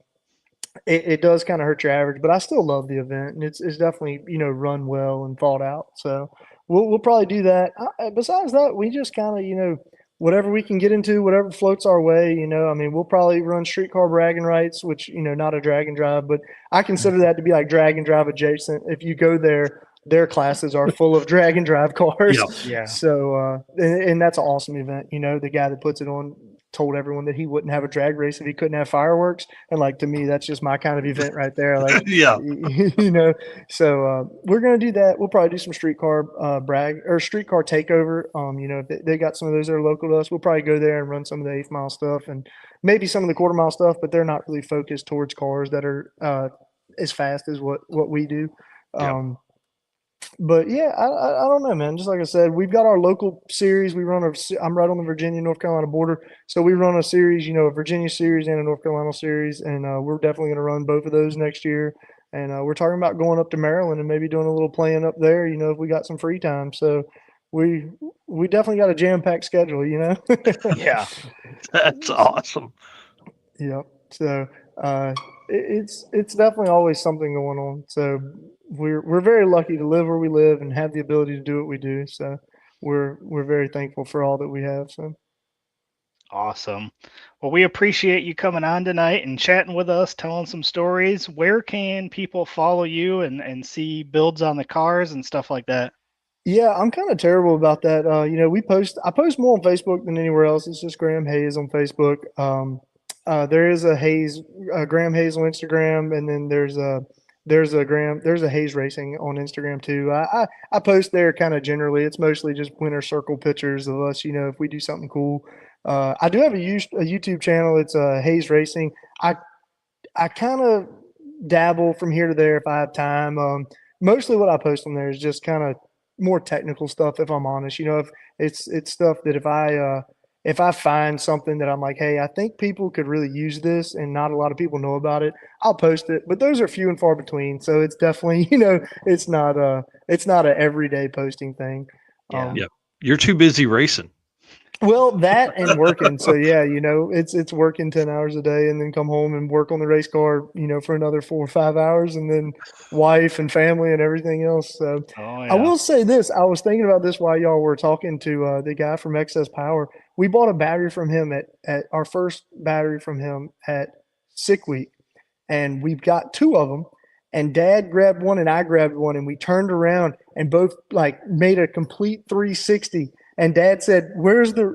it does kind of hurt your average, but I still love the event, and it's definitely run well and thought out. So we'll probably do that. Besides that, we just kind of whatever we can get into, whatever floats our way, I mean, we'll probably run streetcar bragging rights, which, not a drag and drive, but I consider that to be like drag and drive adjacent. If you go there, their classes are full of drag and drive cars. Yeah. So, and that's an awesome event. The guy that puts it on told everyone that he wouldn't have a drag race if he couldn't have fireworks. And like, to me, that's just my kind of event right there. Like, Yeah. So we're going to do that. We'll probably do some streetcar brag or streetcar takeover. If they got some of those that are local to us, we'll probably go there and run some of the 8th mile stuff and maybe some of the quarter mile stuff, but they're not really focused towards cars that are as fast as what we do. But yeah, I don't know, man. Just like I said, we've got our local series. I'm right on the Virginia-North Carolina border. So we run a series, a Virginia series and a North Carolina series. And we're definitely going to run both of those next year. And we're talking about going up to Maryland and maybe doing a little playing up there, if we got some free time. So we definitely got a jam-packed schedule, Yeah. That's awesome. Yep. So it's definitely always something going on. So we're very lucky to live where we live and have the ability to do what we do. So we're very thankful for all that we have. So Awesome. Well, we appreciate you coming on tonight and chatting with us, telling some stories. Where can people follow you and see builds on the cars and stuff like that? yeah, I'm kind of terrible about that. I post more on Facebook than anywhere else. It's just Graham Hayes on Facebook. There is a Graham Hayes on Instagram, and then there's a Hayes Racing on Instagram too. I post there kind of generally. It's mostly just winter circle pictures of us. If we do something cool. I do have a YouTube channel. It's Hayes Racing. I kind of dabble from here to there if I have time. Mostly what I post on there is just kind of more technical stuff. If I'm honest, if it's stuff that if I find something that I'm like, hey, I think people could really use this and not a lot of people know about it, I'll post it. But those are few and far between. So it's definitely, it's not a everyday posting thing. Yeah. Yeah. You're too busy racing. Well, that and working. So yeah, it's working 10 hours a day and then come home and work on the race car, for another 4 or 5 hours and then wife and family and everything else. So Oh I yeah. will say this. I was thinking about this while y'all were talking to the guy from Excess Power. We bought a battery from him at our first battery from him at Sick Week, and we've got two of them. And Dad grabbed one and I grabbed one, and we turned around and both like made a complete 360. And Dad said, "Where's the?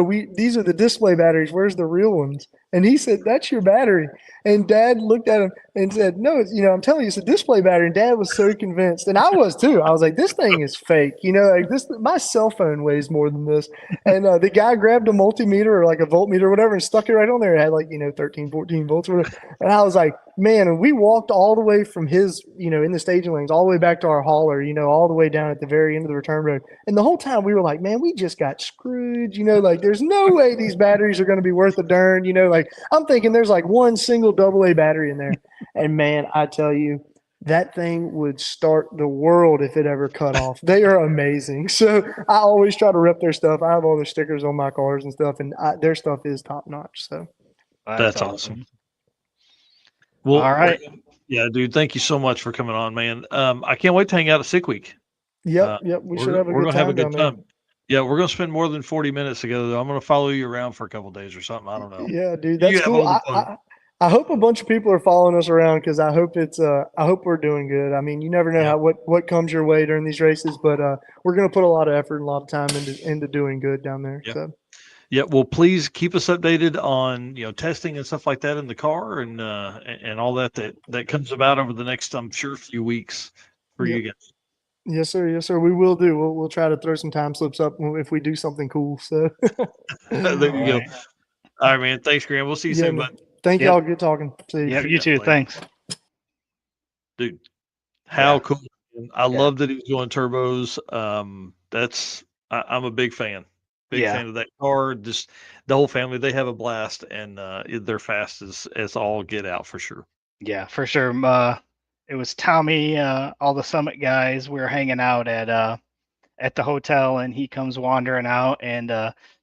We these are the display batteries. Where's the real ones?" And he said, "That's your battery." And Dad looked at him and said, "No, I'm telling you, it's a display battery." And Dad was so convinced, and I was too. I was like, "This thing is fake." Like this. My cell phone weighs more than this. And the guy grabbed a multimeter or like a voltmeter or whatever and stuck it right on there. It had like 13, 14 volts or whatever. And I was like, man, and we walked all the way from his, in the staging lanes, all the way back to our hauler, all the way down at the very end of the return road. And the whole time we were like, man, we just got screwed. Like there's no way these batteries are going to be worth a darn. Like I'm thinking there's like one single AA battery in there. And man, I tell you, that thing would start the world if it ever cut off. They are amazing. So I always try to rep their stuff. I have all their stickers on my cars and stuff, and their stuff is top notch. So That's awesome. All Well, right. yeah, dude, thank you so much for coming on, man. I can't wait to hang out at Sick Week. Yep, we should have a we're good gonna have a time good down there. time. Yeah, we're gonna spend more than 40 minutes together. I'm gonna follow you around for a couple days or something. I don't know. Yeah, dude, You that's have cool. all the fun. I hope a bunch of people are following us around because I hope I hope we're doing good. I mean, you never know Yeah. what comes your way during these races, but we're gonna put a lot of effort and a lot of time into doing good down there. Yeah. So Yeah, well, please keep us updated on testing and stuff like that in the car and all that comes about over the next, I'm sure, few weeks for yep. you guys. Yes, sir. Yes, sir. We will do. We'll try to throw some time slips up if we do something cool. So There you go. Right. All right, man. Thanks, Graham. We'll see you yeah, soon, man. bud. Thank Yep. y'all. Good talking. See you. Yep. You Yeah, too. later. Thanks. Dude. How Yeah. cool! I Yeah. love that he was doing turbos. I'm a big fan. Big Yeah. fan of that car. Just the whole family, they have a blast, and they're fast as all get out for sure. Yeah, for sure. It was Tommy, all the Summit guys. We were hanging out at the hotel, and he comes wandering out and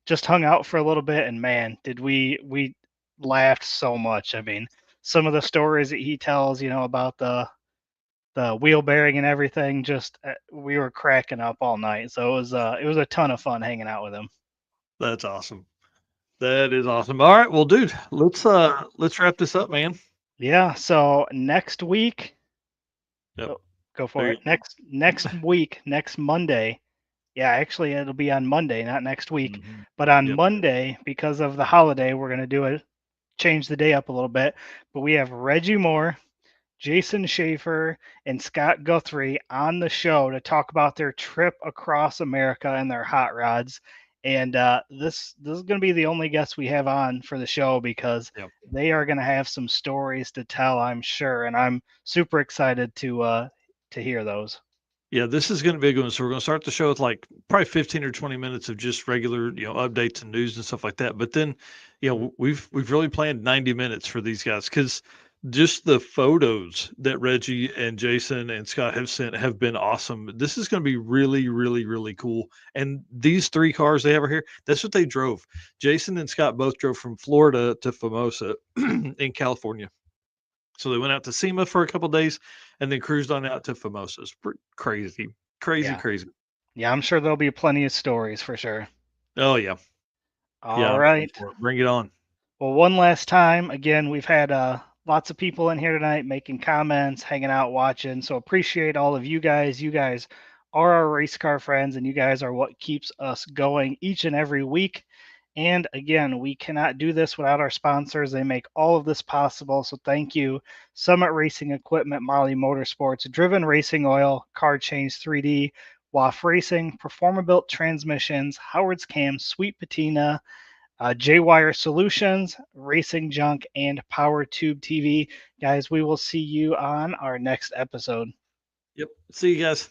just hung out for a little bit. And man, did we laughed so much. I mean, some of the stories that he tells, about the wheel bearing and everything, just we were cracking up all night. So it was a ton of fun hanging out with him. That's awesome. That is awesome. All right, well, dude, let's wrap this up, man. Yeah. So next week, Yep. go There for you it. Next week, next Monday. Yeah, actually, it'll be on Monday, not next week. Mhm. But on Yep. Monday, because of the holiday, we're going to change the day up a little bit. But we have Reggie Moore, Jason Schaefer, and Scott Guthrie on the show to talk about their trip across America and their hot rods. And this is going to be the only guest we have on for the show because Yep. they are going to have some stories to tell, I'm sure, and I'm super excited to hear those. Yeah, this is going to be a good one. So we're going to start the show with like probably 15 or 20 minutes of just regular, updates and news and stuff like that. But then, we've really planned 90 minutes for these guys because just the photos that Reggie and Jason and Scott have sent have been awesome. This is going to be really, really, really cool. And these three cars they have here, that's what they drove. Jason and Scott both drove from Florida to Famosa in California. So they went out to SEMA for a couple days and then cruised on out to Famosa. It's crazy, crazy, Yeah. crazy. Yeah, I'm sure there'll be plenty of stories for sure. Oh yeah, yeah. All I'm ready right. for it. Bring it on. Well, one last time, again, we've had lots of people in here tonight making comments, hanging out, watching. So appreciate all of you guys. You guys are our race car friends, and you guys are what keeps us going each and every week. And again, we cannot do this without our sponsors. They make all of this possible. So thank you, Summit Racing Equipment, Marley Motorsports, Driven Racing Oil, Car Change 3D, WAF Racing, Performabuilt Transmissions, Howard's Cam, Sweet Patina, J-Wire Solutions, Racing Junk, and Power Tube TV. Guys, we will see you on our next episode. Yep. See you guys.